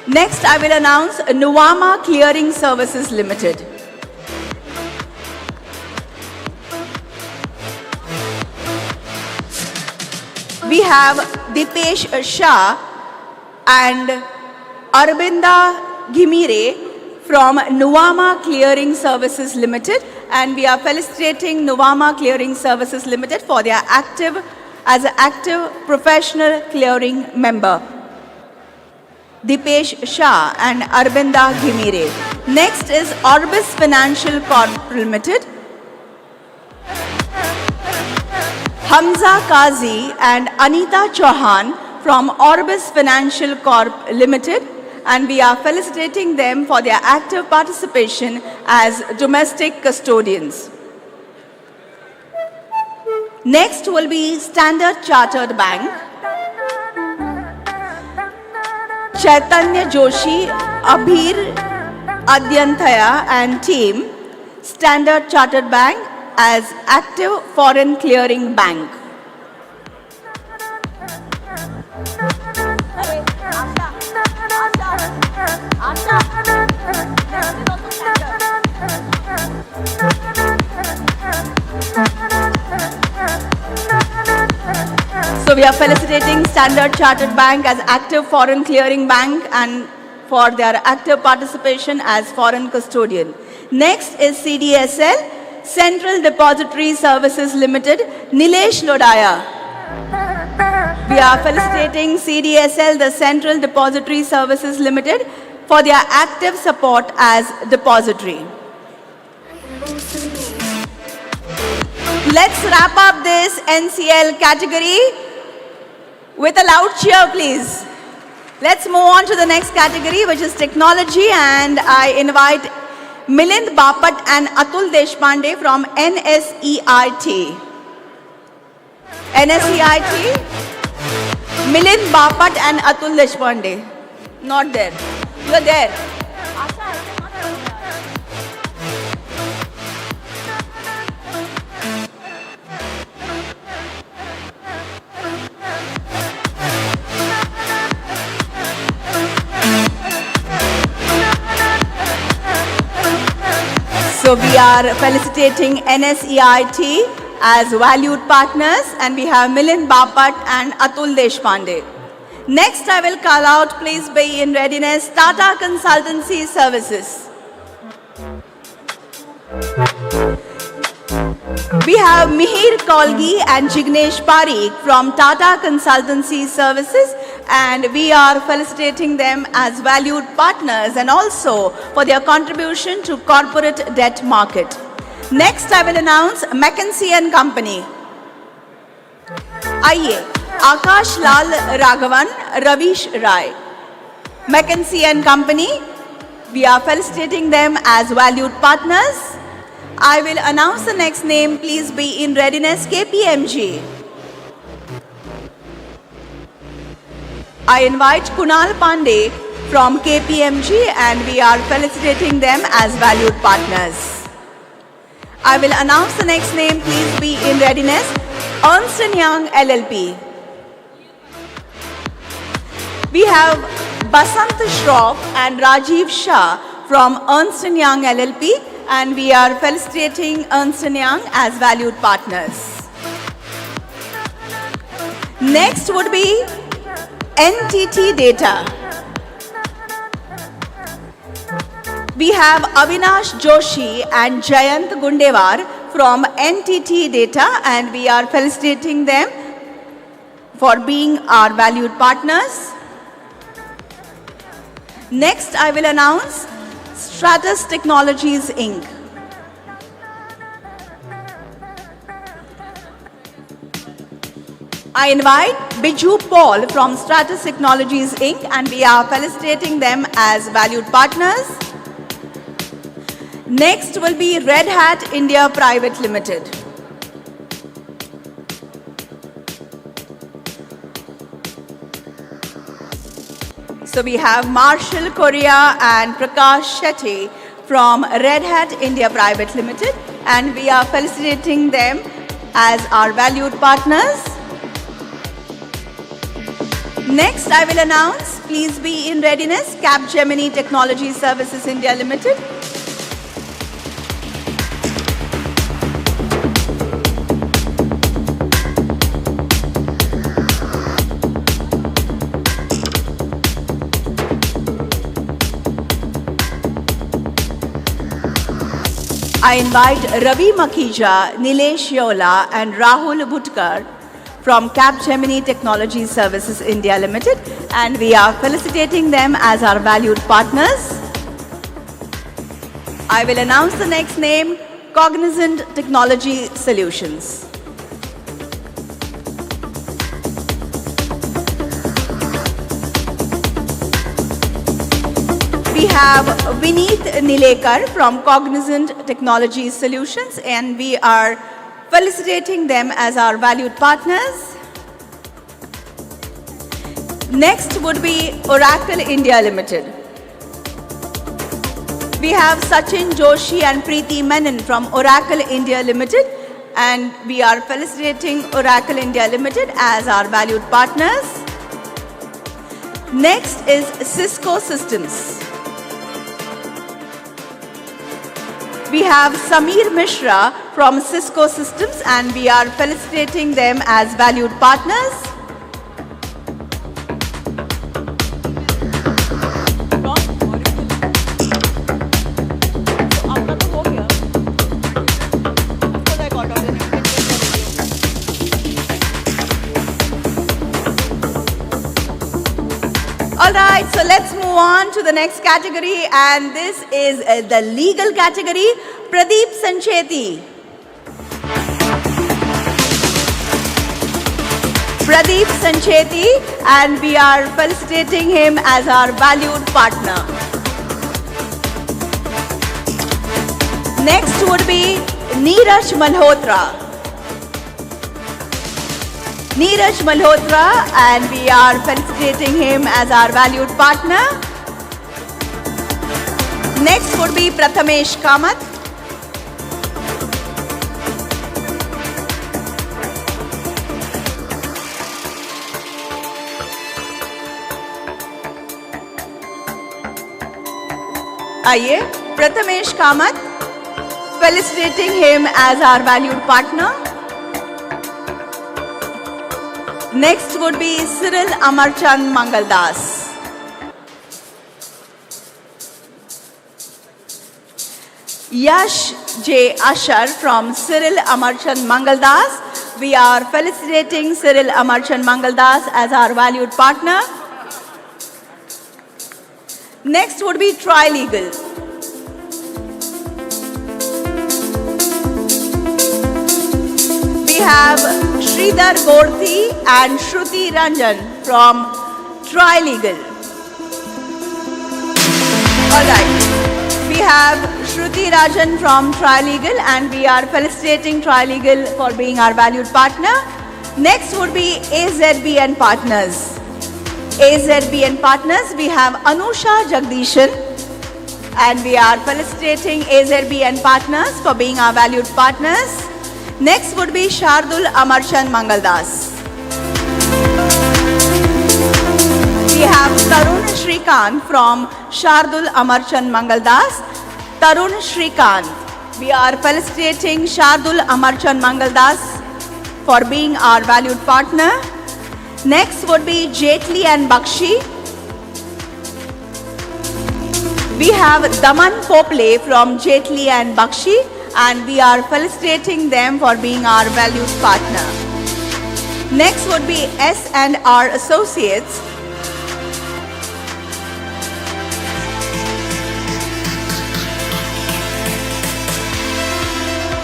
Next, I will announce Nuvama Clearing Services Limited. We have Dipesh Shah and Arvinda Ghimire from Nuvama Clearing Services Limited, and we are felicitating Nuvama Clearing Services Limited for their active as an active professional clearing member. Dipesh Shah and Arvinda Ghimire. Next is Orbis Financial Corp Limited. Hamza Kazi and Anita Chauhan from Orbis Financial Corp Limited, and we are felicitating them for their active participation as domestic custodians. Next will be Standard Chartered Bank. Chaitanya Joshi, Abhir Adyanthaya and team, Standard Chartered Bank as active foreign clearing bank. So we are felicitating Standard Chartered Bank as active foreign clearing bank and for their active participation as foreign custodian. Next is CDSL, Central Depository Services Limited, Nilesh Lodaya. We are felicitating CDSL, the Central Depository Services Limited, for their active support as depository. Let's wrap up this NCL category with a loud cheer, please. Let's move on to the next category, which is technology, and I invite Milind Bapat and Atul Deshpande from NSEIT. NSEIT, Milind Bapat and Atul Deshpande. Not there. You are there. So we are felicitating NSEIT as valued partners, and we have Milind Bapat and Atul Deshpande. Next I will call out, please be in readiness, Tata Consultancy Services. We have Mihir Kolgi and Jignesh Parikh from Tata Consultancy Services, and we are felicitating them as valued partners and also for their contribution to corporate debt market. Next I will announce McKinsey & Company. आइए, Akash Lal Raghavan, Ravish Rai. McKinsey & Company, we are felicitating them as valued partners. I will announce the next name, please be in readiness, KPMG. I invite Kunal Pandey from KPMG, and we are felicitating them as valued partners. I will announce the next name, please be in readiness, Ernst & Young LLP. We have Basant Shroff and Rajiv Shah from Ernst & Young LLP, and we are felicitating Ernst & Young as valued partners. Next would be NTT Data. We have Avinash Joshi and Jayant Gundewar from NTT Data, and we are felicitating them for being our valued partners. Next, I will announce Stratus Technologies Inc. I invite Biju Paul from Stratus Technologies Inc. and we are felicitating them as valued partners. Next will be Red Hat India Private Limited. So we have Marshall Korea and Prakash Shetty from Red Hat India Private Limited, and we are felicitating them as our valued partners. Next, I will announce, please be in readiness, Capgemini Technology Services India Limited. I invite Ravi Makhija, Nilesh Yola and Rahul Bhutkar from Capgemini Technology Services India Limited, and we are felicitating them as our valued partners. I will announce the next name, Cognizant Technology Solutions. have Vineet Nilekar from Cognizant Technology Solutions, and we are felicitating them as our valued partners. Next would be Oracle India Limited. We have Sachin Joshi and Preeti Menon from Oracle India Limited, and we are felicitating Oracle India Limited as our valued partners. Next is Cisco Systems. We have Samir Mishra from Cisco Systems, and we are felicitating them as valued partners. Alright, so let's move on to the next category, and this is the legal category. Pradeep Sancheti. Pradeep Sancheti, and we are felicitating him as our valued partner. Next would be Neeraj Malhotra. Neeraj Malhotra, and we are felicitating him as our valued partner. Next would be Prathamesh Kamath. आइए, Prathamesh Kamath, felicitating him as our valued partner. Next would be Cyril Amarchand Mangaldas. Yash J. Ashar from Cyril Amarchand Mangaldas. We are felicitating Cyril Amarchand Mangaldas as our valued partner. Next would be Trilegal. We have Sridhar Gorthi and Shruti Ranjan from Trilegal. Alright, we have Shruti Rajan from Trilegal, and we are felicitating Trilegal for being our valued partner. Next would be AZB and Partners. AZB and Partners, we have Anusha Jagdishan, and we are felicitating AZB and Partners for being our valued partners. Next would be Shardul Amarchand Mangaldas. We have Tarun Shrikant from Shardul Amarchand Mangaldas. Tarun Shrikant, we are felicitating Shardul Amarchand Mangaldas for being our valued partner. Next would be Jetli and Bakshi. We have Daman Pople from Jetli and Bakshi, and we are felicitating them for being our valued partner. Next would be S&R Associates.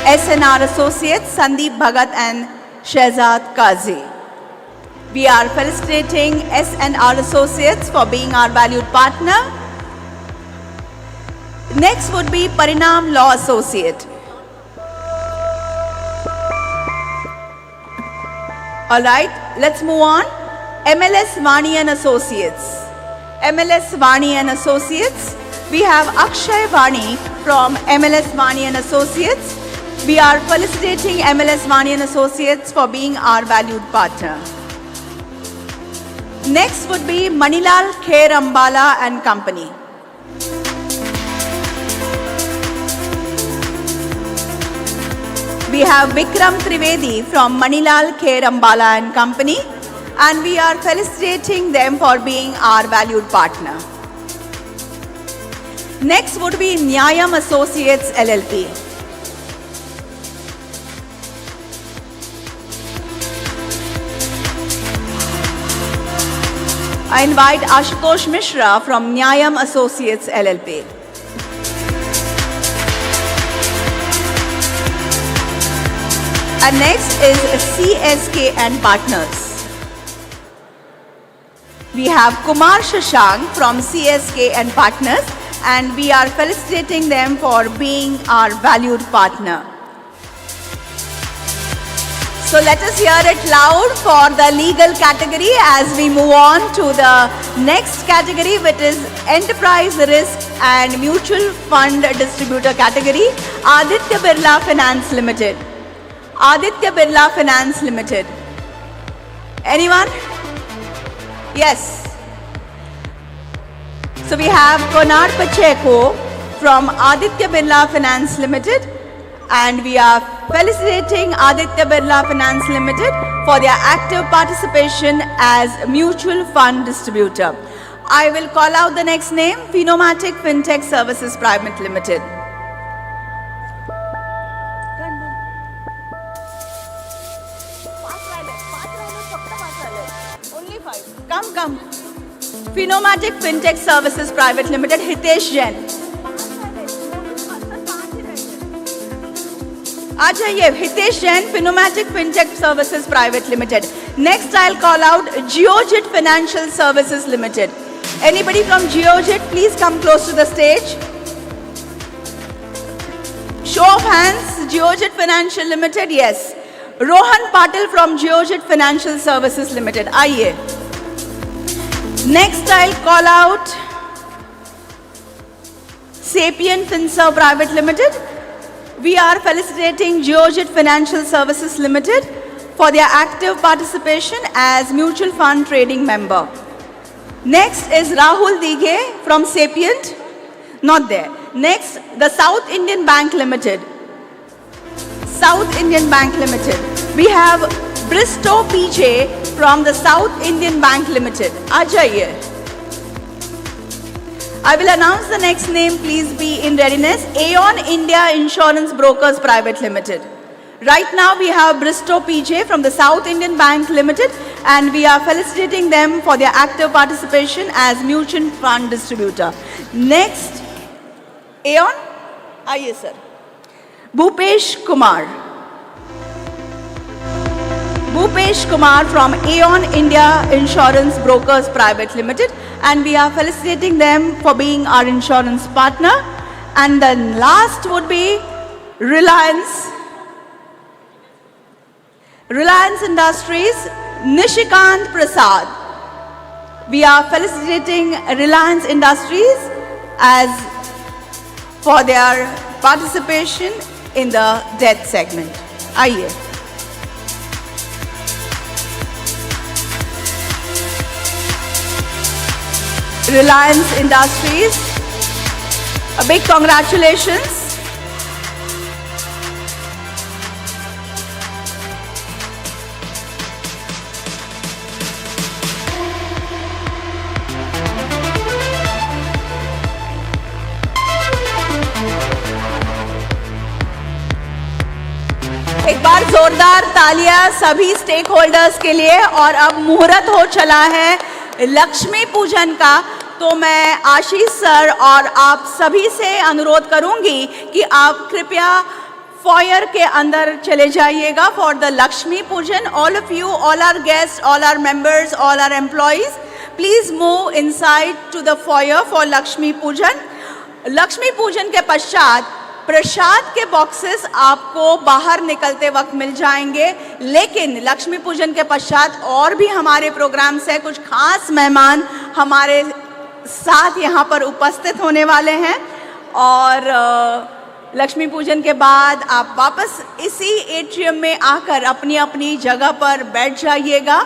S&R Associates, Sandeep Bhagat and Shehzad Qazi. We are felicitating S&R Associates for being our valued partner. Next would be Parinam Law Associate. Alright, let's move on. MLS Vani and Associates. MLS Vani and Associates. We have Akshay Vani from MLS Vani and Associates. We are felicitating MLS Vani and Associates for being our valued partner. Next would be Manilal Kher Ambala and Company. We have Vikram Trivedi from Manilal Kher Ambala and Company, and we are felicitating them for being our valued partner. Next would be Nyayam Associates LLP. I invite Ashutosh Mishra from Nyayam Associates LLP. And next is CSK and Partners. We have Kumar Shashank from CSK and Partners. and we are felicitating them for being our valued partner. So let us hear it loud for the legal category as we move on to the next category, which is enterprise risk and mutual fund distributor category. Aditya Birla Finance Limited. Aditya Birla Finance Limited. Anyone? Yes. So we have Konark Pacheco from Aditya Birla Finance Limited, and we are felicitating Aditya Birla Finance Limited for their active participation as mutual fund distributor. I will call out the next name, Phenomatic Fintech Services Private Limited. Only 5. Come. Phenomatic Fintech Services Private Limited, Hitesh Jain. Ajay, Hitesh Jain, Phenomatic Fintech Services Private Limited. Next, I'll call out Geojit Financial Services Limited. Anybody from Geojit, please come close to the stage. Show of hands, Geojit Financial Limited, yes. Rohan Patil from Geojit Financial Services Limited. Aiye. Next, I'll call out Sapient Finserv Private Limited. We are felicitating Geojit Financial Services Limited for their active participation as mutual fund trading member. Next is Rahul Dighe from Sapient. Not there. Next, the South Indian Bank Limited. South Indian Bank Limited. We have Bristow PJ from the South Indian Bank Limited. Ajay. I will announce the next name, please be in readiness. Aon India Insurance Brokers Private Limited. Right now we have Bristow PJ from the South Indian Bank Limited, and we are felicitating them for their active participation as mutual fund distributor. Next, Aon? Yes, sir. Bhupesh Kumar. Bhupesh Kumar from Aon India Insurance Brokers Private Limited, and we are felicitating them for being our insurance partner. And then last would be Reliance Industries, Nishikant Prasad. We are felicitating Reliance Industries as for their participation in the debt segment. Aiye. Reliance Industries, a big congratulations. एक बार जोरदार तालियां सभी stake holders के लिए। और अब मुहूर्त हो चला है लक्ष्मी पूजन का, तो मैं आशीष सर और आप सभी से अनुरोध करूंगी कि आप कृपया फॉयर के अंदर चले जाइएगा for the Lakshmi Pujan. All of you, all are guest, all are members, all are employees, please move inside to the foyer for Lakshmi Pujan. Lakshmi पूजन के पश्चात प्रसाद के बॉक्सेस आपको बाहर निकलते वक्त मिल जाएंगे, लेकिन लक्ष्मी पूजन के पश्चात और भी हमारे प्रोग्राम्स हैं। कुछ खास मेहमान हमारे साथ यहाँ पर उपस्थित होने वाले हैं, और लक्ष्मी पूजन के बाद आप वापस इसी एट्रियम में आकर अपनी अपनी जगह पर बैठ जाइएगा।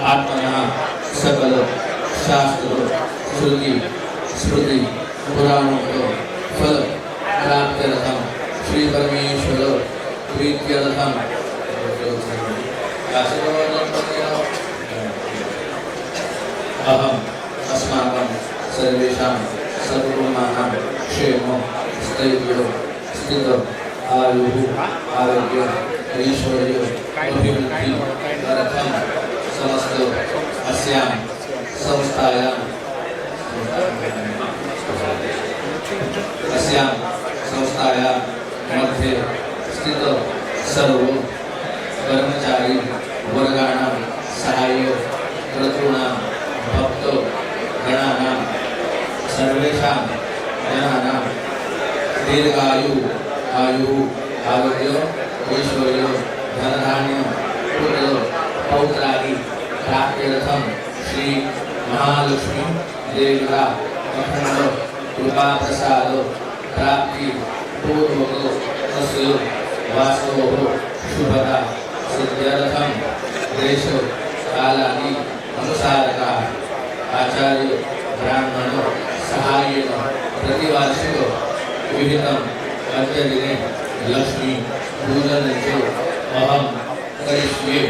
आत्मनः सकल शास्त्र श्रुति स्मृति पुराणों को फल प्राप्त्यर्थम श्री परमेश्वर प्रीत्यर्थम अहम अस्माकं सर्वेषां सर्वगुणानां क्षेमो स्थैर्यो स्थित आयुः आरोग्य ऐश्वर्य अभिवृद्धि अर्थम समस्त अस्यां संस्थायां मध्ये स्थित सर्व कर्मचारी वर्गाणां सहाय्य कर्तॄणां भक्त गणानां सर्वेषां जनानां दीर्घायु आयु आरोग्य ऐश्वर्य धनधान्य पुत्र पौत्रादि प्राप्त्यर्थम श्री महालक्ष्मी देवता अखंड कृपा प्रसाद प्राप्ति पूर्वक तस्य वासो शुभता सिद्ध्यर्थम देश कालादि अनुसारका आचार्य ब्राह्मण सहाय्येन प्रतिवार्षिक विहितम अद्यदिने लक्ष्मी पूजन अहम करिष्ये।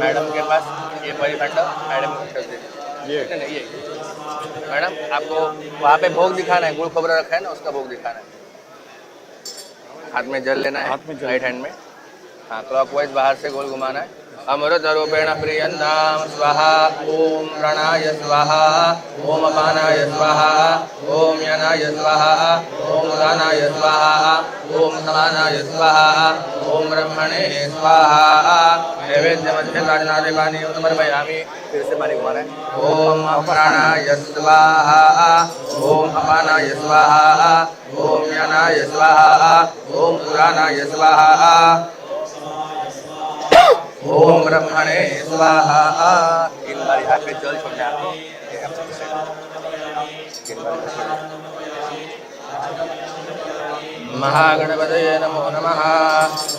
मैडम के पास ये परिमंडल मैडम ये मैडम आपको वहाँ पे भोग दिखाना है, गुड़ खबरा रखा है ना, उसका भोग दिखाना है। हाथ में जल लेना है, राइट हैंड में। हाँ, क्लॉकवाइज बाहर से गोल घुमाना है। अमृतरूपेण प्रियन्तां स्वाहा ॐ प्राणाय स्वाहा ॐ अपानाय स्वाहा ॐ यानाय स्वाहा ॐ उदानाय स्वाहा ॐ समानाय स्वाहा ॐ ब्रह्मणे स्वाहा नैवेद्यमध्ये प्राणादि पानी समर्पयामि। फिर से पानी घुमाना है। ॐ प्राणाय स्वाहा ॐ अपानाय स्वाहा ॐ यानाय स्वाहा ॐ उदानाय स्वाहा ओम ब्रह्मणे स्वाहा। 3 बार यहाँ पे जल छोड़ना है आपको। महागणपतये नमो नमः।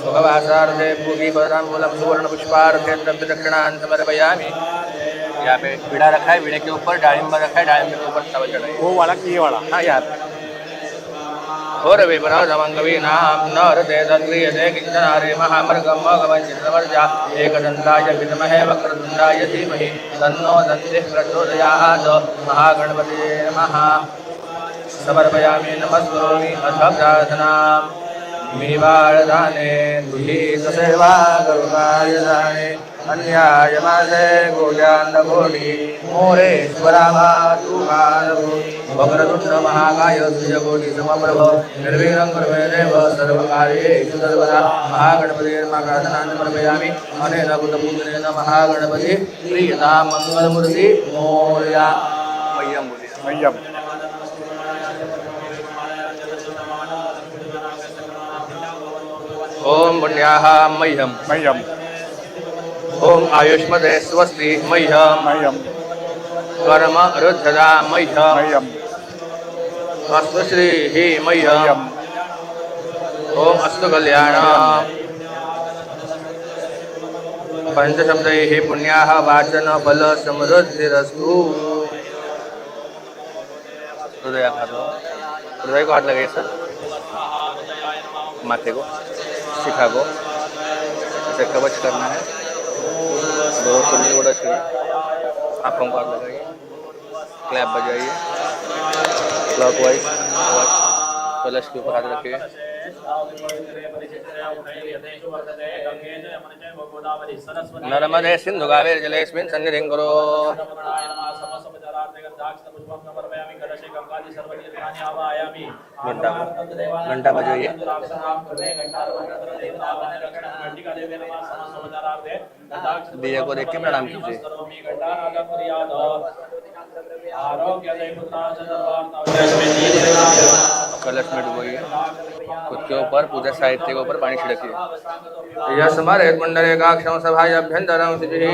मुखवासार्थे पूगीपदाम्बूलं सुवर्णपुष्पार्थे द्रव्यदक्षिणान् समर्पयामि। यहाँ पे वीणा रखा है, वीणे के ऊपर डाळिंबा रखा है, डाळिंबे के ऊपर तवा चढ़ाई। वो वाला कि ये वाला? हाँ, यहाँ पे और विपराधमंगवीनां नरते तद्क्रियते किञ्चनारे महामृगं मघवञ्चितवर्जा एकदन्ताय विद्महे वक्रतुण्डाय धीमहि तन्नो दन्तिः प्रचोदयात्। महागणपतये नमः। समर्पयामि नमस्करोमि अथ प्रार्थनां मेवादाने दुहितसेवा करुणाय दाने अन्याय मासे गोजान्नकोटि मोरेश्वरामातुमानभो वक्रतुण्ड महाकाय सूर्यकोटि समप्रभ निर्विघ्नं कुरु मे देव सर्वकार्येषु सर्वदा। महागणपतये नमः। प्रार्थनां समर्पयामि अनेन बुद्धपूजनेन महागणपति प्रियतां मंगलमूर्ति मोरया। मह्यं मह्यं ओम पुण्याः मह्यं मह्यं ओम आयुष्मते स्वस्ति मह्यं मह्यं कर्म रुद्धदा मह्यं मह्यं अस्तु श्रीः मह्यं ओम अस्तु कल्याणम्। पंचशब्दैः पुण्याः वाचन फल समृद्धिरस्तु। हृदय को हाथ लगाइए सर, माथे को, शिखा को, इसे कवच करना है। दो कुंडली को टच करिए, आँखों को हाथ लगाइए, क्लैप बजाइए, क्लॉकवाइज कलश के ऊपर हाथ रखिए। नर्मदे सिंधु कावेरी जलेस्मिन् सन्निधिं कुरु। घंटा बजाइए। दिया को देख के प्रणाम कीजिए। कलश में डुबोइए, खुद के ऊपर पूजा साहित्य के ऊपर पानी छिड़किए। यस्मरे कुंडलेकाक्षं सभाय अभ्यंतरं सिद्धिः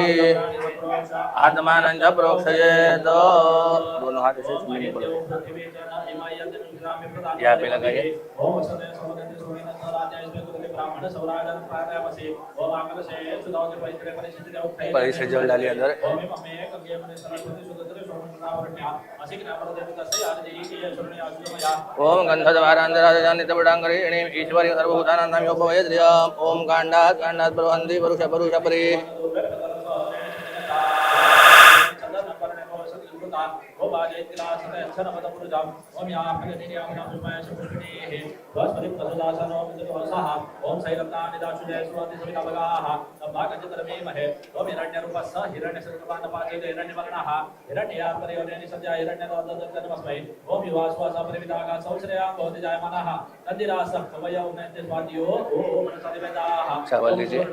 आत्मानं च प्रोक्षयेत्। दोनों हाथ से स्विमिंग पूल यहाँ पे लगाइए। पहले से जल डालिए अंदर। ओम गंधद्वारांतराजनितपटांगरे ईश्वरी सर्वभूतानां ओम कांडात् कांडात् प्रवहन्ति परुष परुष परि। चावल लीजिए।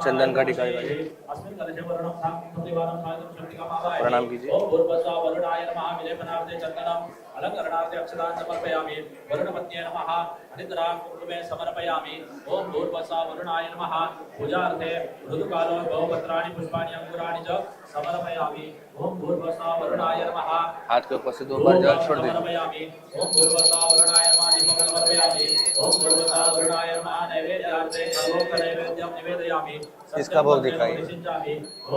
चंदन का टीका प्रणाम कीजिए। अलंकरणार्थे अक्षतान् समर्पयामि। वरुणपत्न्ये नमः। अनिद्रां कुर्मे समर्पयामि। ओम भूर्भुवस्सुः वरुणाय नमः। पूजार्थे ऋतुकालो गौपत्राणि पुष्पाणि अंकुराणि च समर्पयामि। ओम भूर्भुवस्सुः वरुणाय नमः। हाथ के ऊपर से 2 बार जल छोड़ दीजिए। ओम भूर्भुवस्सुः वरुणाय नमः। दीपं समर्पयामि। ओम भूर्भुवस्सुः वरुणाय नमः। नैवेद्यार्थे सर्वोक्त नैवेद्यं निवेदयामि। इसका भोग दिखाइए।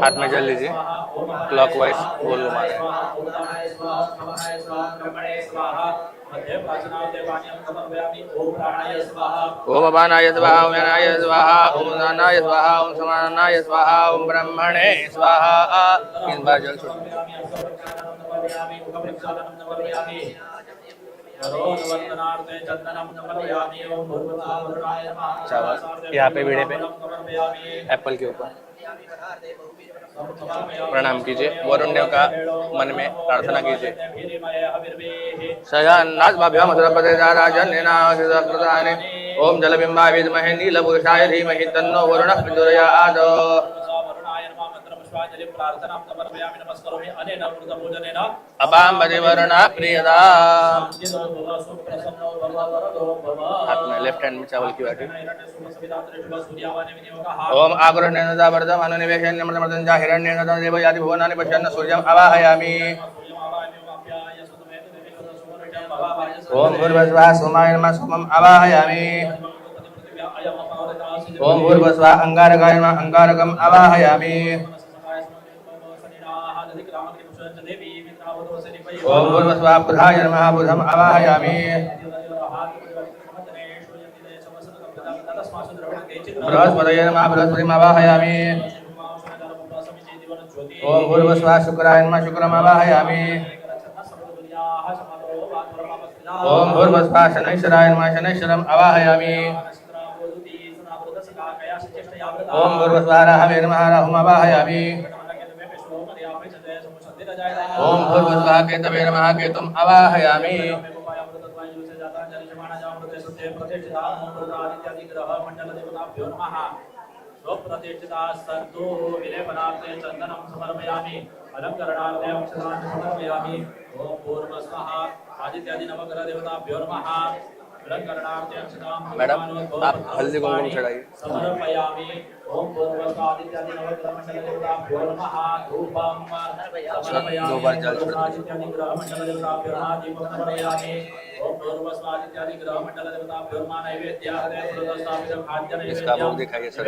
हाथ में जल लीजिए, क्लॉकवाइज गोल घुमाएं। ओम अपानाय स्वाहा ओम यानाय स्वाहा ओम उदानाय स्वाहा ओम समानाय स्वाहा ओम ब्रह्मणे स्वाहा। 3 बार जल छोड़िए। चावल यहाँ पे वीड़े पे एप्पल के ऊपर प्रणाम कीजिए। वरुण देव का मन में प्रार्थना कीजिए। ओम जलबिंबाय विद्महे नीलपुरुषाय धीमहि तन्नो वरुणः प्रचोदयात्। अपां वरुणः प्रियदा। हाथ में लेफ्ट हैंड में चावल की बाटी। ओम आगुरण्येन वर्धमानो निवेशयन्यमृतमृतं हिरण्येन देवयाति भुवनानि पश्यन् सूर्यम् आवाहयामि। ओम भूर्भुवस्सुवः सोमाय नमः सोमम् आवाहयामि। ओम भूर्भुवस्सुवः अंगारकाय नमः अंगारकम् आवाहयामि। ओम भूर्भुवस्सुवः बुधाय नमः बुधम् आवाहयामि। बृहस्पतये नमः बृहस्पतिम् आवाहयामि। ओम भूर्भुवस्सुवः शुक्राय नमः शुक्रम् आवाहयामि। ओम भूर्भुवस्सुवः शनैश्चराय नमः शनैश्चरम् आवाहयामि। ओम भूर्भुवस्सुवः राहवे नमः राहुम् आवाहयामि। ओम भूर्भुवस्सुवः केतवे नमः केतुम् आवाहयामि। मैडम आप हल्दी कुमकुम चढ़ाइए। दो बार जल इसका भोग दिखाइए सर।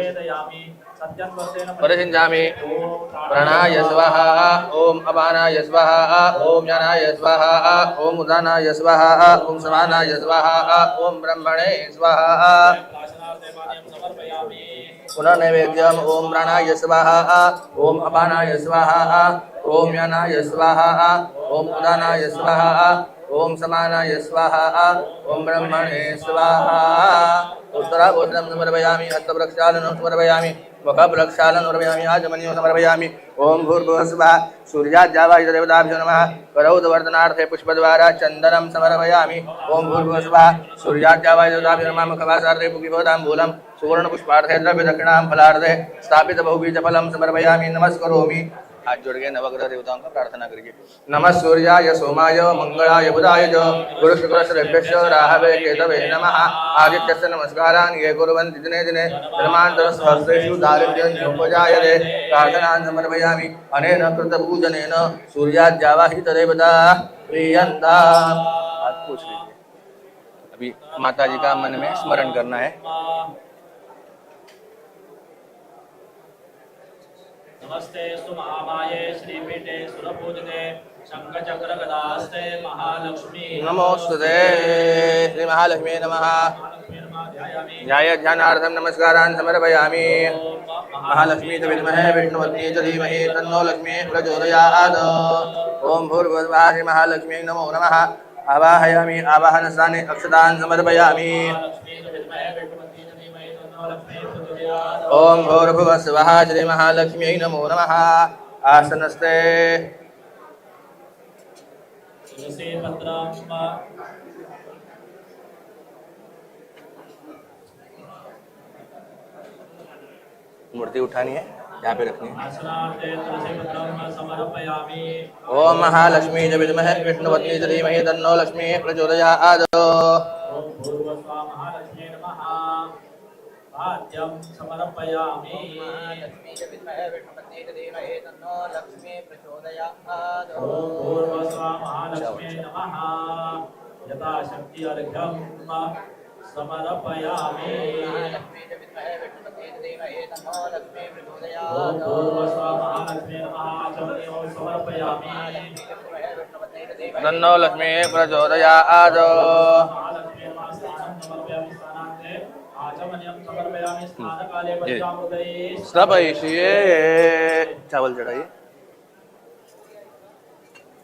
परिचिंजामि प्रणाय स्वाहा। ओम अपानाय स्वाहा। ओम ज्ञानाय स्वाहा। ओम उदानाय स्वाहा। ओम समानाय स्वाहा। ओम ब्रह्मणे स्वाहा। पुनः नैवेद्यम। ओम प्राणाय स्वाहा। ओम अपानाय स्वाहा। ओम ज्ञानाय स्वाहा। ओम उदानाय स्वाहा। ओम समानाय स्वाहा। ओम ब्रह्मणे स्वाहा। उत्तराभूषणं समर्पयामि। हस्तप्रक्षालनं समर्पयामि। मुखप्रक्षालनं समर्पयामि। आचमनीयं समर्पयामि। ओम भूर्भुवस्सुवः सूर्याद्यावाय देवताभ्यो नमः। करौदवर्धनार्थे पुष्पद्वारा चन्दनं समर्पयामि। ओम भूर्भुवस्सुवः सूर्याद्यावाय देवताभ्यो नमः। मुखवासार्थे पुष्पताम्बूलं सुवर्णपुष्पार्थे द्रव्यदक्षिणां फलार्थे स्थापित बहुबीजफलं समर्पयामि। नमस्करोमि। हाथ जोड़ के नवग्रह देवताओं का प्रार्थना करिए। नमः सूर्याय सोमाय मंगलाय बुधाय च गुरु शुक्र शनिभ्यश्च राहवे केतवे नमः। आदित्यस्य नमस्कारान् ये कुर्वन्ति दिने दिने धर्मान्तरं सहस्रेषु दारिद्र्योपजायते। प्रार्थनां समर्पयामि। अनेन कृतपूजनेन सूर्याद्यावाहितदेवता प्रीयन्ता। बात पूछ लीजिए। अभी माता जी का मन में स्मरण करना है। नमस्ते सुमहामाये श्रीपीठे सुरपूजिते शंखचक्र गदास्ते महालक्ष्मी। नमोस्तुते श्री महालक्ष्मी नमः। ध्याय ध्यानार्थं नमस्कारान् समर्पयामि। महालक्ष्मी च विद्महे विष्णुपत्नी च धीमहि तन्नो लक्ष्मी प्रचोदयात्। ओम भूर्भुवस्सुवः श्री महालक्ष्मी नमो नमः। आवाहयामि। आवाहनस्थाने अक्षतान् समर्पयामि। ओम भूर्भुवस्सुवः श्री महालक्ष्मी नमो नमः। आसनस्ते। मूर्ति उठानी है, यहाँ पे रखनी है। ओम महालक्ष्मी च विद्महे विष्णुपत्नी च धीमहि तन्नो लक्ष्मी प्रचोदयात्। भात्यं समर्पयामि। लक्ष्मी च विद्महे विष्णुपत्नी च धीमहि तन्नो लक्ष्मी प्रचोदयात्। ओम भूर्भुवस्सुवः महालक्ष्मी नमः। यथाशक्ति अर्घ्यं समर्पयामि। लक्ष्मी च विद्महे विष्णुपत्नी च धीमहि तन्नो लक्ष्मी प्रचोदयात्। ओम भूर्भुवस्सुवः महालक्ष्मी नमः। आचमनीयं समर्पयामि। तन्नो लक्ष्मी प्रचोदयात्। सब ऐसिए चावल चढ़ाइए।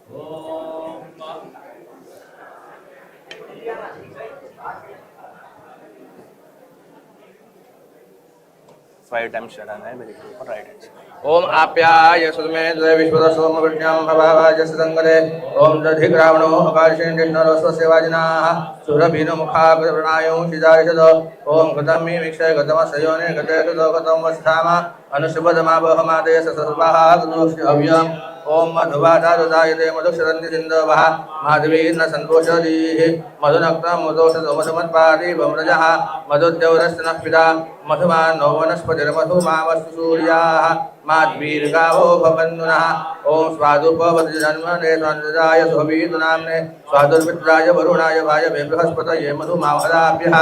फाइव टाइम्स चढ़ाना है मेरे के ऊपर राइट हैंड से। ओम आप्याय सुमे द्वे विश्वद सोम विष्ण्याम भवावाज संगरे ओम दधिक रावणो अकार्षेण कृष्णरो स्वसेवाजिनाः सुरभिनो मुखाग्रणायो शिजारिषद ओम गतं मे वीक्षय गतमसयोने गते ततो गतं वत्स्थामा अनुशुभदमावहमादय ससस्वाहा तदोक्ष्य अव्यम् ओम मधुवादारुदायते मधुक्षरन्ति सिन्धवः माधवीर्न सन्तोषदीः मधुनक्तं मधुषदोमधुमत्पादि वम्रजः मधुद्यौरस्तनः पिता मधुमानो वनस्पतिर्मधुमावस्तु सूर्याः माद्वीर्गावो भवन्नुनः ओम स्वादुपवज्रन्मने स्वादुराय सुहवीतुनाम्ने स्वादुर्मित्राय वरुणाय वायवे बृहस्पतये मधुमावदाभ्यः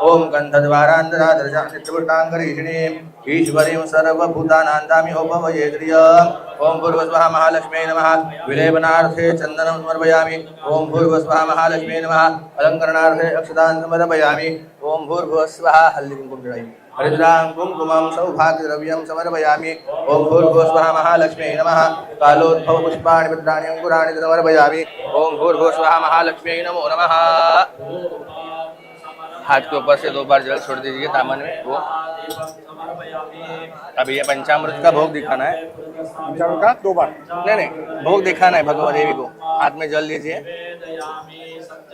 ओम गन्धद्वारान्तरादर्शान्नित्यपुष्टाङ्गरीषिणीम् ईश्वरीं सर्वभूतानान्तामि उपवये श्रियम् ओम भूर्भुवस्वः महालक्ष्म्यै नमः विलेपनार्थे चन्दनं समर्पयामि ओम भूर्भुवस्वः महालक्ष्म्यै नमः अलङ्करणार्थे अक्षतान् समर्पयामि ओम भूर्भुवस्वः हल्दी कुमकुम चढ़ाइए हरिद्रां कुमकुमं सौभाग्यद्रव्यं समर्पयामि ओम भूर्भुवस्वः महालक्ष्म्यै नमः कालोद्भव पुष्पाणि भद्राणि अंकुराणि समर्पयामि ओम भूर्भुवस्वः महालक्ष्म्यै नमो नमः। हाथ के ऊपर से 2 बार जल छोड़ दीजिए दामन में वो। अभी ये पंचामृत का भोग दिखाना है। पंचामृत का 2 बार नहीं भोग दिखाना है भगवान देवी को। हाथ में जल लीजिए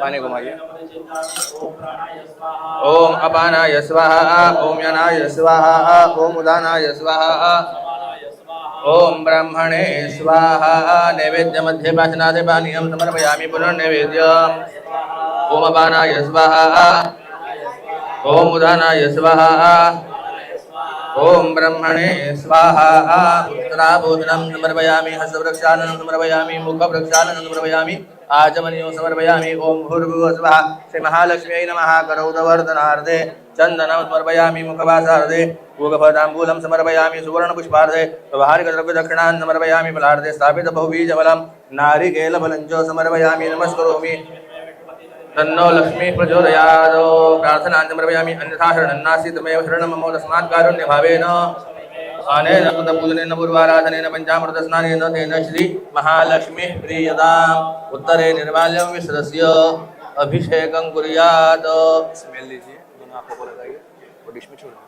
पानी घुमाइए। ओम अपानाय स्वाहा ओम यनाय स्वाहा ओम उदानाय स्वाहा ओम ब्राह्मणे स्वाहा नैवेद्य मध्ये पाशनादे पानीयं समर्पयामि पुनर्नैवेद्यम् ओम अपानाय स्वाहा ओम उदानाय स्वाहा ओम ब्रह्मणे स्वाहा उत्तराभूषणं समर्पयामि हस्तप्रक्षालनं समर्पयामि मुखप्रक्षालनं समर्पयामि आचमनीयं समर्पयामि ओम भूर्भुवः स्वः श्री महालक्ष्म्यै नमः करौदवर्धनार्थे चन्दनं समर्पयामि मुखवासार्थे पूगफलताम्बूलं समर्पयामि सुवर्णपुष्पार्थे व्यवहारिकद्रव्यदक्षिणान् समर्पयामि फलार्थे स्थापितबहुबीजफलं नारिकेलफलं च समर्पयामि नमस्करोमि तन्नो लक्ष्मी प्रचोदयात् प्रार्थनां समर्पयामि अन्यथा शरणं नास्ति तमेव शरणं मम तस्मात् कारुण्यभावेन अनेन कृतपूजनेन पूर्वाराधनेन पञ्चामृतस्नानेन तेन श्री महालक्ष्मी प्रीयताम् उत्तरे निर्माल्यं विश्रस्य अभिषेकं कुर्यात्। स्मेल लीजिए दोनों आंखों को लगाइए और डिश में छोड़िए।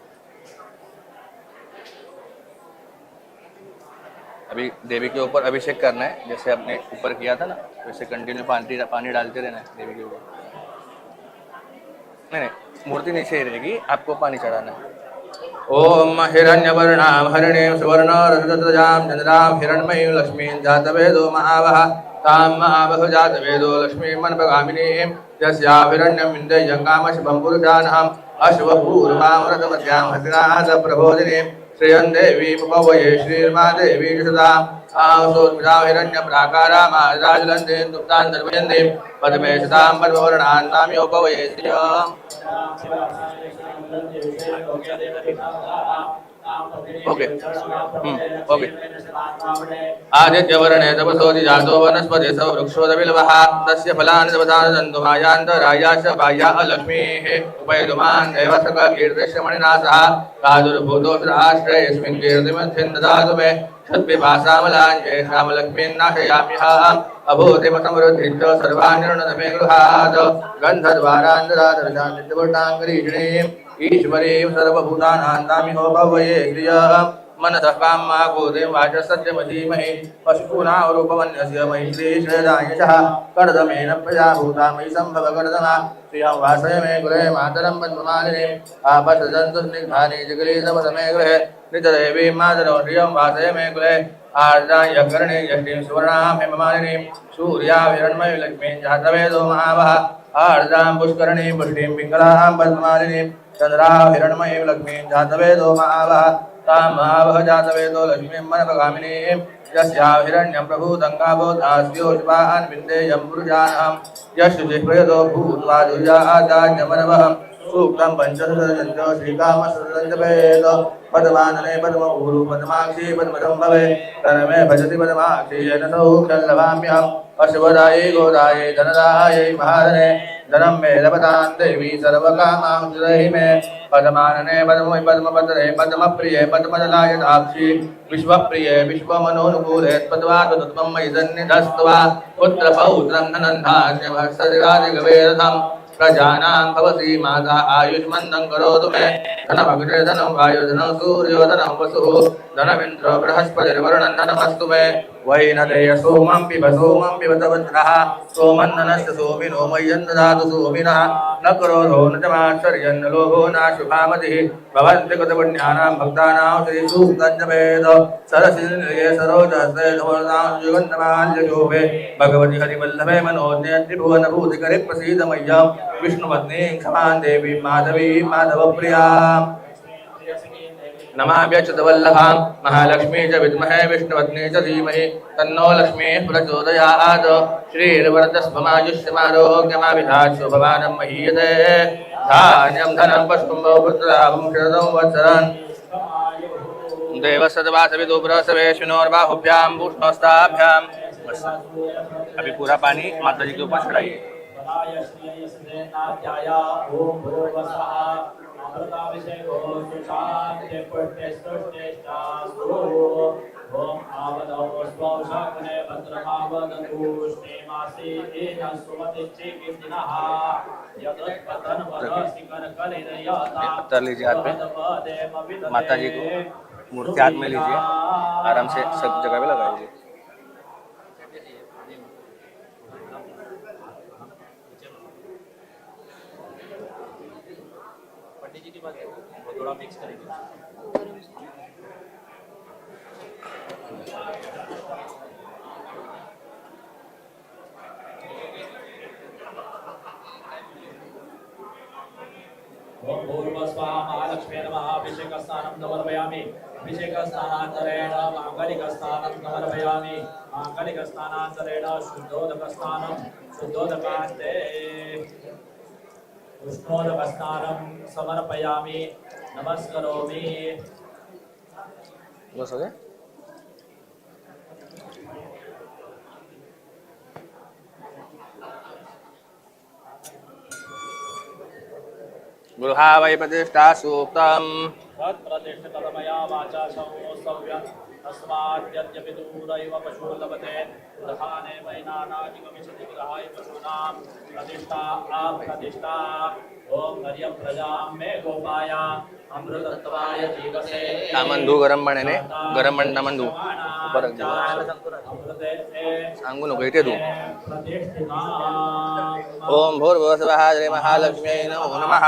अभी देवी के ऊपर अभिषेक करना है जैसे आपने ऊपर किया था ना वैसे कंटिन्यू पानी डालते रहना है देवी के ऊपर। नहीं मूर्ति नीचे ही रहेगी आपको पानी चढ़ाना है। ओम हिरण्यवर्णां हरिणीं सुवर्णरजतजां चन्द्रां हिरण्मयीं लक्ष्मीं जातवेदो महावः तां महावह जातवेदो लक्ष्मीं मनपगामिनीं यस्यां हिरण्यं विन्देयं कामशुभं पुरुषाणाम् अश्वपूर्वामृतमस्यां हसिनाथ प्रबोधिनीं श्रियं देवी उपवये श्रीर्मा देवी सदा आसोत्मितां हिरण्यप्राकारा महाराजलन्दें दुप्तां सर्वयन्तीं पद्मे सतां पद्मवर्णां ताम्योपवये श्रियम्। ओके ओके आदित्यवर्णे तपसोऽधि जातो वनस्पति स वृक्षोदविलवः तस्य फलानि तपसानि सन्तु मायान्तरायाश्च बाह्या लक्ष्मीः उपैदुमान् देवसखकीर्तिश्च मणिनाथः प्रादुर्भूतोऽस्त्राश्रयेऽस्मिन् कीर्तिमध्यं ददातु मे षद्विभासामलाञ्चे श्यामलक्ष्मीन्नाशयाम्यहम् अभूतिमसमृद्धिश्च सर्वान्निर्णत मे गृहात् गन्धद्वारान्तरादर्शान्नित्यपुष्टाङ्गरीषिणीम् ईश्वरीं सर्वभूतानान्तामिहोपवये श्रियः मनसः कामा गोदेव वाचसत्यमधीमहि पशूनारूपमन्यस्य मैत्री श्रेदायशः कर्दमेन प्रजाभूता मयि सम्भव कर्दमा श्रियं वासय मे गृहे मातरं पद्ममालिनीम् आपसदन्तु स्निग्धानि जगलीतव समे गृहे नितदेवीं मातरं श्रियं वासय मे गृहे आर्द्रां यकर्णे यष्टिं सुवर्णां हेममालिनीं सूर्यां हिरण्मयीं लक्ष्मीं जातवेदो महावः आर्द्रां पुष्करणीं पुष्टिं पिङ्गलां पद्ममालिनीं चन्द्रां हिरण्मयीं लक्ष्मीं जातवेदो महावः तां महावः जातवेदो लक्ष्मीं मनपगामिनीं यस्यां हिरण्यं प्रभूतङ्गावोदास्योष्पान् विन्देयं पुरुषाणां यशुजिह्वयतो भूत्वा दुर्यादान्यमनवहं सूक्तं पञ्चदशजन्तो श्रीकामसुरञ्जपेत पद्मानने पद्मऊरु पद्माक्षी पद्मसम्भवे तन्मे भजति पद्माक्षी येन सौख्यं लभाम्यहम् अश्वदायै गोदायै धनदायै महाधने धनम मे लभतां देवी सर्वकामां मे पद्मानने पद्म पद्मपत्रे पद्मप्रिये पद्मदलायताक्षी विश्वप्रिये विश्वमनोनुकूले त्वद्वातुत्वं मयि सन्निधस्त्वा पुत्रपौत्रं धनन्धान्यमहर्षदिरादिगवेरथम् प्रजानां भवति माता आयुष्मन्दं करोतु मे धनमग्रे धनं वायुधनं सूर्योधनं वसुः धनमिन्द्रो बृहस्पतिर्वरुणं धनमस्तु मे वैनतेय सोमं पिब तवत्रः सोमन्ननस्य सोमिनो मह्यं ददातु सोमिनः न क्रोधो न च मात्सर्यं न लोभो न शुभामतिः भवन्ति कृतपुण्यानां भक्तानां श्रीसूक्तं जपेत सरसिन्द्रिये सरोजसे धमोदां जुगन्धमाल्यशोभे भगवति हरिवल्लभे मनोज्ञे त्रिभुवनभूतिकरे प्रसीद मह्यं विष्णुपत्नीं क्षमां देवीं माधवीं माधवप्रियाम् नमाभ्यच्युतवल्लभां महालक्ष्मी च विद्महे विष्णुपत्नी च धीमहि तन्नो लक्ष्मीः प्रचोदयात् श्रीर्वरदस्ममायुष्यमारोग्यमाभिधात् शुभमानं महीयते धान्यं धनं पुष्पं बहुपुत्रलाभं शरदं वत्सरन् देवसदवासविदुब्रसवेश्विनोर्बाहुभ्यां भूष्णोस्ताभ्याम्। अभी पूरा पानी माता जी के ऊपर चढ़ाइए। ओम आवदौ स्वौषाकने भद्रमावदतुष्टेमासि एन सुमतिच्चिकिन्दिनः यद्रत्पतनवरसिकरकलिनयता पत्थर लीजिए हाथ में, माता जी को मूर्ति हाथ में लीजिए, आराम से सब जगह पे लगा लीजिए। पंडित जी की बात थोड़ा मिक्स करेंगे। ओम भूर्भुवस्वाहा महालक्ष्मी नमः अभिषेकस्नानं समर्पयामि अभिषेकस्नानान्तरेण माङ्गलिकस्नानं समर्पयामि माङ्गलिकस्नानान्तरेण शुद्धोदकान्ते उष्णोदकस्नानं समर्पयामि नमस्करोमि। बस हो गया। गृहा वै प्रतिष्ठा सूक्तम् तत्प्रतिष्ठितमया वाचा संस्तव्यं तस्माद्यद्यपि दूरैव पशुः लभते गृहाणे वैनानादिकमिषति गृहाय पशूनां प्रतिष्ठा अप्रतिष्ठा ओम हरियं प्रजां मे गोपाय अमृतत्वाय जीवसे नामंधू गरम पाण्याने गरम नामंधू ऊपर रख दो। सांगू नको इथे तू। ओम भूर्भुवस्वः श्री महालक्ष्म्यै नमो नमः।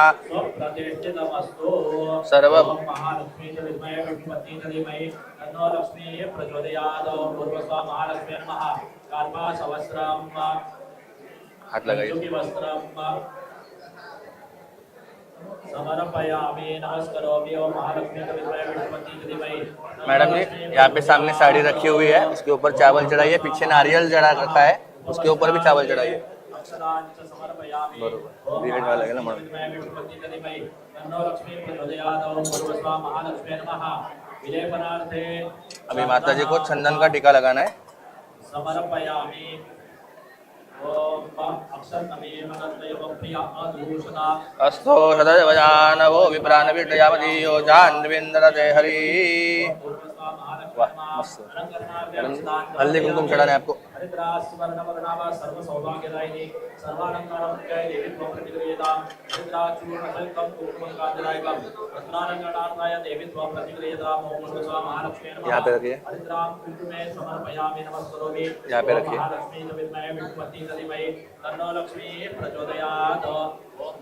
सर्व महालक्ष्मी च विद्महे विष्णुपत्नी च धीमहि तन्नो लक्ष्मीः प्रचोदयात्। ओम भूर्भुवस्वः महालक्ष्म्यै नमः। कार्पासवस्त्रं हाथ लगाइए। वस्त्रं समर्पयामि नमस्करोमि। ओम महालक्ष्मी च विद्महे विष्णुपत्नी च धीमहि। मैडम जी यहाँ पे सामने साड़ी रखी हुई है, उसके ऊपर चावल चढ़ाइए। पीछे नारियल चढ़ा रखा है, उसके ऊपर भी चावल चढ़ाइए। बरोबर बिरेट वाला है ना मैडम। अभी माता जी को चंदन का टीका लगाना है। समर्पयामि। अस्तो सदवजानवो विप्राणविष्टयामदीयो जाह्नवीन्द्रते हरि। वाह मस्त। हल्दी कुमकुम चढ़ाना है आपको। यहाँ पे रखिए, यहाँ पे रखिए। तन्नो लक्ष्मी प्रचोदयात्। ओम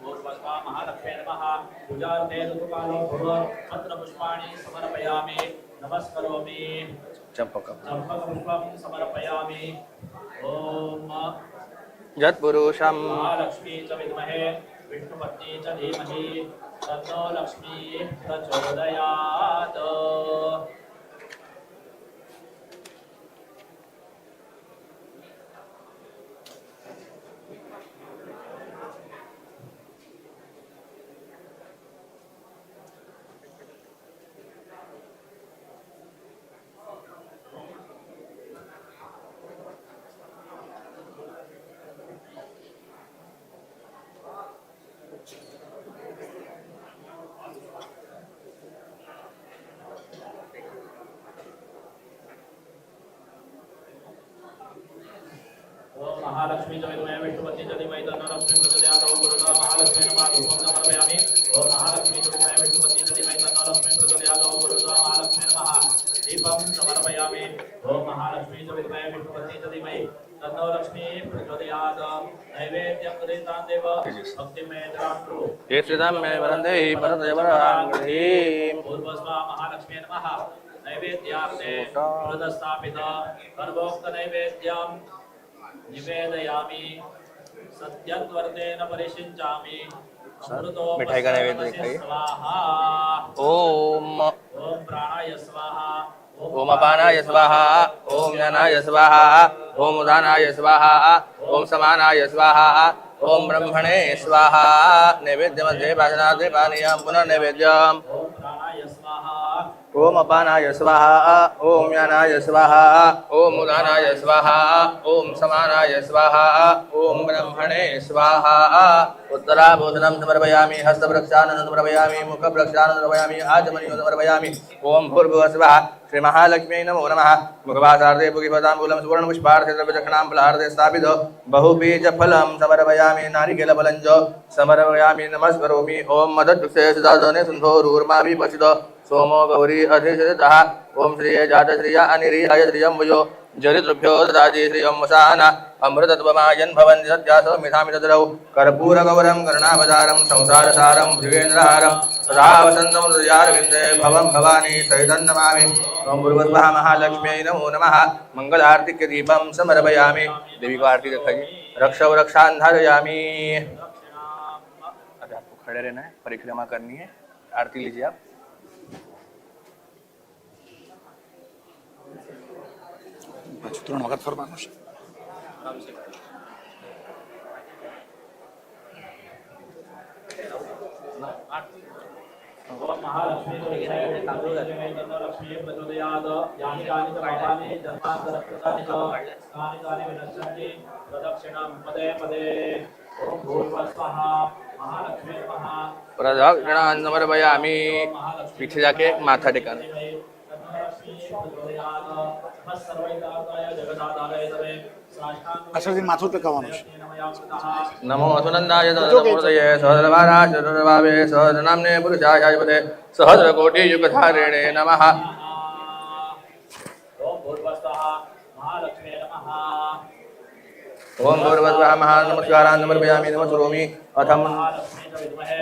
भूर्भुवस्वः महालक्ष्मी नमः। पूजार्थे ऋतुकालो भव पत्रपुष्पाणि समर्पयामि नमस्करोमि। चंपकपुष्पं समर्पयामि। ओम यत्पुरुषं महालक्ष्मी च विद्महे विष्णुपत्नी च धीमहि तन्नो लक्ष्मी प्रचोदयात्। धीमहि तन्नो लक्ष्मी प्रचोदयात् ओम गुरुदेव महालक्ष्मी नमः धूपं समर्पयामि ओम महालक्ष्मी विद्महे विष्णुपत्नी च धीमहि तन्नो लक्ष्मी प्रचोदयात् ओम गुरुदेव महालक्ष्मी नमः दीपं समर्पयामि ओम महालक्ष्मी च विद्महे विष्णुपत्नी च धीमहि तन्नो लक्ष्मी प्रचोदयात् नैवेद्यं गृहीतां देव भक्तिं मे ददातु ये श्रीराम मे वरंदे परदेवरांगधीं पूर्वस्वा महालक्ष्मी नमः नैवेद्यार्थे पुरदस्थापित सर्वोक्त नैवेद्यं निवेदयामि सत्यत्वर्तेन परिशिञ्चामि मिठाई का नैवेद्य दिखाइए। स्वाहा ओम ओम प्राणाय स्वाहा ओम अपानाय स्वाहा ओम ज्ञानाय स्वाहा ओम उदानाय स्वाहा ओम समानाय स्वाहा ओम ब्रह्मणे स्वाहा नैवेद्य मध्ये भाजनादे पानीयं पुनर्नैवेद्यम ओम अपानाय स्वाहा ओम ज्ञानाय स्वाहा ओम उदानाय स्वाहा ओम समानाय स्वाहा ओम ब्रह्मणे स्वाहा उत्तराभूषणं समर्पयामि हस्तप्रक्षालनं समर्पयामि मुखप्रक्षालनं समर्पयामि आचमनीयं समर्पयामि ओम भूर्भुवः स्वः श्री महालक्ष्मी नमो नमः मुखवासार्धे पुष्पताम्बूलं सुवर्णपुष्पार्थे द्रव्यदक्षिणां फलार्थे स्थापितो बहुबीजफलं समर्पयामि नारिकेलफलं च समर्पयामि नमस्करोमि ओम मदद्युक्ते सुदासने सुन्धोरुर्माभि पश्यतो सोमो गौरी अधिष्ठितः ओम श्रिये जातश्रिया अनिरीहाय श्रियं वयो जरितृभ्यो ददाति श्रियं वसाना अमृतत्वमायन् भवन्ति सत्यासो मिथामि तद्रौ कर्पूरगौरं करुणावतारं संसारसारं भुजेन्द्रहारं सदा वसन्तं हृदयारविन्दे भवं भवानी सहितं नमामि ओम भूर्भुवः महालक्ष्म्यै नमो नमः मंगलार्तिक दीपं समर्पयामि देवी को आरती दिखाइए रक्षौ रक्षान् धारयामि अभी आपको खड़े रहना है परिक्रमा करनी है आरती लीजिए आप चित्रण वगत फरमानो છે ओम महालक्ष्मी लक्ष्मी प्रचोदयात् यानि कानि च पापानि जन्मान्तरकृतानि च तानि तानि विनश्यन्ति प्रदक्षिणं पदे पदे ओम भूर्भुवः महालक्ष्मी नमः प्रदक्षिणान् समर्पयामि पीछे जाके माथा टेकाना અસરથી માથું ટેકવવાનું છે नमो सुनंदाय सहस्रमूर्तये सहस्रवाराय सहस्रभावे सहस्रनाम्ने पुरुषाय पदे सहस्रकोटियुगधारिणे नमः ओम भूर्भुवः महालक्ष्मी नमः ओम भूर्भुवः महानमस्कारान् समर्पयामि नमस्करोमि अथम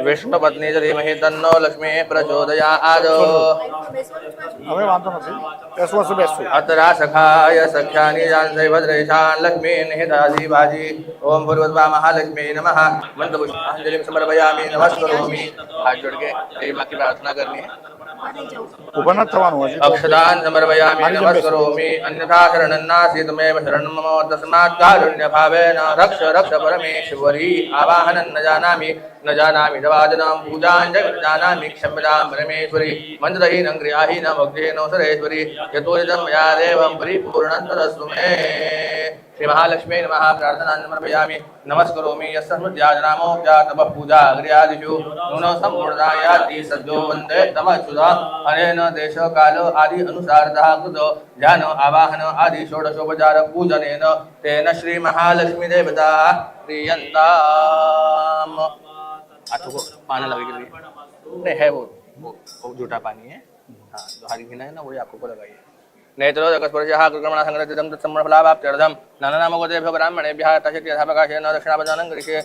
विष्णुपत्नी च धीमहि तन्नो लक्ष्मी प्रचोदयात् હવે વાંધો નથી બેસવું હશે બેસવું अतरा सखाय सख्यानि जानसे भद्रेशान् लक्ष्मी निहिताधि भाजी ओम भूर्भुवः महालक्ष्मी नमः मंत्रपुष्पांजलिं समर्पयामि नमस्करोमि हाथ जोड़ के यही बाकी प्रार्थना करनी है ઊભા નથી થવાનું હજી अक्षतान् समर्पयामि नमस्करोमि अन्यथा शरणं नास्ति त्वमेव शरणं मम तस्मात् कारुण्यभावेन रक्ष रक्ष परमेश्वरी आवाहनं न जानामि तवादनां पूजां च जानामि क्षम्यतां परमेश्वरी मन्त्रहीनं क्रियाहीनं भक्तिहीनो सुरेश्वरी यतोहितं मया देवं परिपूर्णं तदस्तु मे श्री महालक्ष्मी नमः प्रार्थनां समर्पयामि नमस्करोमि यस्मद्याजनामोऽप्या तपः पूजा अग्र्यादिषु नूनो सम्पूर्णायाति सद्यो वन्दे तमच्युता अनेन देशो कालो आदि अनुसारतः कृतो ध्यानो आवाहन आदि षोडशोपचार पूजनेन तेन श्री महालक्ष्मी देवता प्रियन्ताम् आपको पानी लगेगी नहीं है वो झूठा पानी है हाँ जो हरी घिना है ना वही आपको लगाइए नेत्रोदकस्पर्शः कृक्रमणः संग्रहितं तत्सम्मफलाप्त्यर्थं नानानामगोतेभ्यो ब्राह्मणेभ्यः तशक्ति यथाप्रकाशेन दक्षिणापदानं करिष्ये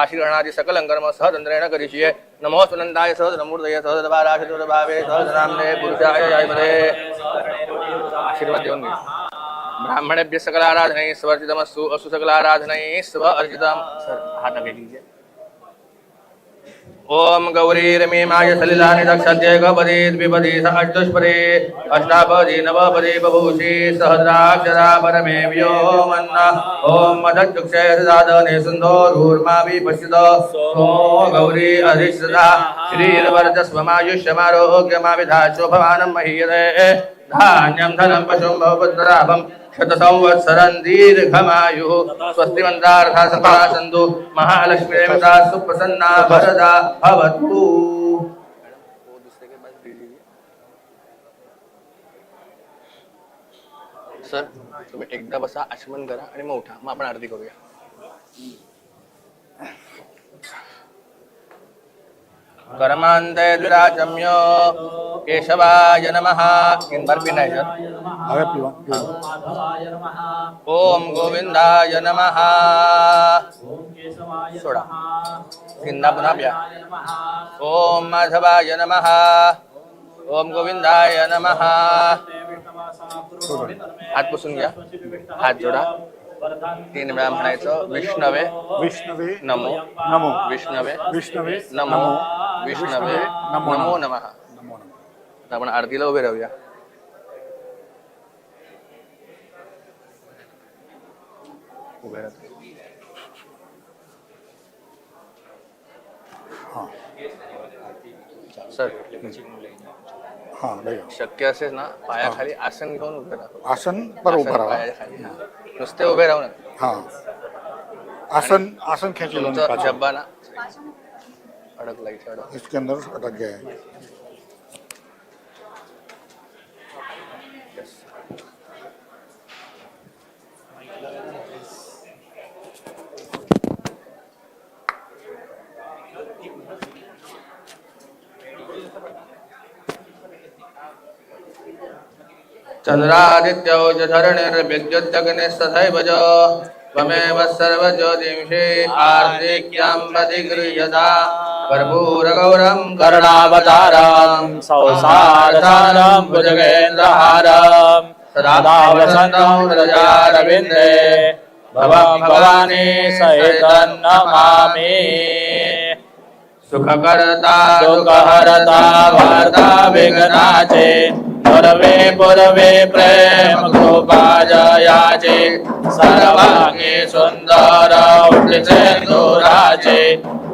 आशीर्गणादि सकलं कर्म सहतन्त्रेण करिष्ये नमो सुनन्दाय सहस्रमूर्तये सहस्रभाराय सहस्रभावे सहस्रनाम्ने पुरुषाय जयपदे आशीर्वाद देंगे ब्राह्मणेभ्यः सकलाराधनैः स्वर्जितमस्तु अस्तु सकलाराधनैः स्व अर्जितम् हाथ आगे लीजिए ओम गौरी रमीमाय सलिलानि दक्षते गपदे द्विपदे सहस्रष्पदे अष्टापदे नवपदे बभूषि सहस्राक्षरा परमे व्योमन्न ओम मदद्युक्षे सदादने सुन्दोरूर्माभि पश्यतो सोमो गौरी अधिष्ठिता श्रीर्वर्चस्वमायुष्यमारोग्यमाविधाशोभमानं महीयते धान्यं धनं पशुं भवपुत्रलाभं शतसंवत्सरं दीर्घमायुः स्वस्तिमन्तार्थः सफला सन्तु महालक्ष्मी देवता सुप्रसन्ना वरदा भवतु सर तुम्ही एकदा बसा आचमन करा आणि मग उठा मग आपण आरती करूया कर्मांते द्विराजम्यो केशवाय नमः इन बार पीना है सर ओम गोविंदाय नमः सोडा किन्ना पुन्हा प्या ओम माधवाय नमः ओम गोविंदाय नमः हात पुसून घ्या हात जोडा 3 वेळा म्हणायचं विष्णवे विष्णवे नमो नमो विष्णवे विष्णवे नमो विष्णवे नमो नमः आपण आरतीला उभे राहूया उभे राहतो सर शक्य असेल ना पायाखाली आसन घेऊन उभे राहतो आसन पर उभं राहा पायाखाली नुसते उभे राहू नका हाँ आसन आसन खींच लो तुमचा जब्बा ना अडकला इथे अडक इसके अंदर अटक गया है चंद्रादित्यौ च धरणिर्विद्युदग्निस्तथैव च त्वमेव सर्वज्योतिंषि आर्तिक्यां प्रतिगृह्यता कर्पूरगौरं करुणावतारं संसारसारं भुजगेन्द्रहारं सदा वसन्तं हृदयारविन्दे भवं भवानी सहितं नमामि सुखकर्ता दुःखहर्ता वार्ता विघ्नाचे पूर्वे प्रेम कृपा जयाचे सर्वांगी सुंदर उठचे दुराचे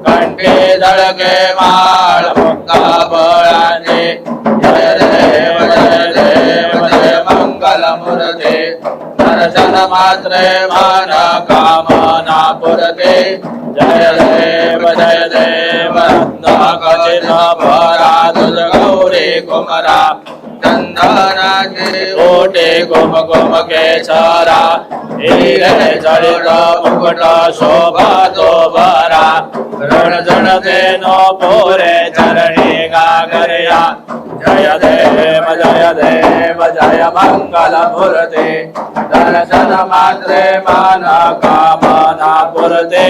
कंठे धडके माळ मुक्ता बळाचे जय देव जय मंगल मूर्ते दर्शन मात्रे मन कामना पुरते जय देव कचित भरा तुझ गौरी कुमरा चंदनाचे ओटे गोम गोम के छरा हिरे जडित मुकुट शोभा तो बरा रण जण देनो पोरे चरणी गागरिया जय देव जय मंगल मूर्ते दर्शन मात्रे मन कामना पुरते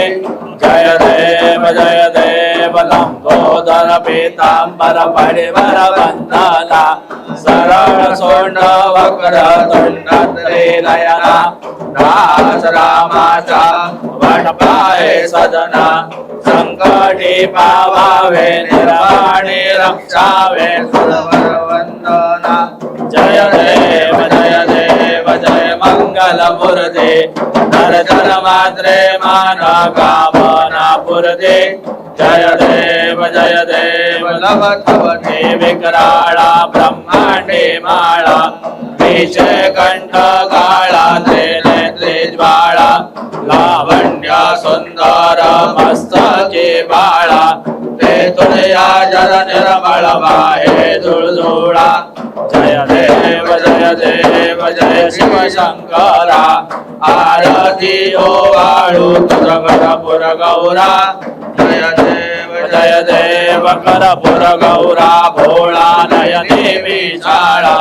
जय देव लंबोदर पीतांबर परिवर वंदना सरळ सोंड वक्र तुंड त्रिनयना दास रामाचा वटपाये सदना संकटी पावावे निर्वाणी रक्षावे सुरवर वंदना जय देव जय मंगल मूर्ते दर्शन मात्रे मन कामना पुरते जय देव लवथवटे विकराळा ब्रह्मांडे माळा विषय कंठ काळा त्रिनेत्री ज्वाळा लावण्य सुंदर मस्तके बाळा ते तुळया जर निर्मळ वाहे जुळजुळा जय देव जय शिव शंकरा आरती ओवाळू तुझ कर्पूर गौरा जय देव कर्पूर गौरा भोळा नयने विशाळा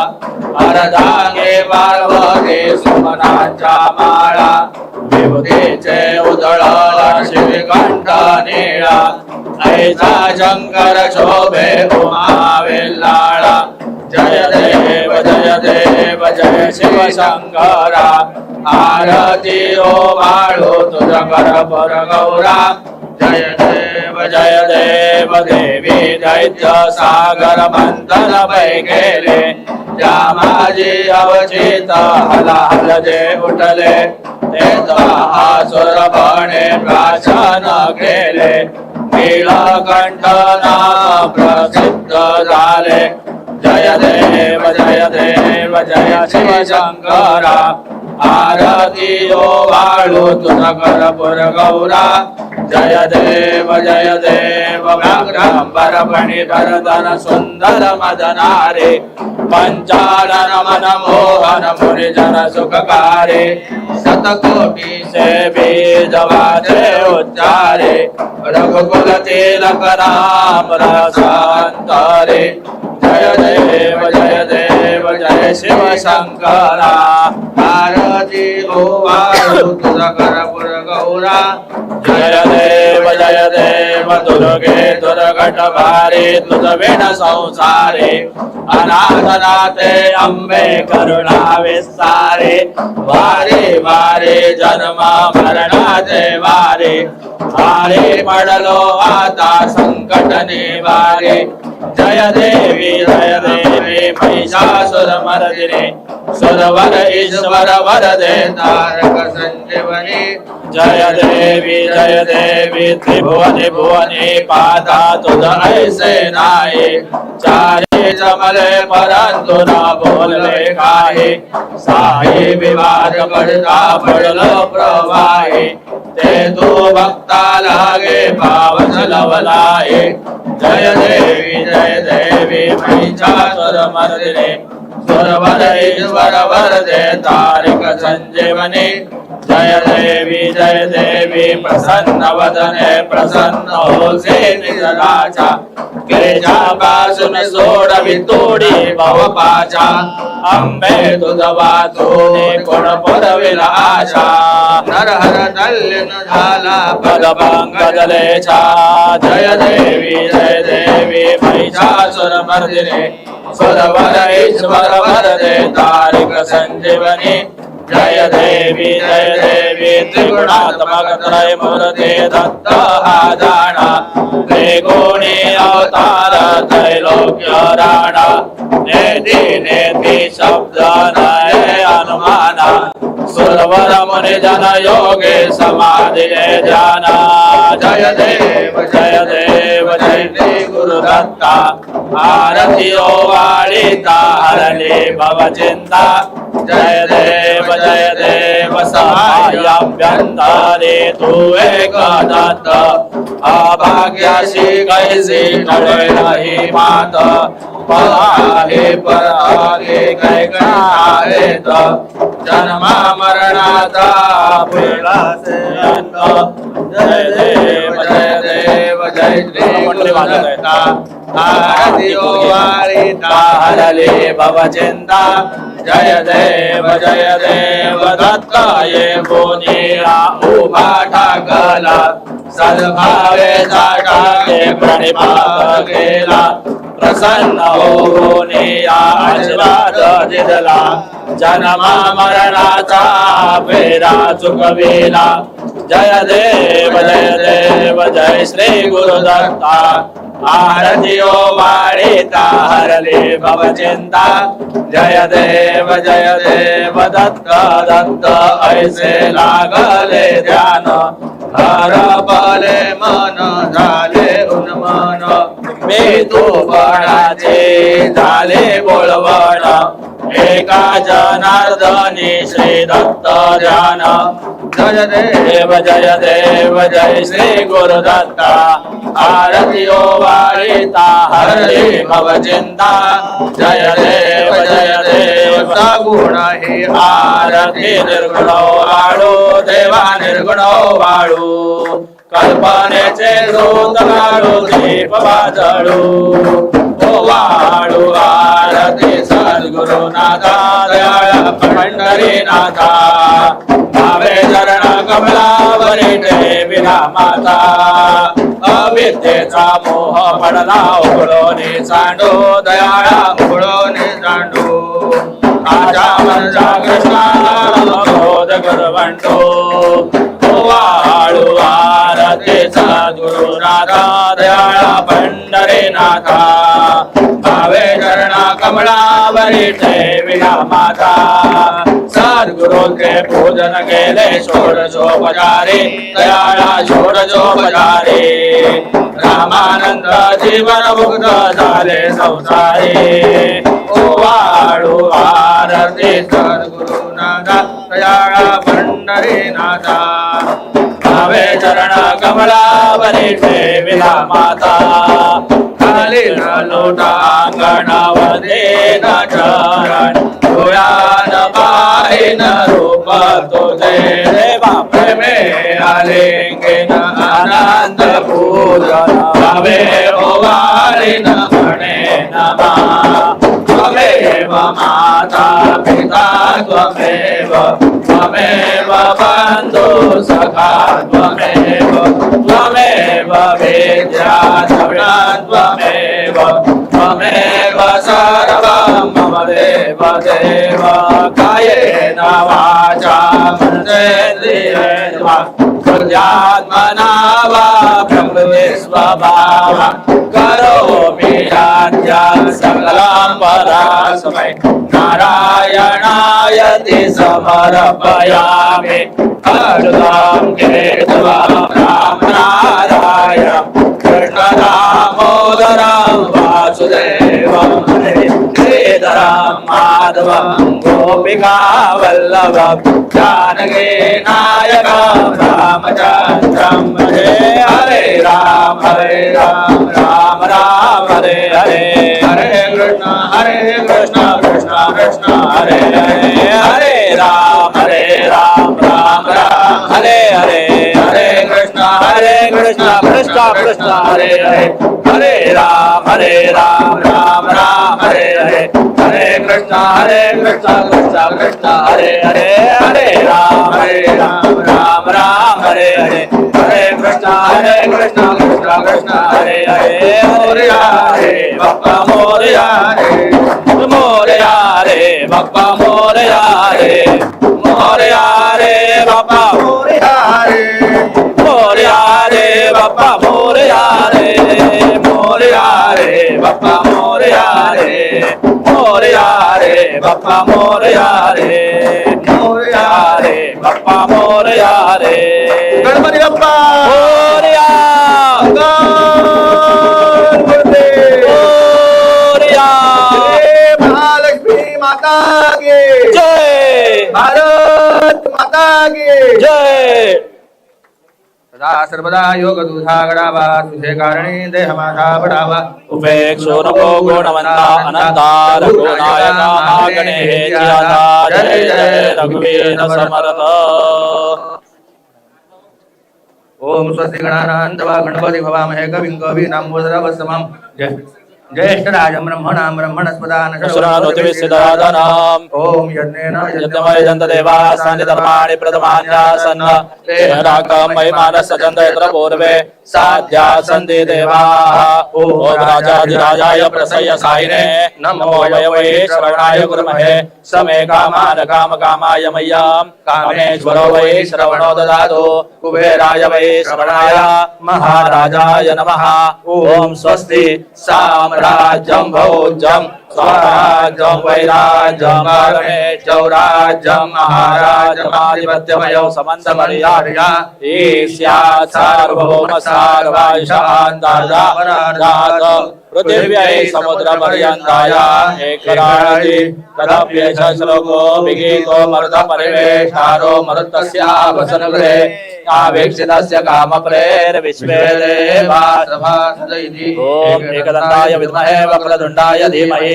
अर्धांगे पार्वती सुमनाच्या माळा विभूतीचे उधळण श्रीकंठ निळा ऐसा शंकर शोभे उमा वेल्लाळा जय देव जय शिव शंकरा आरती ओवाळू तुझ कर्पूर गौरा जय देव देवी दैत्य सागर मंथन पै गेले ज्या माझी अवचित हलाहल जे उठले ते सुर बने प्राशन केले नीलकंठ नाम प्रसिद्ध झाले जय देव जय शिवशंकरा आरती ओ वाळू तुझा कर्पूर गौरा जय देव व्याघ्रांबर फणिधरधर सुंदर मदनारे पंचानन मन मोहन मुनिजन सुखकारे शतकोटि से बीज वाजे उच्चारे रघुकुल तिलक राम रसांतरे जय देव जय शिव शंकरा आरती ओ वाळू तुझा कर्पूर गौरा जय देव दुर्गे दुर्घट भारे तुझ विण संसारे अनाथनाथे अंबे करुणा विस्तारे वारे वारे जन्म मरणाचे वारे भारे पडलो आता संकट निवारे जय देवी महिषासुर मर्दिनी सुरवर ईश्वर वरदे तारक संजीवनी जय देवी त्रिभुवनी भुवनी पादा तुझ ऐसे नाये चारे जमले परंतु न बोलले काहे साई विवाद पडता पडलो प्रवाहे ते तू भक्ता लागे पावन लवलाये जय देवी महिषासुर मर्दिनी सुरवर ईश्वर वरदे तारक संजीवनी जय देवी प्रसन्न वदने प्रसन्न होसे निज राजा केजा पासून सोडवी तोडी भव पाचा अंबे तुझ वाचूने कोण पुरविला आशा नरहर तल्लीन झाला पद पंकजलेचा जय देवी महिषासुर मर्दिनी सुरवर ईश्वर वरदे तारक संजीवनी जय देवी त्रिगुणात्मक त्रय मूर्ते दत्त हा जाणा त्रिगुणी अवतार त्रैलोक्य राणा नेती शब्द नये अनुमाना सुरवर मुनि जन योगे समाधि ध्याना जय देव जय गुरु दत्ता आरती ओ वाळीता हरले भव चिंता जय देव सहाय्याभ्यंतरे तू एक दत्त अभाग्याशी कैसी टळे नाही मात पहाहे पर आगे कैकणारेत जन्मा मरणाचा पुरलासे अंत जय देव जय श्री गुरुदत्ता आरती ओ वाळीता हरले भव चिंता जय देव दत्त ये बोनिया उभा ठाकला सद्भावे टाके प्रणिपात केला प्रसन्न होऊने आशीर्वाद दिला जन्मा मरणाचा फेरा चुकविला जय देव जय श्री गुरुदत्ता आरती ओ वाळीता हरले भव चिंता जय देव दत्त ऐसे लागले ध्यान हर पले मन झाले उन्मन मी तू बळाचे झाले बोलवण एका जनार्दनी श्री दत्त ध्यान जय देव जय श्री गुरुदत्ता आरती ओ वाळीता हरले भव चिंता जय देव सगुण ही आरती निर्गुण वाळू देवा निर्गुण वाळू कल्पनेचे झोत काढू दीप वाजळू ओ वाळू आरती सद्गुरुनाथा दयाळा पंढरीनाथा भावे चरण कमलावरी ठेविला माता अविद्येचा मोह पडला उघडोनी सांडू दयाळा उघडोनी सांडू आजा मनजा कृष्णाला क्रोध गुरवंटू वाळू आरती सद्गुरुनाथा दयाळा पंढरीनाथा भावे चरणा कमळावरी ठेविला माता सद्गुरुके पूजन केले षोडशोपचारे दयाळा षोडशोपचारे रामानंद जीवन मुक्त झाले संसारे ओवाळू आरती सद्गुरुनाथा दयाळा पंढरीनाथा भावे चरण कमलावरी ठेविला माता खाली न लोटा अंगणावरती न चरण डोळ्यान पाहिन रूप तुझे देवा प्रेमे आलिंगन आनंद पूजन भावे ओवाळीन म्हणे नमा त्वमेव माता पिता त्वमेव त्वमेव बंधु सखा त्वमेव त्वमेव विद्या द्रविणा त्वमेव त्वमेव सर्वं मम देव देव कायेन वाचा मनसेन्द्रियेण वा प्रत्यात्मना वा ब्रह्मणि स्वभावा करोमि याज्ञं सकलं परस्मै नारायणायति समर्पयामि अच्युतं केशवं राम नारायणं कृष्ण दामोदरं वासुदेवं श्रीधरं माधवं गोपिका वल्लभं जानकी नायकं रामचन्द्रं भजे हरे राम राम राम हरे हरे हरे कृष्ण कृष्ण कृष्ण हरे हरे हरे राम राम राम हरे हरे हरे कृष्ण कृष्ण कृष्ण हरे हरे हरे राम राम राम हरे हरे हरे कृष्ण कृष्ण कृष्ण हरे हरे हरे राम राम राम हरे हरे हरे कृष्ण कृष्ण कृष्ण हरे हरे मोरया रे बाप्पा मोरया रे मोरया रे बाप्पा मोरया रे मोरया रे बाप्पा मोरया रे मोरया रे बाप्पा मोरया रे मोरया रे बाप्पा मोरया रे मोरया रे बाप्पा मोरया रे मोरया रे बाप्पा मोरया रे गणपती बाप्पा मोरया मोरया महालक्ष्मी माता की जय भारत माता की जय सदा सर्वदा योग दूधागडावा तुझे कारणी देह माझा बडावा उपेक्षो नको गुणवंता अनंतार गुणायका मागणे हे जियादा जय जय रघुवीर समर्थ ओम स्वस्ति गणानान्त्वा गणपति भवामहे कविं कवीनामुद्रवसमं ज्येष्ठराजं ब्रह्मणां ब्रह्मणस्पदान शृणोतिविसिदादनाम् ओम यज्ञेन यज्ञमय जन्तदेवासानि धर्माणि प्रथमान्यासन् तेन राकं महिमानस्य जन्तयत्र पूर्वे साध्या सन्ति देवाः ओम राजाधिराजाय प्रसय्यसायिने नमो वै श्रवणाय कुर्महे समे कामान् कामकामाय मह्यं कामेश्वरो वै श्रवणो ददातु कुबेराय वै श्रवणाय महाराजाय नमः ओम स्वस्ति साम्राज्यं भोज्यं स्वराज्यं वैराज्यं कर्णे चौराज्यं महाराजमाधिपत्यमयो समन्तमर्यादया ईस्यात् सार्वभौम सार्वायुषान्ताजात पृथिव्यै समुद्रपर्यन्ताय एकराळि तदप्येष श्लोको विगीतो मरुतपरिवेष्टारो मरुतस्यावसनगृहे आवेक्षितस्य कामप्रेर्विश्वे देवा सभासदैति ओम एकदन्ताय विद्महे वक्रतुण्डाय धीमहि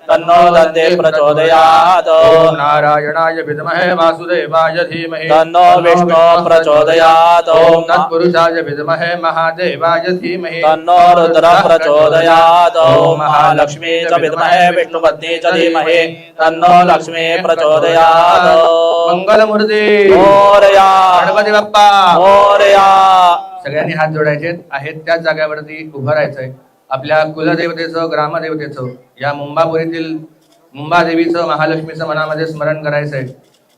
तन्नो दन्ते प्रचोदयात् ओम नारायणाय विद्महे वासुदेवाय धीमहि तन्नो विष्णु प्रचोदयात् ओम तत्पुरुषाय विद्महे महादेवाय धीमहि तन्नो रुद्र प्रचोदयात् ओम महालक्ष्मी च विद्महे विष्णुपत्नी च धीमहि तन्नो लक्ष्मी प्रचोदयात् मंगलमूर्ती मोरया गणपती बाप्पा मोरया सगळ्यांनी हात जोडायचे आहेत त्याच जागेवरती उभं राहायचंय आपल्या कुलदेवतेचं ग्रामदेवतेचं या मुंबापुरीतील मुंबादेवीचं महालक्ष्मीचं मनामध्ये स्मरण करायचंय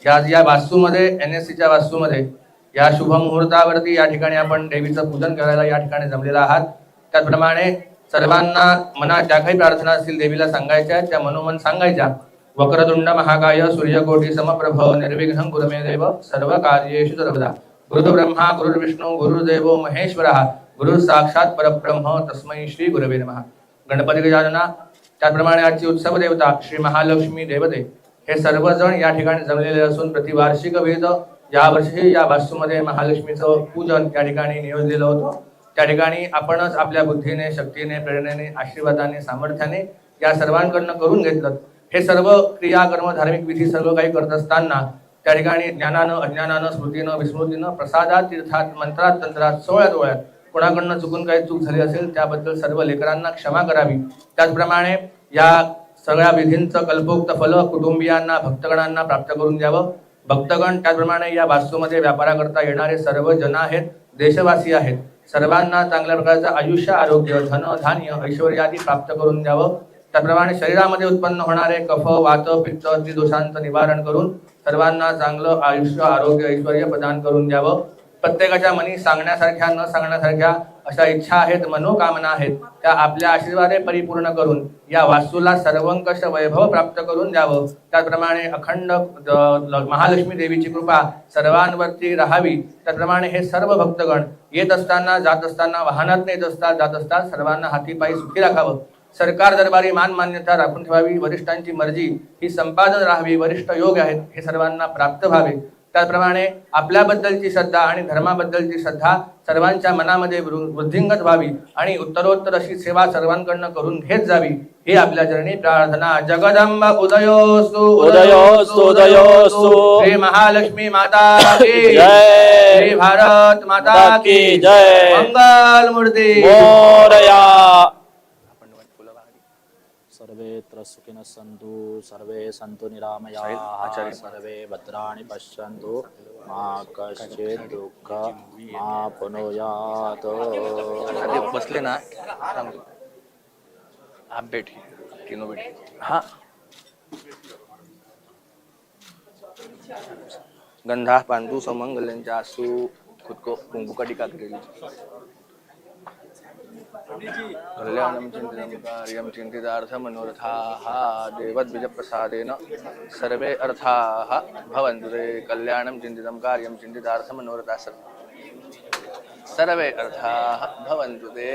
या वास्तूमध्ये NSEच्या वास्तूमध्ये या शुभ मुहूर्तावरती या ठिकाणी आपण देवीचं पूजन करायला या ठिकाणी जमलेला आहात त्याचप्रमाणे सर्वांना मनात ज्या काही प्रार्थना असतील देवीला सांगायच्या त्या मनोमन सांगायच्या वक्रतुंड महाकाय सूर्यकोटि समप्रभ निर्विघ्नं कुरु मे देव सर्वकार्येषु सर्वदा गुरुर्ब्रह्मा गुरुर्विष्णू गुरुर्देवो महेश्वरः गुरु साक्षात परब्रह्म तस्मै श्री गुरवे नमः. गणपती गजानना, त्याचप्रमाणे आजची उत्सव देवता श्री महालक्ष्मी देवते हे सर्वजण या ठिकाणी जमलेले असून प्रतिवार्षिक विहित या वर्षी या वास्तूमध्ये महालक्ष्मीचं पूजन या ठिकाणी नियोजलेलं होतं. त्या ठिकाणी आपणच आपल्या बुद्धीने, शक्तीने, प्रेरणेने, आशीर्वादाने, सामर्थ्याने या सर्वांकडनं करून घेतलं. हे सर्व क्रियाकर्म, धार्मिक विधी सर्व काही करत असताना त्या ठिकाणी ज्ञानानं, अज्ञानानं, स्मृतीनं, विस्मृतीनं, प्रसादात, तीर्थात, मंत्रात, तंत्रात, सोहळ्यात ओळ्यात कोणाकडनं चुकून काही चूक झाली असेल त्याबद्दल सर्व लेकरांना क्षमा करावी. त्याचप्रमाणे या सगळ्या विधींचं कल्पोक्त फल कुटुंबियांना, भक्तगणांना प्राप्त करून द्यावं. भक्तगण त्याचप्रमाणे या वास्तूमध्ये व्यापाराकरता येणारे सर्व जन आहेत, देशवासी आहेत, सर्वांना चांगल्या प्रकारचं आयुष्य, आरोग्य, धन, धान्य, ऐश्वर्यादी प्राप्त करून द्यावं. त्याप्रमाणे शरीरामध्ये उत्पन्न होणारे कफ, वात, पित्त आदी दोषांचं निवारण करून सर्वांना चांगलं आयुष्य, आरोग्य, ऐश्वर्य प्रदान करून द्यावं. प्रत्येकाच्या मनी सांगण्यासारख्या, न सांगण्यासारख्या अशा इच्छा आहेत, मनोकामना आहेत, त्या आपल्या आशीर्वादे परिपूर्ण करून या वास्तूला सर्वंकष वैभव प्राप्त करून द्यावं. त्याचप्रमाणे अखंड महालक्ष्मी देवीची कृपा सर्वांवरती राहावी. त्याचप्रमाणे हे सर्व भक्तगण येत असताना, जात असताना, वाहनात येत असतात, जात असतात, सर्वांना हातीपायी सुखी राखावं. सरकार दरबारी मान मान्यता राखून ठेवावी. वरिष्ठांची मर्जी ही संपादन राहावी. वरिष्ठ योग आहेत हे सर्वांना प्राप्त व्हावे. त्याचप्रमाणे आपल्याबद्दलची श्रद्धा आणि धर्माबद्दलची श्रद्धा सर्वांच्या मनामध्ये वृद्धिंगत व्हावी आणि उत्तरोत्तर अशी सेवा सर्वांकडनं करून घेत जावी. हे आपल्या चरणी प्रार्थना. जगदंब उदयोस्तु उदयोस्तु उदयोस्तु. श्री महालक्ष्मी माता की जय. श्री भारत माता की जय. मंगल मूर्ती मोरया. सर्वेत्र सुखिनः सन्तु सर्वे सन्तु निरामयाः सर्वे भद्राणि पश्यन्तु मा कश्चित् दुःखं मा पुनोयात्. बसले ना आप बैठ तीनों बैठ. हाँ, गंधा पांडू समंगल्यांच्या आसू खुद को कुंकू का टीका करेली. कल्याणं चिंतितं कार्यं चिंतितार्थं मनोरथाः देवद्विजप्रसादेन सर्वे अर्थाः भवन्तु ते. कल्याणं चिंतितं कार्यं चिंतितार्थं मनोरथाः सर्वे अर्थाः भवन्तु ते.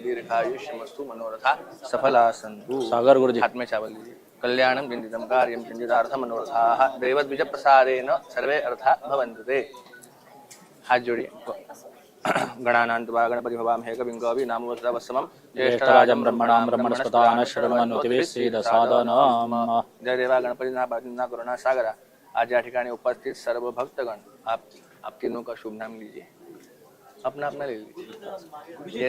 दीर्घायुष्यमस्तु मनोरथा सफला सन्तु. सागर गुरुजी हाथ में चावल लीजिए. कल्याणं चिंतितं कार्यं चिंतितार्थं मनोरथाः देवद्विजप्रसादेन सर्वे अर्थाः भवन्तु ते. हाथ जोड़िए. गणानान्त्वा गणपति भवामहे कविं कवीनामुपस्थितवत्समं ज्येष्ठराजं ब्रह्मणां ब्रह्मणस्पतान् शृण्वन्नोतिभिः सीदसादनम्. जय देवा गणपतिना बाजिना करुणा सागरा. आज या ठिकाणी उपस्थित सर्व भक्तगण, आप तीनों का शुभ नाम लीजिए. अपना अपना ले लीजिए.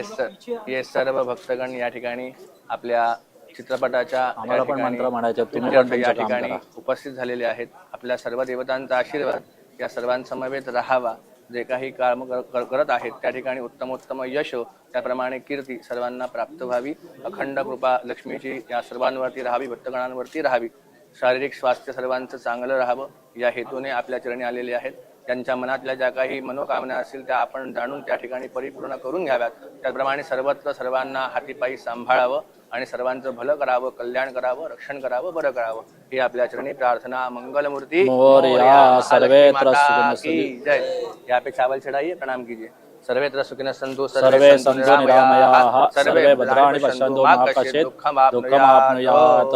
ये सर्व भक्तगण या ठिकाणी आपल्या चित्रपटाच्या या ठिकाणी उपस्थित झालेले आहेत. आपल्या सर्व देवतांचा आशीर्वाद या सर्वांसमवेत राहावा. जे काही काम करत आहेत त्या ठिकाणी उत्तमोत्तम यश, त्याप्रमाणे कीर्ती सर्वांना प्राप्त व्हावी. अखंड कृपा लक्ष्मीची या सर्वांवरती राहावी, भक्तगणांवरती राहावी. शारीरिक स्वास्थ्य सर्वांचं चांगलं राहावं या हेतूने आपल्या चरणी आलेले आहेत. त्यांच्या मनातल्या ज्या काही मनोकामना असतील त्या आपण जाणून त्या ठिकाणी परिपूर्ण करून घ्याव्यात. त्याप्रमाणे सर्वत्र सर्वांना हातीपायी सांभाळावं आणि सर्वांचं भलं करावं, कल्याण करावं, रक्षण करावं, बरं करावं. ही आपल्या चरणी प्रार्थना. मंगलमूर्ती जय. यहाँ पे चावल चढ़ाइए, प्रणाम कीजिए. सर्वेत्र सुखिनः सन्तु सर्वे सन्तु निरामयाः सर्वे भद्राणि पश्यन्तु मा कश्चित् दुःखम् आपनुयात्.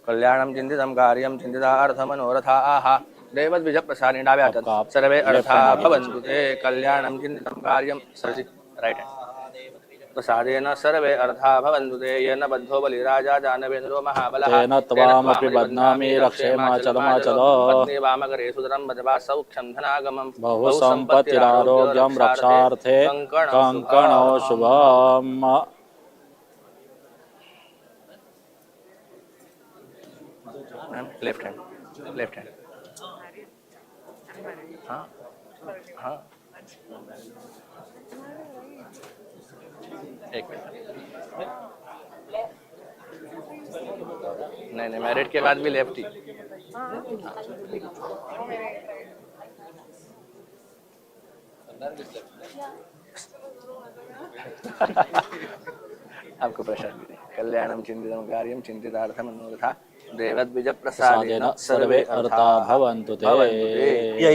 कल्याणं चिंतितं कार्यं चिंतितार्थं मनोरथाः देवद्विजप्रसादेन डाव्या हातात सर्वे अर्थाः भवन्तु ते. कल्याणं चिंतितं कार्यं राइट प्रसादेन सर्वे अर्थाः भवन्तु ते. येन बद्धो बलिराजा दानवेन्द्रो महाबलः तेन त्वामपि बध्नामि रक्षेमाचलमाचल. पत्नी वामकरे सुदरं वज्वा सौख्यं धनागमं बहुसम्पत्तिरारोग्यं रक्षार्थे कङ्कणो शुभम्. Left hand. हाँ हाँ एक नहीं मैरिड के बाद भी लेफ्ट ही. आपको प्रसाद कल्याणं चिन्तितं कार्यं चिन्तितार्थमनोरथा प्रसादेन सर्वे अर्था भवन्तु ते।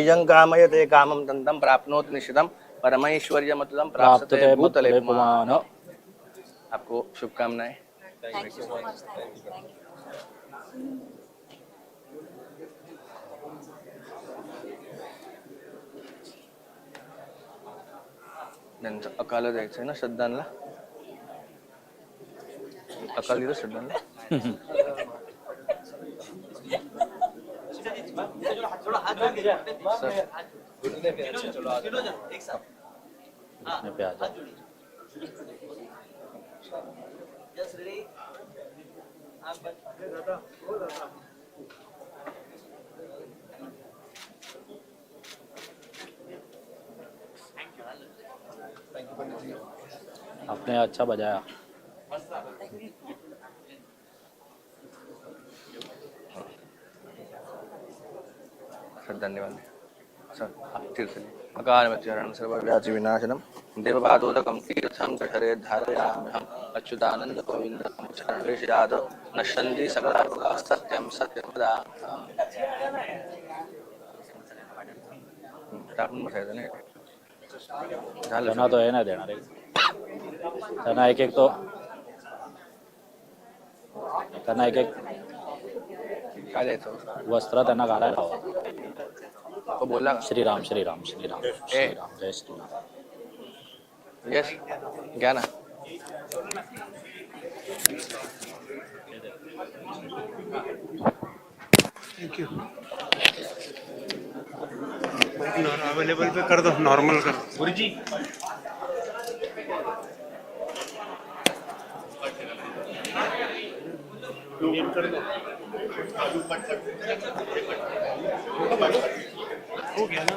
यं कामयते कामं तं प्राप्नोति निश्चितं परमैश्वर्यमतुलं प्राप्स्यते भूतले पुमान्। आपको शुभकामनाएं। Thank you so much. Thank you. त्यांचं अकाल द्यायचं आहे ना श्रद्धांना, अकाल दिलं श्रद्धांना। आपने अच्छा बजाया। सर धन्यवाद सर। अकाल मृत्युहरणं सर्वव्याधि विनाशनं देवपादोदकं तीर्थं जठरे धारयाम्यहम् अच्युतानंद गोविंदं चरणेषु नश्यन्ति सकलाः सत्यं सत्यं वदाम्यहम्। टाकून बसायचं नाही त्यांना तो हे नाही देणार आहे, त्यांना एक एक तो त्यांना एक एक काय द्यायचं वस्त्र त्यांना घालायला हवं। तो बोलला श्रीराम श्रीराम श्रीराम श्रीराम जय श्रीराम। यस घ्या ना। Thank you. अवेलेबल पे कर दो, नॉर्मल कर दो गुरुजी। कर दो हो गया ना।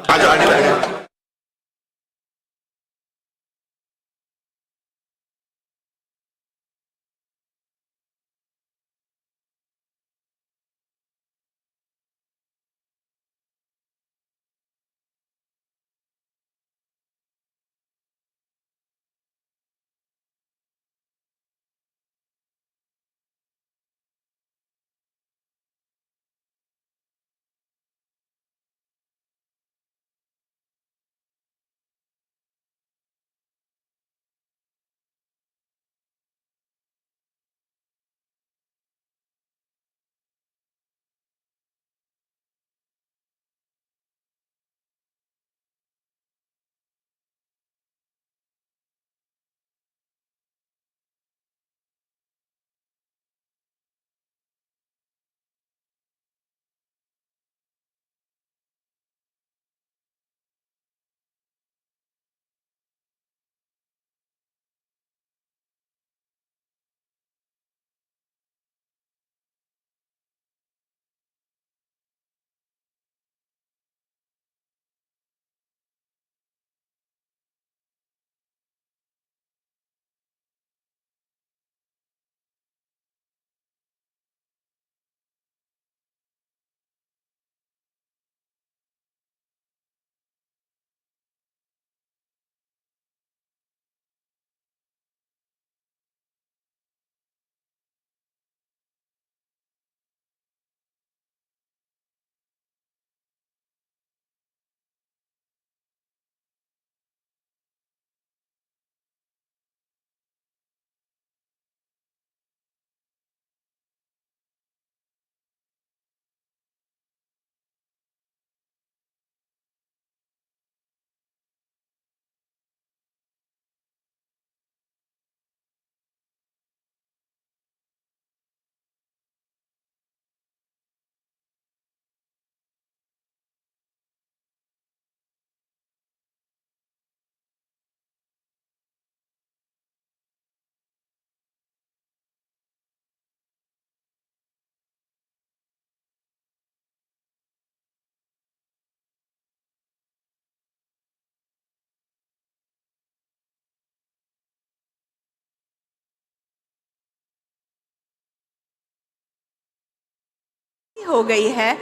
हो गई है।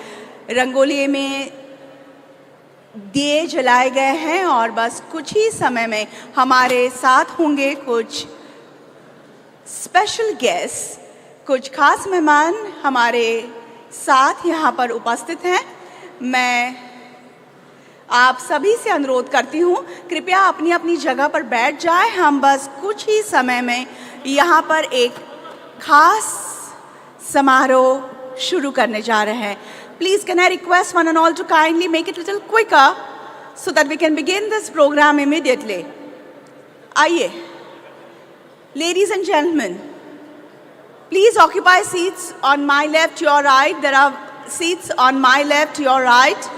रंगोली में दिए जलाए गए हैं और बस कुछ ही समय में हमारे साथ होंगे कुछ स्पेशल गेस्ट, कुछ खास मेहमान हमारे साथ यहाँ पर उपस्थित हैं। मैं आप सभी से अनुरोध करती हूँ, कृपया अपनी अपनी जगह पर बैठ जाएं। हम बस कुछ ही समय में यहाँ पर एक खास समारोह शुरू करने जा रहे हैं। Please, can I request one and all to kindly make it a little quicker so that we can begin this program immediately. आइए, ladies and gentlemen, please occupy seats on my left, your right. There are seats on my left, your right.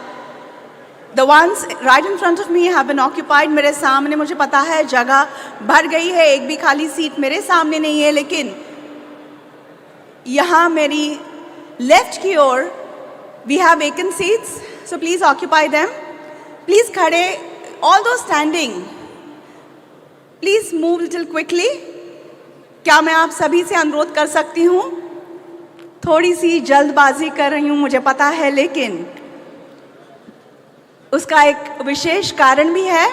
The ones right in front of me have been occupied. मेरे सामने मुझे पता है जगह भर गई है, एक भी खाली सीट मेरे सामने नहीं है, लेकिन यहाँ मेरी लेफ्ट की ओर we have vacant seats, so please occupy them. Please खड़े, all those standing, please move little quickly. क्या मैं आप सभी से अनुरोध कर सकती हूँ? थोड़ी सी जल्दबाजी कर रही हूँ मुझे पता है, लेकिन उसका एक विशेष कारण भी है।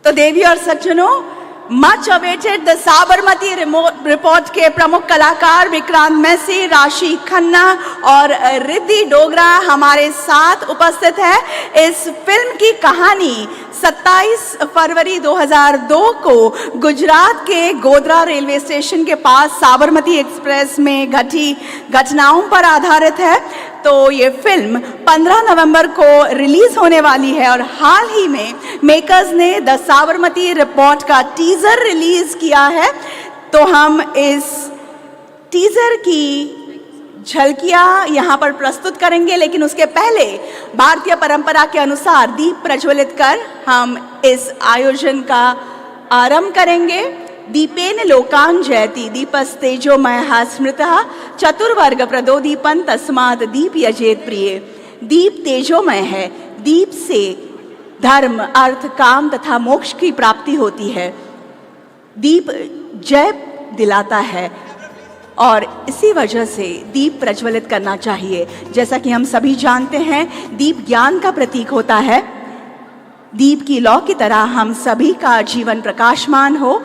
तो देवी और सज्जनों, much awaited the Sabarmati report के प्रमुख कलाकार विक्रांत मैसी, राशि खन्ना और रिद्धि डोगरा हमारे साथ उपस्थित है। इस फिल्म की कहानी 27 फरवरी 2002 को गुजरात के गोधरा रेलवे स्टेशन के पास साबरमती एक्सप्रेस में घटी घटनाओं पर आधारित है। तो ये फिल्म 15 नवंबर को रिलीज होने वाली है और हाल ही में मेकर्स ने द साबरमती रिपोर्ट का टीजर रिलीज किया है। तो हम इस टीजर की झलकियां यहाँ पर प्रस्तुत करेंगे, लेकिन उसके पहले भारतीय परंपरा के अनुसार दीप प्रज्वलित कर हम इस आयोजन का आरंभ करेंगे। दीपेन लोकान जयति दीपस्तेजोमयः स्मृतः चतुर्वर्ग प्रदोदीपन तस्मात् दीप यजेत प्रिय। दीप तेजोमय है, दीप से धर्म, अर्थ, काम तथा मोक्ष की प्राप्ति होती है। दीप जय दिलाता है और इसी वजह से दीप प्रज्वलित करना चाहिए। जैसा कि हम सभी जानते हैं, दीप ज्ञान का प्रतीक होता है। दीप की लौ की तरह हम सभी का जीवन प्रकाशमान हो,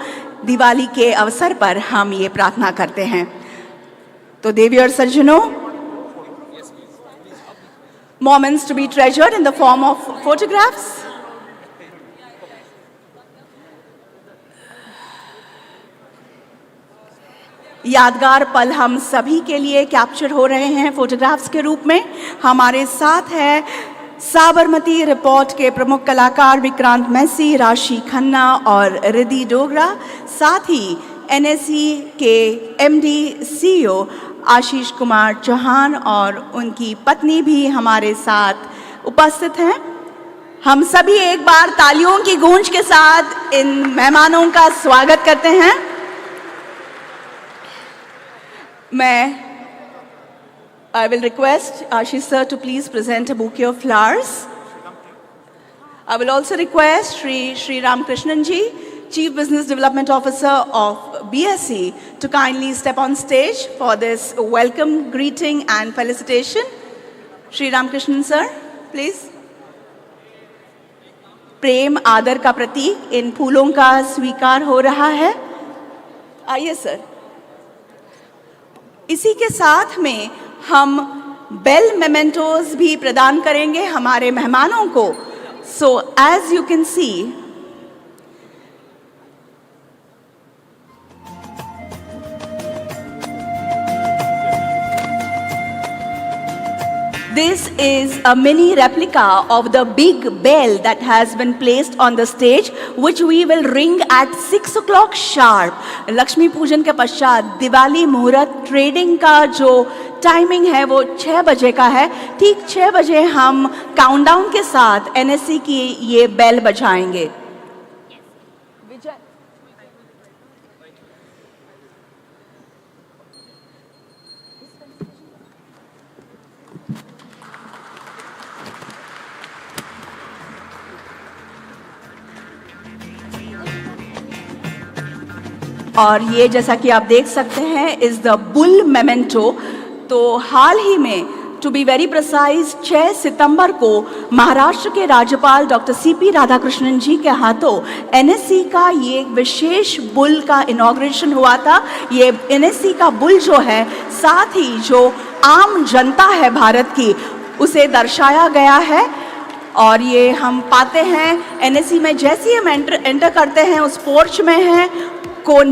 दिवाली के अवसर पर हम ये प्रार्थना करते हैं। तो देवी और सज्जनों, moments to be treasured in the form of photographs. यादगार पल हम सभी के लिए कैप्चर हो रहे हैं फोटोग्राफ्स के रूप में। हमारे साथ है साबरमती रिपोर्ट के प्रमुख कलाकार विक्रांत मैसी, राशि खन्ना और रिद्धि डोगरा। साथ ही NSE के MD CEO आशीष कुमार चौहान और उनकी पत्नी भी हमारे साथ उपस्थित हैं। हम सभी एक बार तालियों की गूंज के साथ इन मेहमानों का स्वागत करते हैं। I will request Ashish sir to please present a bouquet of flowers. I will also request Shri Ramakrishnan ji, Chief Business Development Officer of BSE, to kindly step on stage for this welcome, greeting and felicitation. Shri Ramakrishnan sir, please. प्रेम आदर का प्रतीक इन फूलों का स्वीकार हो रहा है। आइए sir. इसी के साथ में हम बेल मेमेंटोज भी प्रदान करेंगे हमारे मेहमानों को। So as you can see, this is a mini replica of the big bell that has been placed on the stage, which we will ring at 6 o'clock sharp. Lakshmi पूजन के पश्चात दिवाली मुहूर्त ट्रेडिंग का जो टाइमिंग है वो 6 बजे का है। ठीक 6 बजे हम काउंटडाउन के साथ NSE की ये बेल बजाएंगे। और ये जैसा कि आप देख सकते हैं इज द बुल मेमेंटो। तो हाल ही में, टू बी वेरी प्रिसाइज, 6 सितंबर को महाराष्ट्र के राज्यपाल डॉक्टर सीपी राधाकृष्णन जी के हाथों एनएसई का ये विशेष बुल का इनॉग्रेशन हुआ था। ये एनएसई का बुल जो है, साथ ही जो आम जनता है भारत की, उसे दर्शाया गया है। और ये हम पाते हैं एनएसई में जैसे ही हम एंटर करते हैं, उस पोर्च में है,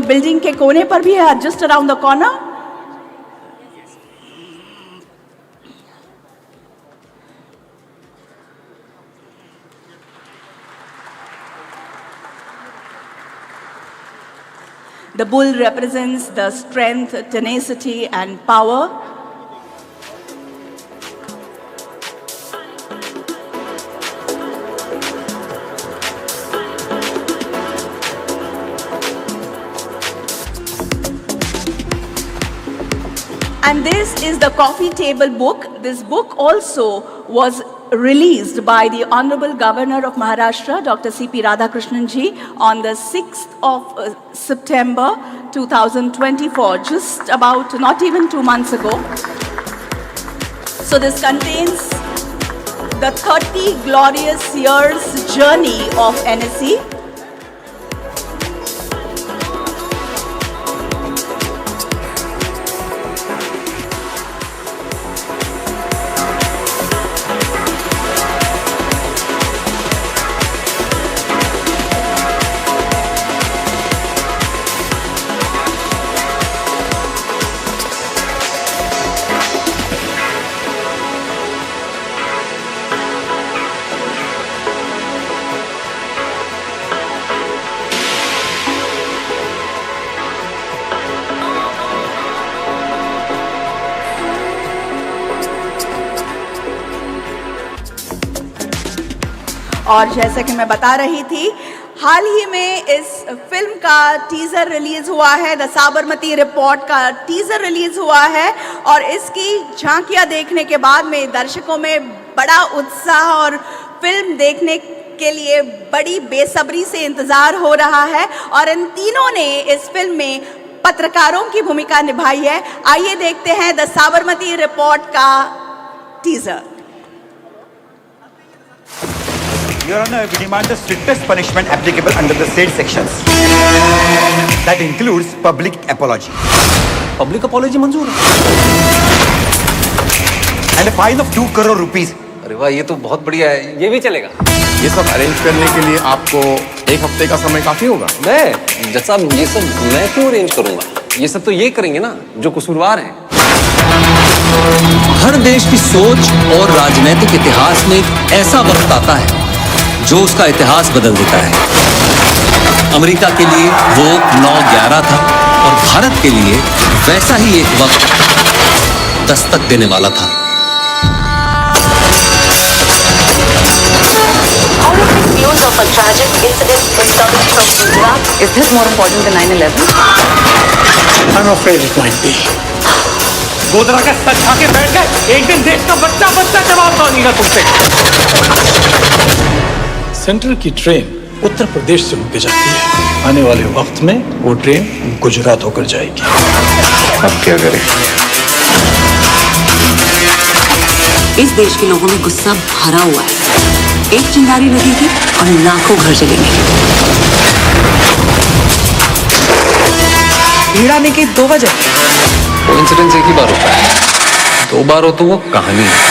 बिल्डिंग के कोने पर भी है, just around the corner. The bull represents the strength, tenacity, and power. And this is the coffee table book. This book also was released by the Honorable Governor of Maharashtra, Dr. C.P. Radhakrishnan ji, on the 6th of September 2024, just about not even 2 months ago. So this contains the 30 glorious years journey of NSE. और जैसे कि मैं बता रही थी, हाल ही में इस film का टीज़र रिलीज हुआ है, द साबरमती रिपोर्ट का टीज़र रिलीज हुआ है। और इसकी झांकियां देखने के बाद में दर्शकों में बड़ा उत्साह और फिल्म देखने के लिए बड़ी बेसब्री से इंतज़ार हो रहा है। और इन तीनों ने इस फिल्म में पत्रकारों की भूमिका निभाई है। आइए देखते हैं द साबरमती रिपोर्ट का teaser. Your Honor, we demand the strictest punishment applicable under the said sections. That includes public apology. Public apology मंजूर है। And a fine of 2 crore rupees. अरे वाह, ये तो बहुत बढ़िया है, ये भी चलेगा। ये सब अरेंज करने के लिए आपको 1 हफ्ते का समय काफी होगा। मैं जज साहब, ये सब मैं क्यों अरेंज करूंगा? ये सब तो ये करेंगे ना जो कसूरवार हैं। हर देश की सोच और राजनीतिक इतिहास में एक ऐसा वक्त आता है जो उसका इतिहास बदल देता है। अमेरिका के लिए वो 9/11 था और भारत के लिए वैसा ही एक वक्त दस्तक देने वाला था। How do you think news of a tragic incident disturbing from Gujarat? Is this more important than 9/11? I'm afraid it might be. Godhra का सच खा के बैठ गए, एक दिन देश का बच्चा जवाब मांगेगा तुमसे। सेंट्रल की ट्रेन उत्तर प्रदेश से होकर जाती है। आने वाले वक्त में वो ट्रेन गुजरात होकर जाएगी। अब क्या करें? इस देश के लोगों में गुस्सा भरा हुआ है। एक चिंगारी लगेगी और लाखों घर जलेंगे। भीड़ आने की 2 वजह। वो इंसिडेंट एक ही बार होता है, 2 बार हो तो वो कहानी है।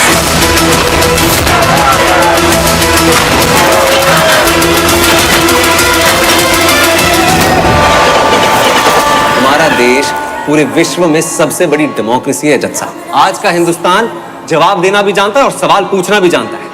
हमारा देश पूरे विश्व में सबसे बड़ी डेमोक्रेसी है जज साहब। आज का हिंदुस्तान जवाब देना भी जानता है और सवाल पूछना भी जानता है।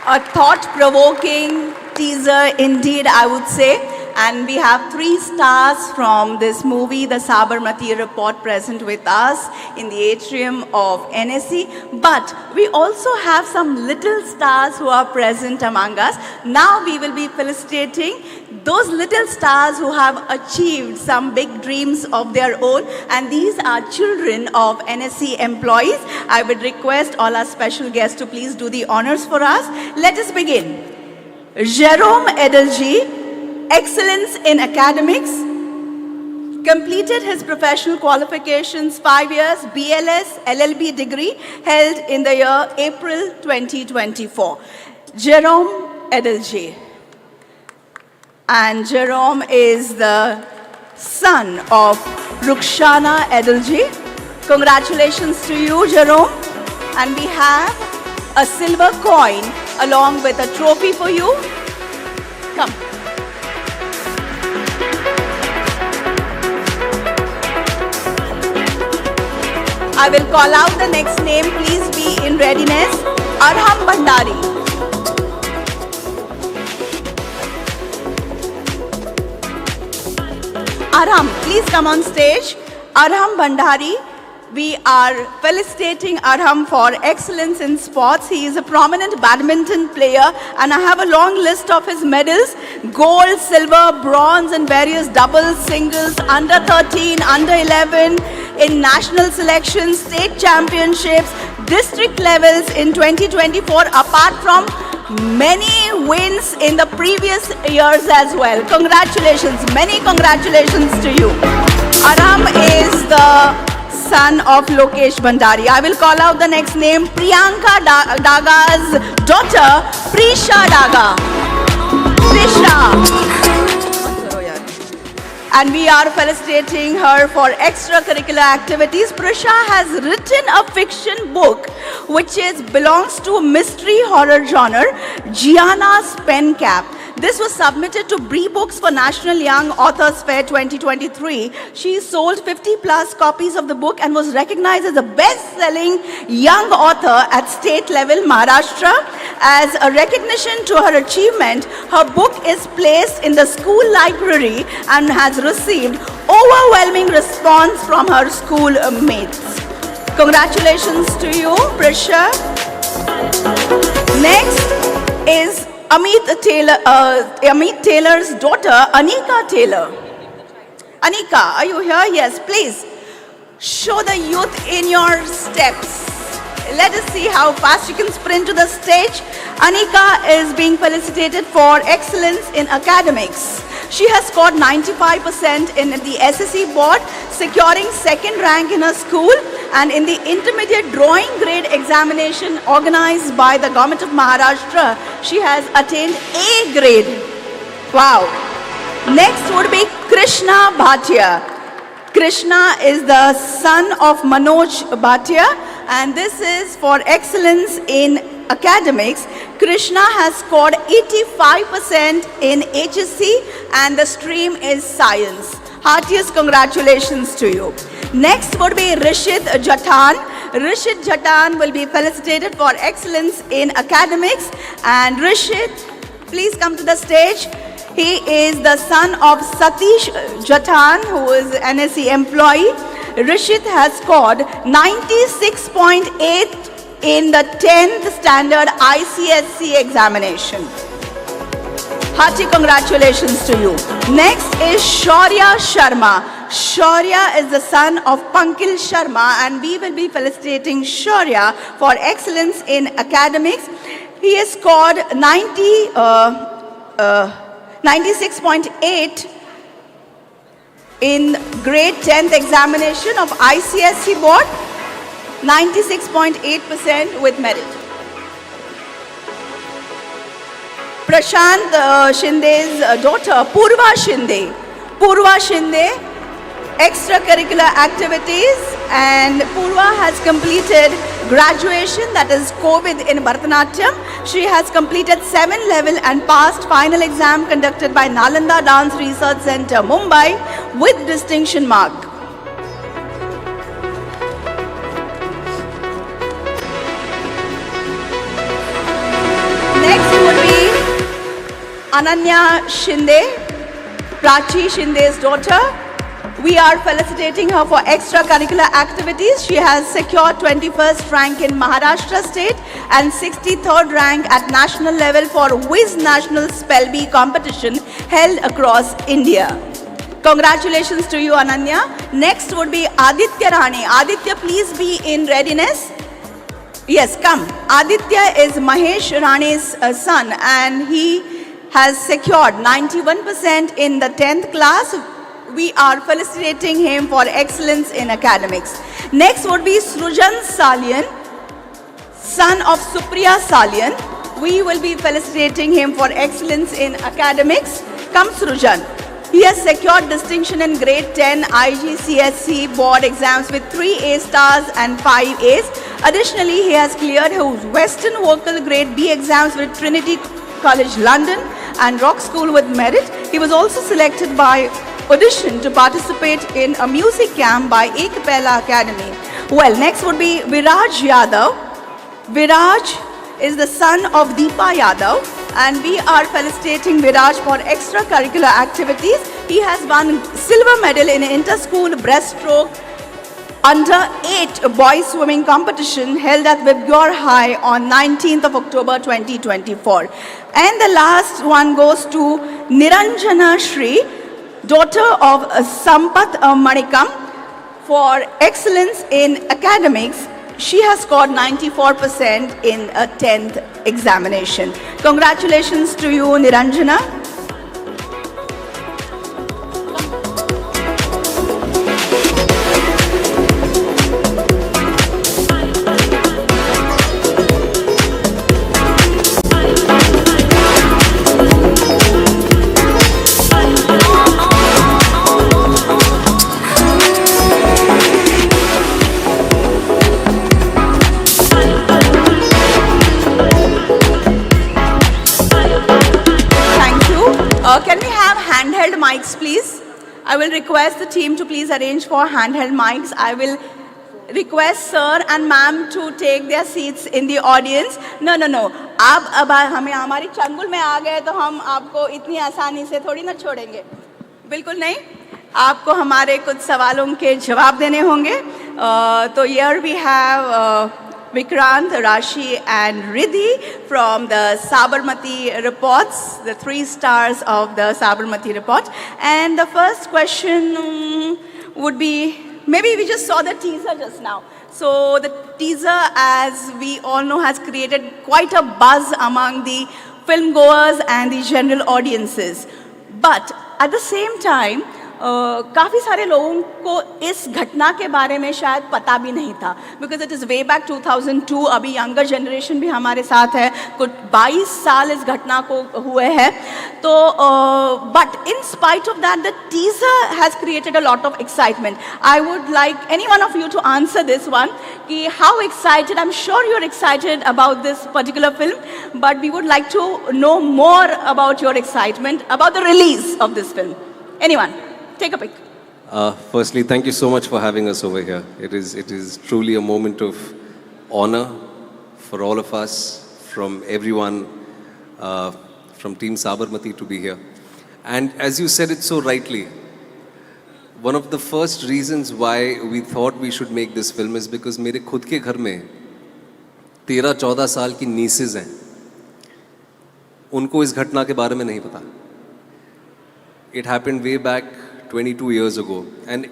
A thought-provoking teaser indeed, I would say. And we have 3 stars from this movie, The Sabarmati Report, present with us in the atrium of NSE. But we also have some little stars who are present among us. Now we will be felicitating those little stars who have achieved some big dreams of their own. And these are children of NSE employees. I would request all our special guests to please do the honors for us. Let us begin. Jerome Edelji, Excellence in Academics, completed his professional qualifications 5 years, BLS, LLB degree, held in the year April 2024. Jerome Edelji. And Jerome is the son of Rukhsana Edelji. Congratulations to you, Jerome. And we have a silver coin along with a trophy for you. Come. I will call out the next name. Please be in readiness. Arham Bhandari. Arham, please come on stage. Arham Bhandari. We are felicitating Arham for excellence in sports. He is a prominent badminton player and I have a long list of his medals: gold, silver, bronze and various doubles, singles, under 13, under 11, in national selections, state championships, district levels in 2024, apart from many wins in the previous years as well. Congratulations, many congratulations to you. Arham is the son of Lokesh Bhandari. I will call out the next name, Priyanka Daga's daughter, Prisha Daga. Prisha. And we are felicitating her for extracurricular activities. Prisha has written a fiction book which belongs to a mystery horror genre, Gianna's Pen Cap. This was submitted to Bree Books for National Young Authors Fair 2023. She sold 50 plus copies of the book and was recognized as a best-selling young author at state level, Maharashtra. As a recognition to her achievement, her book is placed in the school library and has received overwhelming response from her school mates. Congratulations to you, Prisha. Next is Amit Taylor's daughter, Anika Taylor. Anika, are you here? Yes, please. Show the youth in your steps. Let us see how fast you can sprint to the stage. Anika is being felicitated for excellence in academics. She has scored 95% in the SSE board, securing second rank in her school, and in the intermediate drawing grade examination organized by the government of Maharashtra, she has attained A grade. Wow. Next would be Krishna Bhatia. Krishna is the son of Manoj Bhatia, and this is for excellence in academics. Krishna has scored 85% in HSC and the stream is science. Heartiest congratulations to you. Next would be Rishit Jatan. Rishit Jatan will be felicitated for excellence in academics. And Rishit, please come to the stage. He is the son of Satish Jatan, who is an NSE employee. Rishit has scored 96.8 in the 10th standard ICSE examination. Hearty congratulations to you. Next is Shaurya Sharma. Shaurya is the son of Pankil Sharma and we will be felicitating Shaurya for excellence in academics. He has scored 96.8 in grade 10th examination of ICSE board, 96.8% with merit. Prashant Shinde's daughter, Purva Shinde. Purva Shinde, extracurricular activities, and Purva has completed graduation, that is COVID in Bharatanatyam. She has completed 7 level and passed final exam conducted by Nalanda Dance Research Center, Mumbai with distinction mark. Next would be Ananya Shinde. Prachi Shinde's daughter. We are felicitating her for extracurricular activities. She has secured 21st rank in Maharashtra state and 63rd rank at national level for Whiz National Spell Bee competition held across India. Congratulations to you, Ananya. Next would be Aditya Rani. Aditya, please be in readiness. Yes, come. Aditya is Mahesh Rani's son and he has secured 91% in the 10th class. We are felicitating him for excellence in academics. Next would be Srujan Salian, son of Supriya Salian. We will be felicitating him for excellence in academics. Come Srujan. He has secured distinction in grade 10 IGCSE board exams with 3 A stars and 5 A's. Additionally, he has cleared his Western Vocal grade B exams with Trinity College London and Rock School with merit. He was also selected by audition to participate in a music camp by Ekapella Academy. Well, next would be Viraj Yadav. Viraj is the son of Deepa Yadav and we are felicitating Viraj for extracurricular activities. He has won silver medal in inter-school breaststroke under 8 boys swimming competition held at Vibgyor High on 19th of October 2024. And the last one goes to Niranjana Shri, daughter of Sampath Manikam, for excellence in academics. She has scored 94% in a 10th examination. Congratulations to you, Niranjana. Can we have handheld mics, please? I will request the team to please arrange for handheld mics. I will request sir and ma'am to take their seats in the audience. No. आप अब हमें हमारी चंगुल में आ गए तो हम आपको इतनी आसानी से थोड़ी ना छोड़ेंगे. बिल्कुल नहीं. आपको हमारे कुछ सवालों के जवाब देने होंगे. तो here we have Vikrant, Rashi and Riddhi from the Sabarmati reports, the 3 stars of the Sabarmati report. And the first question would be, maybe we just saw the teaser just now. So the teaser, as we all know, has created quite a buzz among the film goers and the general audiences. But at the same time, काफ़ी सारे लोगों को इस घटना के बारे में शायद पता भी नहीं था, because it is way back 2002. अभी यंगर जनरेशन भी हमारे साथ है, कुछ 22 साल इस घटना को हुए हैं. तो but in spite of that the teaser has created a lot of excitement. I would like any one of you to answer this one कि how excited, I am sure you are excited about this particular film, but we would like to know more about your excitement about the release of this film. Anyone? Take a pick. Firstly, thank you so much for having us over here. It is truly a moment of honor for all of us, from everyone, from Team Sabarmati to be here. And as you said it so rightly, one of the first reasons why we thought we should make this film is because मेरे खुद के घर में 13-14 साल की nieces हैं. उनको इस घटना के बारे में नहीं पता. It happened way back 22 years ago. And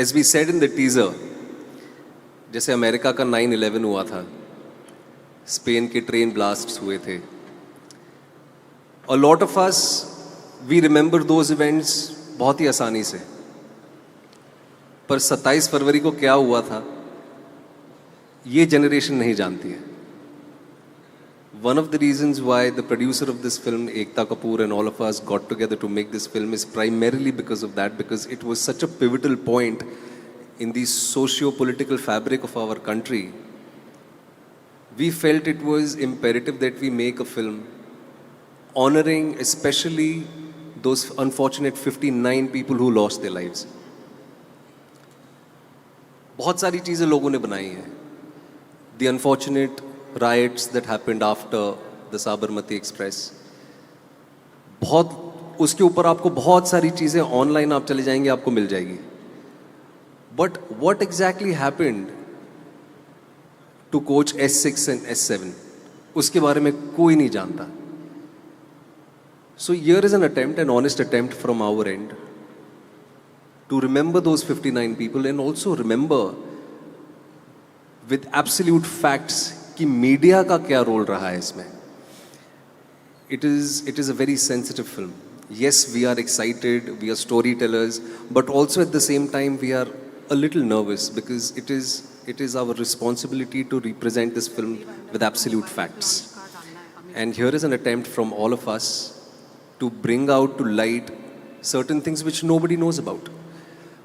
as we said in the teaser, जैसे अमेरिका का 9/11 हुआ था, स्पेन के ट्रेन ब्लास्ट्स हुए थे. A lot of us, we remember those events बहुत ही आसानी से. पर 27 फरवरी को क्या हुआ था, ये जनरेशन नहीं जानती है. One of the reasons why the producer of this film, Ekta Kapoor, and all of us got together to make this film is primarily because of that, because it was such a pivotal point in the socio-political fabric of our country. We felt it was imperative that we make a film honoring especially those unfortunate 59 people who lost their lives. बहुत सारी चीज़ें लोगों ने बनाई हैं. The unfortunate riots that happened after the Sabarmati Express. बहुत उसके ऊपर आपको बहुत सारी चीज़ें ऑनलाइन आप चले जाएंगे आपको मिल जाएगी. But what exactly happened to coach S6 and S7? उसके बारे में कोई नहीं जानता. So here is an attempt, an honest attempt from our end to remember those 59 people and also remember with absolute facts कि मीडिया का क्या role रहा है इसमें. It is a very sensitive film. Yes, we are excited, we are storytellers, but also at the same time we are a little nervous because it is our responsibility to represent this film with absolute facts. And here is an attempt from all of us to bring out to light certain things which nobody knows about.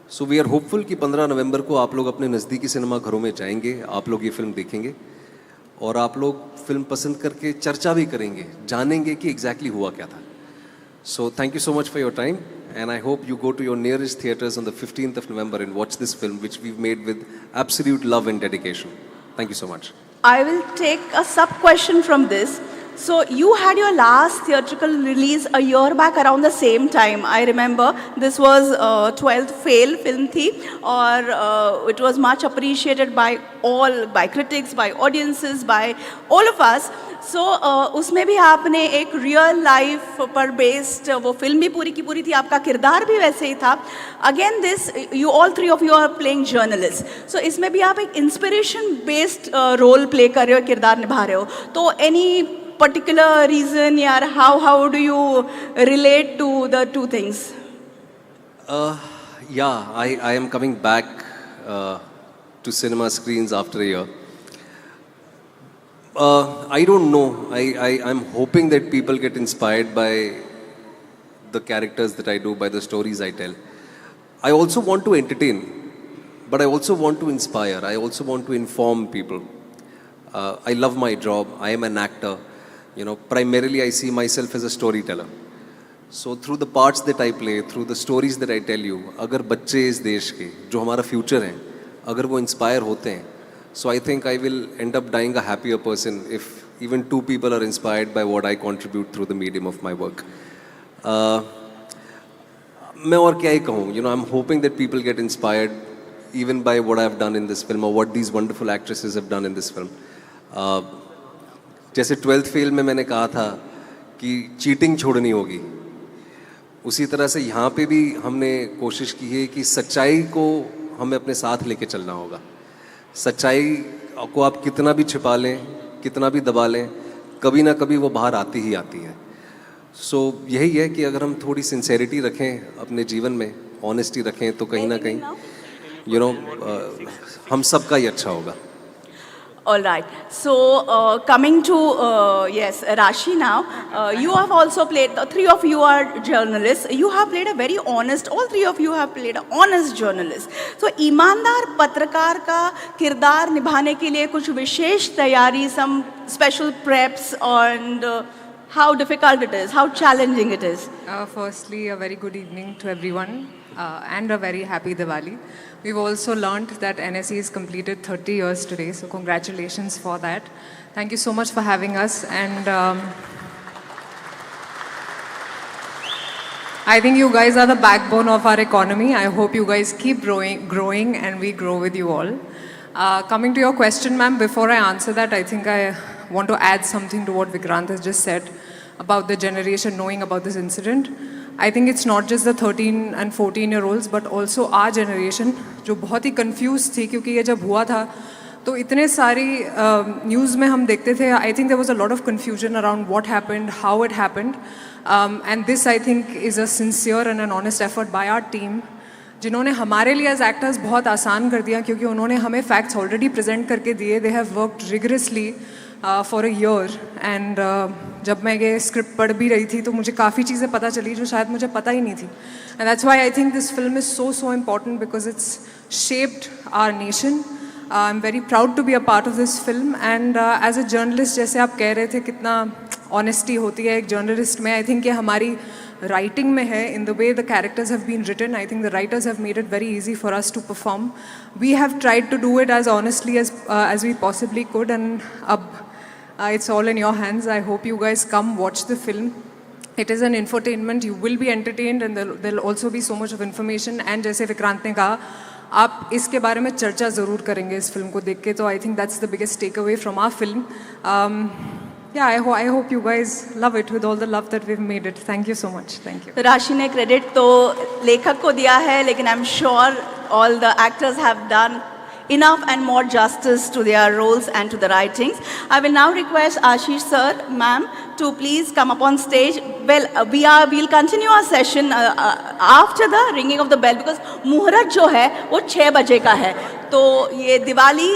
So we are hopeful कि 15 नवंबर को आप लोग अपने नज़दीकी cinema घरों में जाएंगे, आप लोग ये फिल्म देखेंगे और आप लोग फिल्म पसंद करके चर्चा भी करेंगे, जानेंगे कि एग्जैक्टली हुआ क्या था. So thank you so much for your time and I hope you go to your nearest theatres on the 15th of November and watch this film which we've made with absolute love and dedication. Thank you so much. I will take a sub-question from this. So you had your last theatrical release a year back around the same time. I remember this was 12th Fail film thi or it was much appreciated by all, by critics, by audiences, by all of us. So उसमें भी आपने एक real life पर based वो film भी पूरी की पूरी थी, आपका किरदार भी वैसे ही था. Again this, you all three of you are playing journalists. So इसमें भी आप एक inspiration based role play कर रहे हो, किरदार निभा रहे हो. तो any particular reason or how do you relate to the two things? Yeah, I am coming back to cinema screens after a year. I don't know. I'm hoping that people get inspired by the characters that I do, by the stories I tell. I also want to entertain, but I also want to inspire. I also want to inform people. I love my job. I am an actor. You know, primarily I see myself as a storyteller. So through the parts that I play, through the stories that I tell you, अगर बच्चे इस देश के जो हमारा future है, अगर वो inspire होते हैं, so I think I will end up dying a happier person if even 2 people are inspired by what I contribute through the medium of my work. मैं और क्या ही कहूँ? You know, I'm hoping that people get inspired even by what I've done in this film or what these wonderful actresses have done in this film. जैसे 12th fail में मैंने कहा था कि चीटिंग छोड़नी होगी, उसी तरह से यहाँ पे भी हमने कोशिश की है कि सच्चाई को हमें अपने साथ लेके चलना होगा. सच्चाई को आप कितना भी छिपा लें, कितना भी दबा लें, कभी ना कभी वो बाहर आती ही आती है. सो यही है कि अगर हम थोड़ी सिंसेरिटी रखें अपने जीवन में, ऑनेस्टी रखें, तो कहीं ना कहीं हम सबका ही अच्छा होगा. All right. So coming to yes, Rashi now. You have also played. The 3 of you are journalists. You have played a very honest. All 3 of you have played an honest journalist. So ईमानदार पत्रकार का किरदार निभाने के लिए कुछ विशेष तैयारी, some special preps, and how difficult it is, how challenging it is. Firstly, a very good evening to everyone and a very happy Diwali. We've also learned that NSE has completed 30 years today, so congratulations for that. Thank you so much for having us, and I think you guys are the backbone of our economy. I hope you guys keep growing and we grow with you all. Coming to your question, ma'am, before I answer that, I think I want to add something to what Vikrant has just said about the generation knowing about this incident. I think it's not just the 13 and 14-year-olds, but also our generation, जो बहुत ही confused थी, क्योंकि ये जब हुआ था तो इतने सारी न्यूज़ में हम देखते थे. I think there was a lot of confusion around what happened, how it happened, and this I think is a sincere and an honest effort by our team, जिन्होंने हमारे लिए as actors बहुत आसान कर दिया, क्योंकि उन्होंने हमें facts already present करके दिए. They have worked rigorously for a year, and जब मैं ये स्क्रिप्ट पढ़ भी रही थी तो मुझे काफ़ी चीज़ें पता चली जो शायद मुझे पता ही नहीं थी. And that's why I think this film is so important, because it's shaped our nation. I'm very proud to be a part of this film, and as a journalist, जैसे आप कह रहे थे कितना honesty होती है एक journalist में, I think ये हमारी writing में है. In the way the characters have been written, I think the writers have made it very easy for us to perform. We have tried to do it as honestly as we possibly could, and it's all in your hands. I hope you guys come watch the film. It is an infotainment. You will be entertained, and there'll also be so much of information. And जैसे विक्रांत ने कहा, आप इसके बारे में चर्चा ज़रूर करेंगे इस फिल्म को देख के. तो I think that's the biggest takeaway from our film. Yeah, I hope you guys love it with all the love that we've made it. Thank you so much. Thank you. राशि ने credit तो लेखक को दिया है, लेकिन I'm sure all the actors have done enough and more justice to their roles and to the writings. I will now request Ashish sir, ma'am, to please come up on stage. Well, we'll continue our session after the ringing of the bell, because मुहूर्त जो है वो 6 बजे का है. तो ये Diwali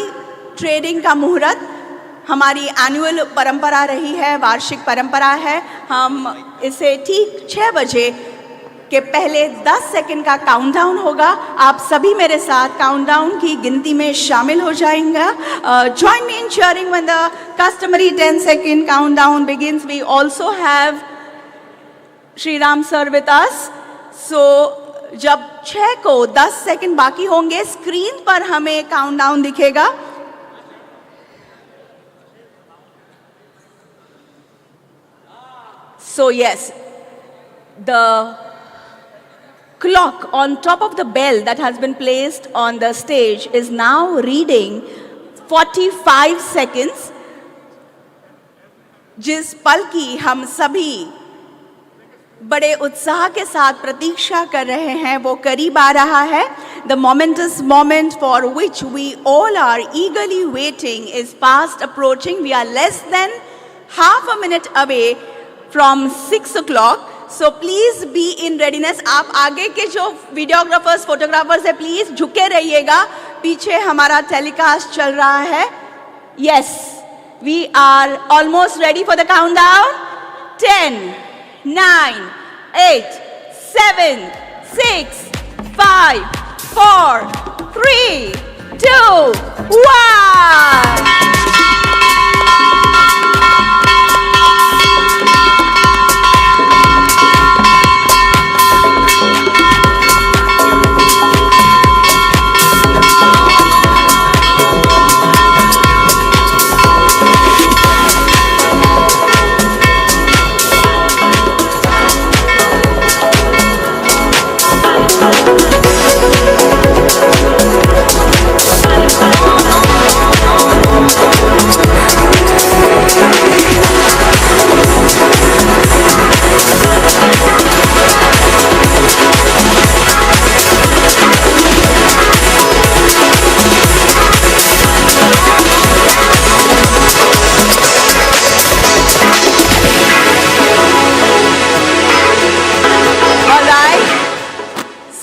trading का मुहूर्त हमारी एनुअल परंपरा रही है, वार्षिक परंपरा है. हम इसे ठीक 6 बजे के पहले 10 सेकंड का काउंटडाउन होगा. आप सभी मेरे साथ काउंटडाउन की गिनती में शामिल हो जाएंगे. Join me in cheering when the customary 10-second countdown begins. We also have Shri Ram sir with us. So जब 6 को 10 सेकंड बाकी होंगे, स्क्रीन पर हमें काउंटडाउन दिखेगा. So yes, the clock on top of the bell that has been placed on the stage is now reading 45 seconds. जिस पल की हम सभी बड़े उत्साह के साथ प्रतीक्षा कर रहे हैं, वो करीब आ रहा है. The momentous moment for which we all are eagerly waiting is fast approaching. We are less than half a minute away from 6 o'clock. So please be in readiness. आप आगे के जो वीडियोग्राफर्स, फोटोग्राफर्स है, प्लीज झुके रहिएगा. पीछे हमारा telecast चल रहा है. Yes, we are almost ready for the countdown. 10, 9, 8, 7, 6, 5, 4, 3, 2, 1.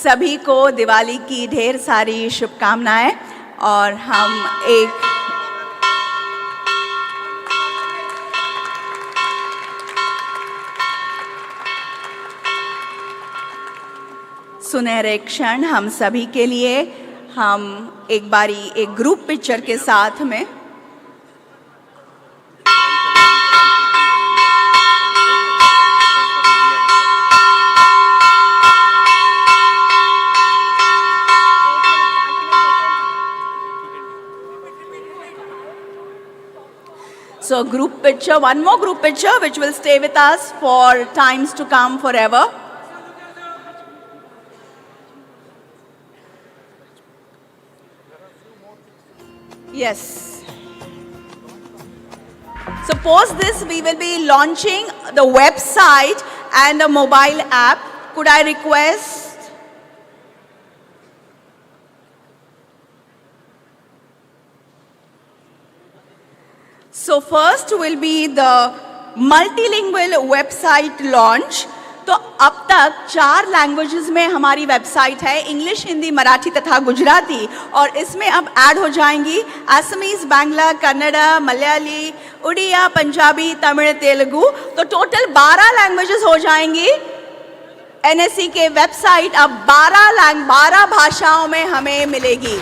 सभी को दिवाली की ढेर सारी शुभकामनाएं. और हम एक सुनहरे क्षण हम सभी के लिए, हम एक बारी एक ग्रुप पिक्चर के साथ में So group picture, one more group picture which will stay with us for times to come forever. Yes. So post this, we will be launching the website and a mobile app. Could I request So first will be the multilingual website launch. तो अब तक 4 languages में हमारी website है, English, Hindi, Marathi तथा गुजराती. और इसमें अब ऐड हो जाएंगी असमीज, बांग्ला, कन्नड़ा, मलयाली, उड़िया, पंजाबी, तमिल, तेलुगु. तो टोटल 12 लैंग्वेजेस हो जाएंगी. NSE के वेबसाइट अब 12 भाषाओं में हमें मिलेगी.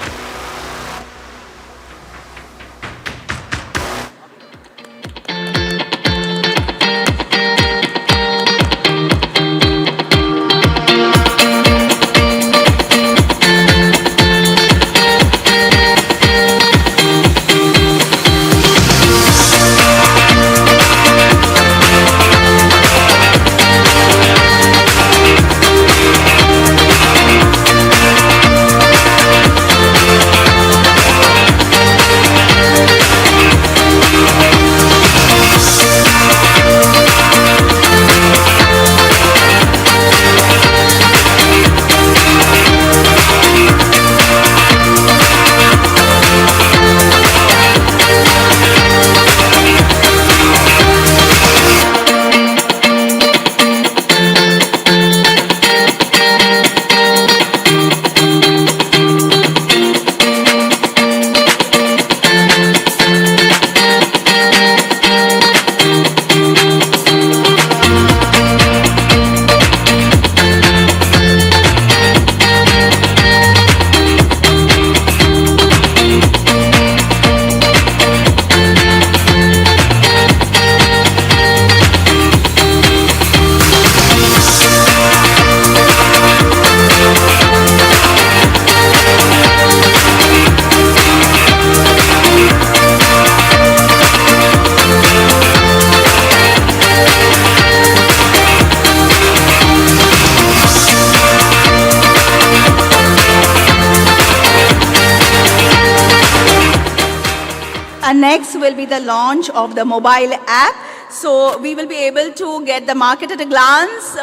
And next will be the launch of the mobile app. So we will be able to get the market at a glance.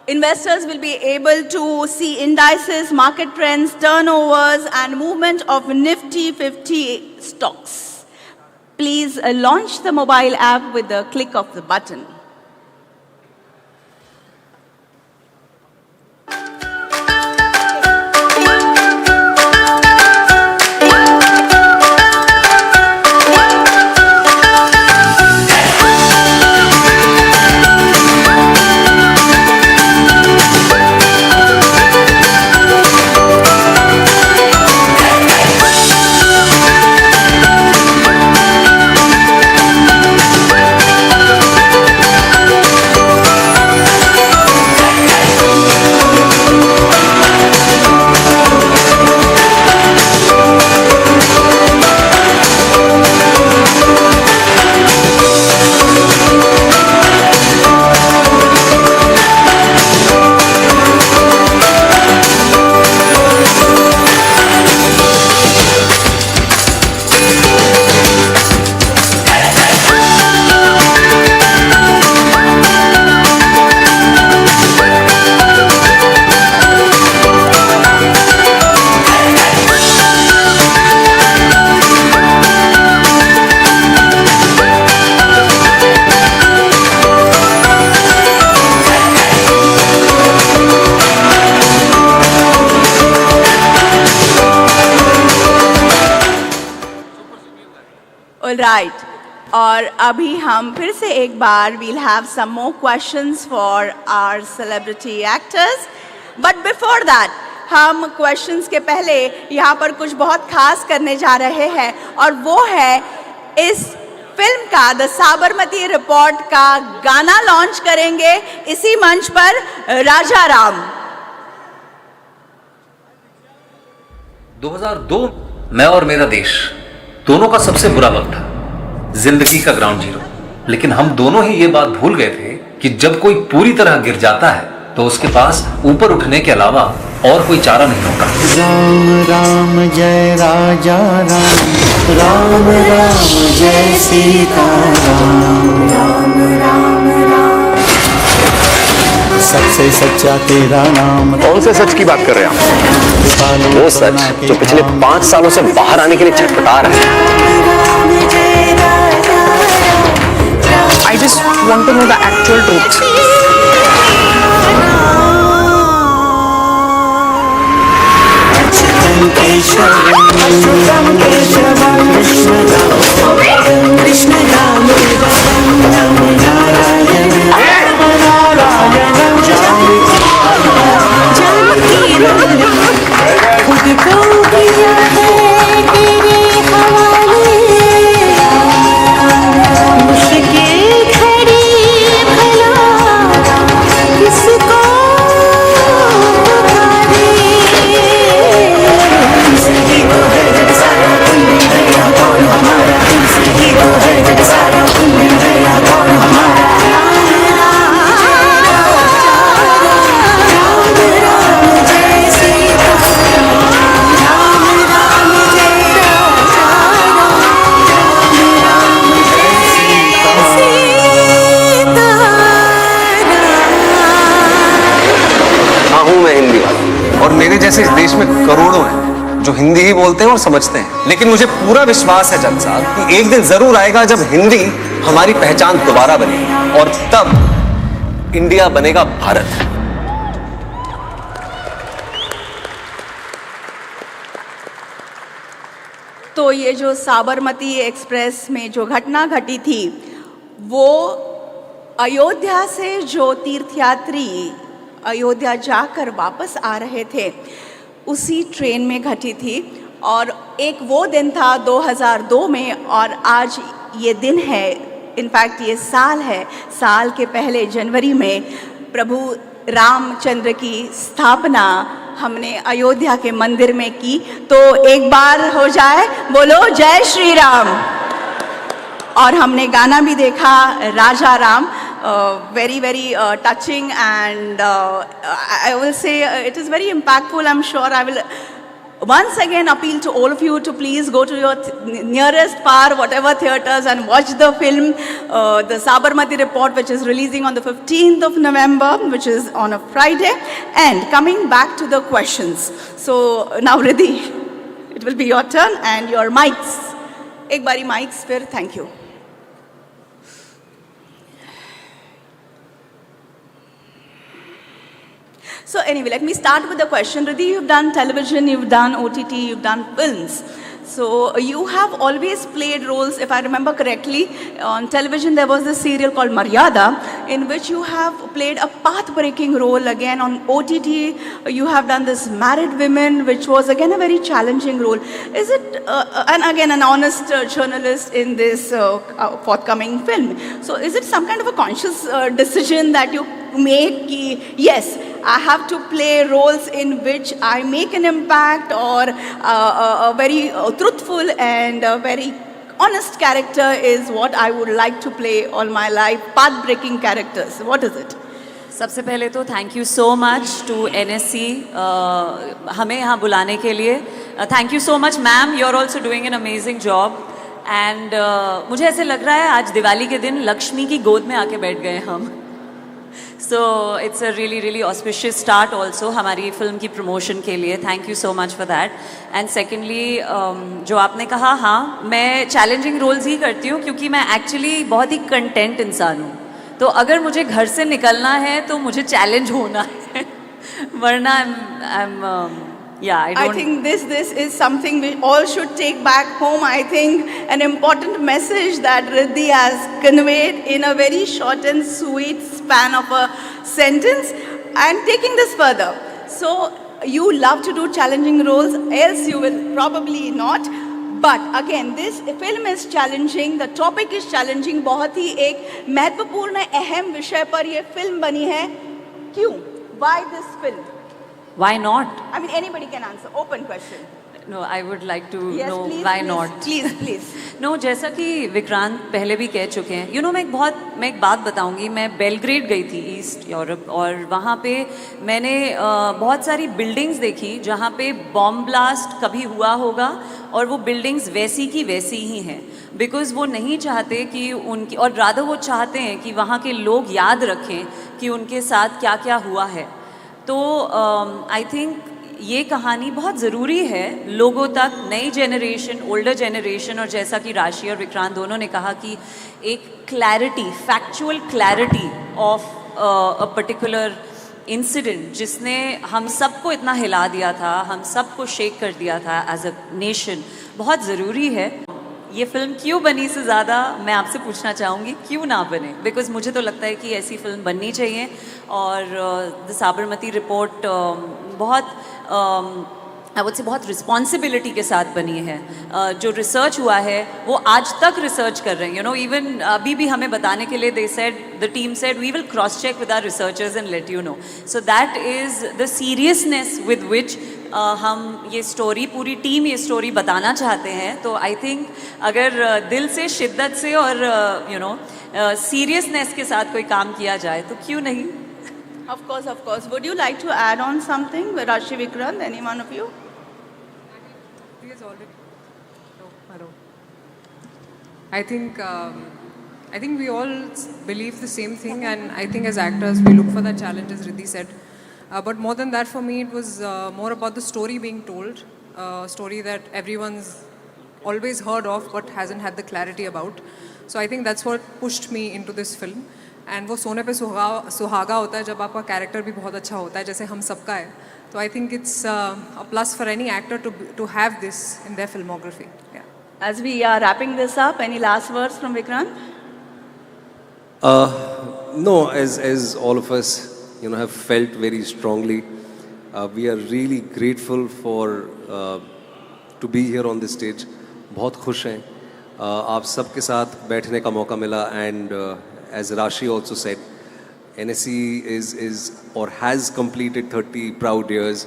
Investors will be able to see indices, market trends, turnovers, and movement of Nifty 50 stocks. Please launch the mobile app with the click of the button. Right. और अभी हम फिर से एक बार we'll have some more questions for our celebrity actors. But before that, हम questions के पहले यहाँ पर कुछ बहुत खास करने जा रहे हैं और वो है इस फिल्म का द साबरमती रिपोर्ट का गाना लॉन्च करेंगे इसी मंच पर राजा राम। 2002 मैं और मेरा देश दोनों का सबसे बुरा वक्त था, जिंदगी का ग्राउंड जीरो। लेकिन हम दोनों ही ये बात भूल गए थे कि जब कोई पूरी तरह गिर जाता है तो उसके पास ऊपर उठने के अलावा और कोई चारा नहीं होता। राम राम जय राजा राम, राम राम जय सीता राम, राम राम राम सबसे सच्चा तेरा नाम। कौन से सच की बात कर रहे हैं आप? वो सच जो पिछले 5 सालों से बाहर आने के लिए छटपटा रहा है। I just want to know the actual truth. मेरे जैसे इस देश में करोड़ों हैं जो हिंदी ही बोलते हैं और समझते हैं। लेकिन मुझे पूरा विश्वास है जज साहब कि एक दिन जरूर आएगा जब हिंदी हमारी पहचान दोबारा बनेगी और तब इंडिया बनेगा भारत। तो ये जो साबरमती एक्सप्रेस में जो घटना घटी थी वो अयोध्या से जो तीर्थयात्री अयोध्या जाकर वापस आ रहे थे उसी ट्रेन में घटी थी। और एक वो दिन था 2002 में और आज ये दिन है, इनफैक्ट ये साल है। साल के पहले जनवरी में प्रभु रामचंद्र की स्थापना हमने अयोध्या के मंदिर में की। तो एक बार हो जाए बोलो जय श्री राम। और हमने गाना भी देखा राजा Ram, very touching and I will say it is very impactful. I'm sure I will once again appeal to all of you to please go to your nearest par, whatever theatres, and watch the film, the Sabarmati Report, which is releasing on the 15th of November, which is on a Friday. And coming back to the questions. So now Riddhi, it will be your turn and your mics. Ek bari mics, fir thank you. So anyway, let me start with the question. Riddhi, you've done television, you've done OTT, you've done films. So you have always played roles, if I remember correctly, on television there was this serial called Maryada, in which you have played a path-breaking role. Again on OTT, you have done this Married Women, which was again a very challenging role. Is it, and again an honest journalist in this forthcoming film. So is it some kind of a conscious decision that you make, yes, I have to play roles in which I make an impact, or a very truthful and a very honest character is what I would like to play all my life, path-breaking characters. What is it? सबसे पहले तो thank you so much to NSE हमें यहाँ बुलाने के लिए. Thank you so much ma'am, you are also doing an amazing job. And मुझे ऐसे लग रहा है आज दिवाली के दिन लक्ष्मी की गोद में आके बैठ गए हम. So it's a really really auspicious start also हमारी फिल्म की प्रमोशन के लिए. Thank you so much for that. And secondly जो आपने कहा, हाँ मैं चैलेंजिंग रोल्स ही करती हूँ क्योंकि मैं एक्चुअली बहुत ही कंटेंट इंसान हूँ. तो अगर मुझे घर से निकलना है तो मुझे चैलेंज होना है, वरना I think this is something we all should take back home. I think an important message that Riddhi has conveyed in a very short and sweet span of a sentence. And taking this further, so you love to do challenging roles, else you will probably not. But again, this film is challenging, the topic is challenging. बहुत ही एक महत्वपूर्ण अहम विषय पर ये film बनी है. क्यों? Why this film? Why not? I mean, anybody can answer. Open question. No, I would like to know please, why please, not. Please. No, जैसा कि विक्रांत पहले भी कह चुके हैं. You know, मैं एक बात बताऊंगी. मैं बेलग्रेड गई थी ईस्ट यूरोप, और वहाँ पे मैंने बहुत सारी बिल्डिंग्स देखी जहाँ पे बॉम्ब ब्लास्ट कभी हुआ होगा, और वो बिल्डिंग्स वैसी की वैसी ही हैं. बिकॉज वो नहीं चाहते कि उनकी, और रादर वो चाहते हैं कि वहाँ के लोग याद रखें कि उनके साथ क्या क्या हुआ है. तो आई थिंक ये कहानी बहुत ज़रूरी है लोगों तक, नई जनरेशन, ओल्डर जनरेशन, और जैसा कि राशि और विक्रांत दोनों ने कहा कि एक clarity, factual clarity of a particular incident जिसने हम सबको इतना हिला दिया था, हम सबको शेक कर दिया था एज अ नेशन, बहुत ज़रूरी है. ये फिल्म क्यों बनी से ज़्यादा मैं आपसे पूछना चाहूँगी, क्यों ना बने? बिकॉज मुझे तो लगता है कि ऐसी फिल्म बननी चाहिए. और द साबरमती रिपोर्ट बहुत बहुत रिस्पॉन्सिबिलिटी के साथ बनी है. जो रिसर्च हुआ है वो आज तक रिसर्च कर रहे हैं. यू नो, इवन अभी भी हमें बताने के लिए they said, the team said we will cross check with our researchers and let you know. So that is the seriousness with which हम ये स्टोरी, पूरी टीम ये स्टोरी बताना चाहते हैं. तो आई थिंक अगर दिल से, शिद्दत से और यू नो सीरियसनेस के साथ कोई काम किया जाए तो क्यों नहीं. Of course. Would you like to add on something, Rashi, Vikrant, any one of you? I think we all believe the same thing, and I think as actors we look for that challenge, as Riddhi said. But more than that, for me, it was more about the story being told, a story that everyone's always heard of but hasn't had the clarity about. So I think that's what pushed me into this film. And वो सोने पे सुहागा होता है जब आपका character भी बहुत अच्छा होता है, जैसे हम सबका है. तो I think it's a plus for any actor to have this in their filmography. Yeah. As we are wrapping this up, any last words from Vikrant? No, as all of us, you know, have felt very strongly, we are really grateful for to be here on this stage. बहुत खुश हैं आप सबके साथ बैठने का मौका मिला. And as Rashi also said, NSE is or has completed 30 proud years,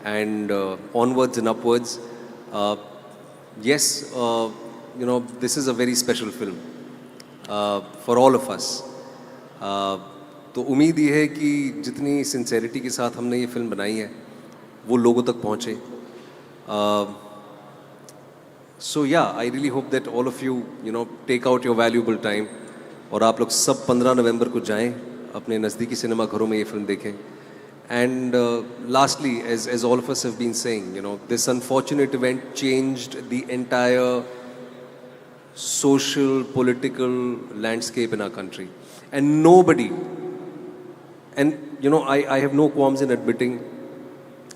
and onwards and upwards. Yes, you know, this is a very special film for all of us. तो उम्मीद ये है कि जितनी सिंसेरिटी के साथ हमने ये फिल्म बनाई है वो लोगों तक पहुँचे, So yeah, I really hope that all of you, take out your valuable time और आप लोग सब 15 नवंबर को जाएं अपने नज़दीकी सिनेमा घरों में ये फिल्म देखें. And lastly, as all of us have been saying, this unfortunate event changed the entire social, political landscape in our country. And nobody, I have no qualms in admitting,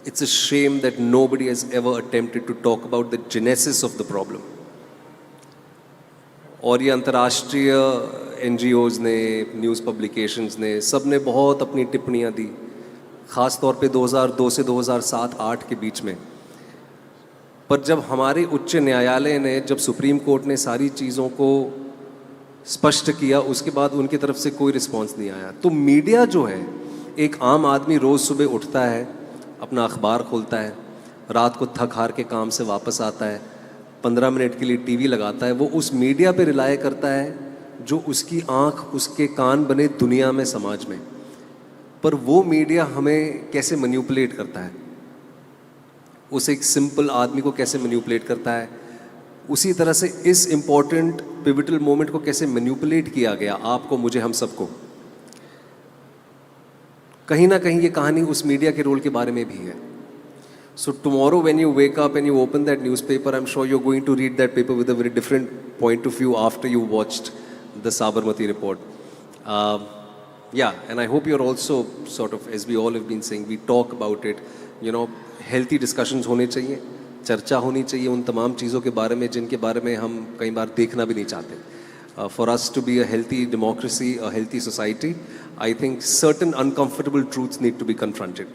it's a shame that nobody has ever attempted to talk about the genesis of the problem. और ये अंतर्राष्ट्रीय NGOs ने, news publications ने, सब ने बहुत अपनी टिप्पणियाँ दी, ख़ास तौर पे 2002 से 2007-8 के बीच में. पर जब हमारे उच्च न्यायालय ने, जब सुप्रीम कोर्ट ने सारी चीज़ों को स्पष्ट किया, उसके बाद उनकी तरफ से कोई रिस्पांस नहीं आया. तो मीडिया जो है, एक आम आदमी रोज़ सुबह उठता है, अपना अखबार खोलता है, रात को थक हार के काम से वापस आता है, 15 मिनट के लिए टीवी लगाता है, वो उस मीडिया पे रिलाय करता है जो उसकी आँख, उसके कान बने दुनिया में, समाज में. पर वो मीडिया हमें कैसे मैनिपुलेट करता है, उस एक सिंपल आदमी को कैसे मैनिपुलेट करता है, उसी तरह से इस इम्पॉर्टेंट पिवटल मोमेंट को कैसे मैनिपुलेट किया गया, आपको, मुझे, हम सबको. कहीं ना कहीं ये कहानी उस मीडिया के रोल के बारे में भी है. So tomorrow when you wake up and you open that newspaper, I'm sure you're going to read that paper with a very different point of view after you watched the Sabarmati report. And I hope you're also sort of, as we all have been saying, we talk about it, healthy discussions होने चाहिए, चर्चा होनी चाहिए उन तमाम चीज़ों के बारे में जिनके बारे में हम कई बार देखना भी नहीं चाहते. For us to be a healthy democracy, a healthy society, I think certain uncomfortable truths need to be confronted.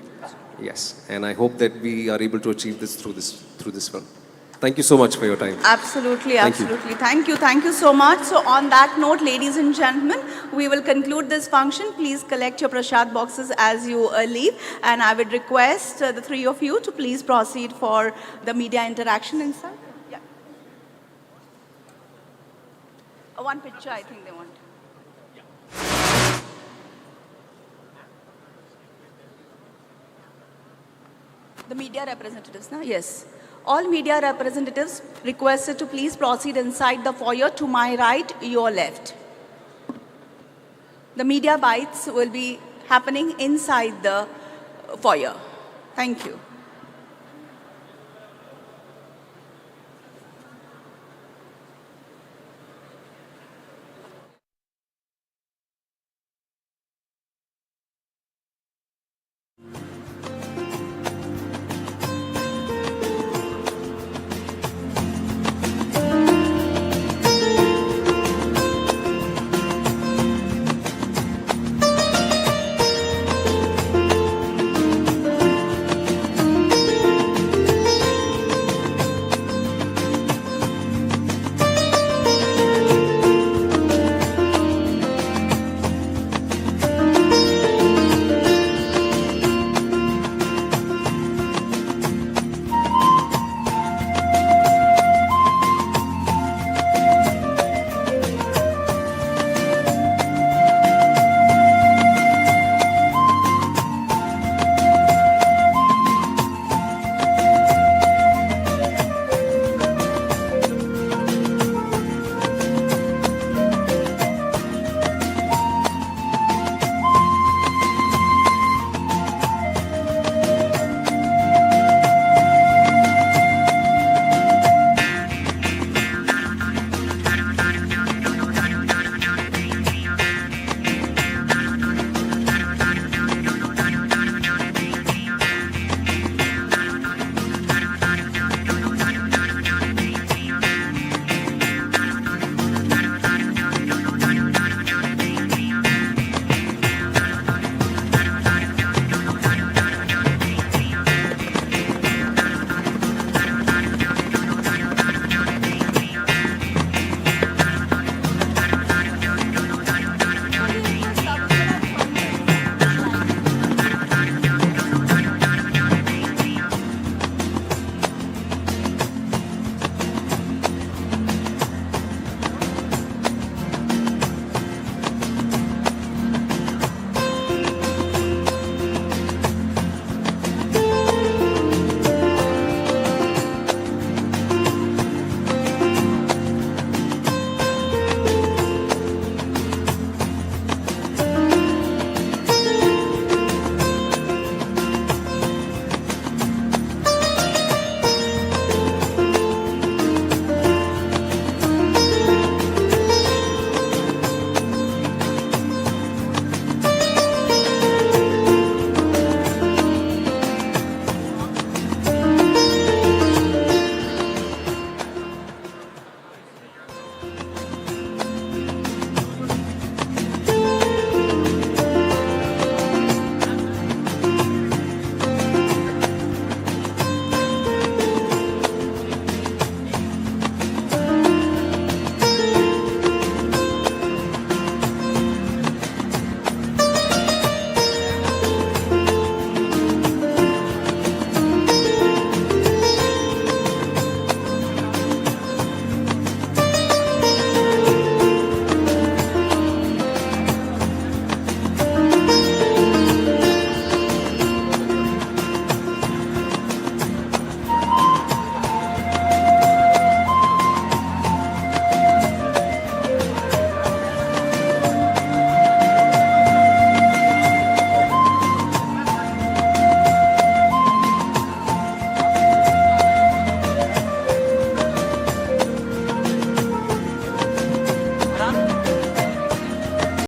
Yes, and I hope that we are able to achieve this through this film. Thank you so much for your time. Absolutely, absolutely. Thank you so much. So on that note, ladies and gentlemen, we will conclude this function. Please collect your prasad boxes as you leave, and I would request the three of you to please proceed for the media interaction inside. Yeah. One picture, I think they want. The media representatives, no? Yes. All media representatives requested to please proceed inside the foyer to my right, your left. The media bites will be happening inside the foyer. Thank you.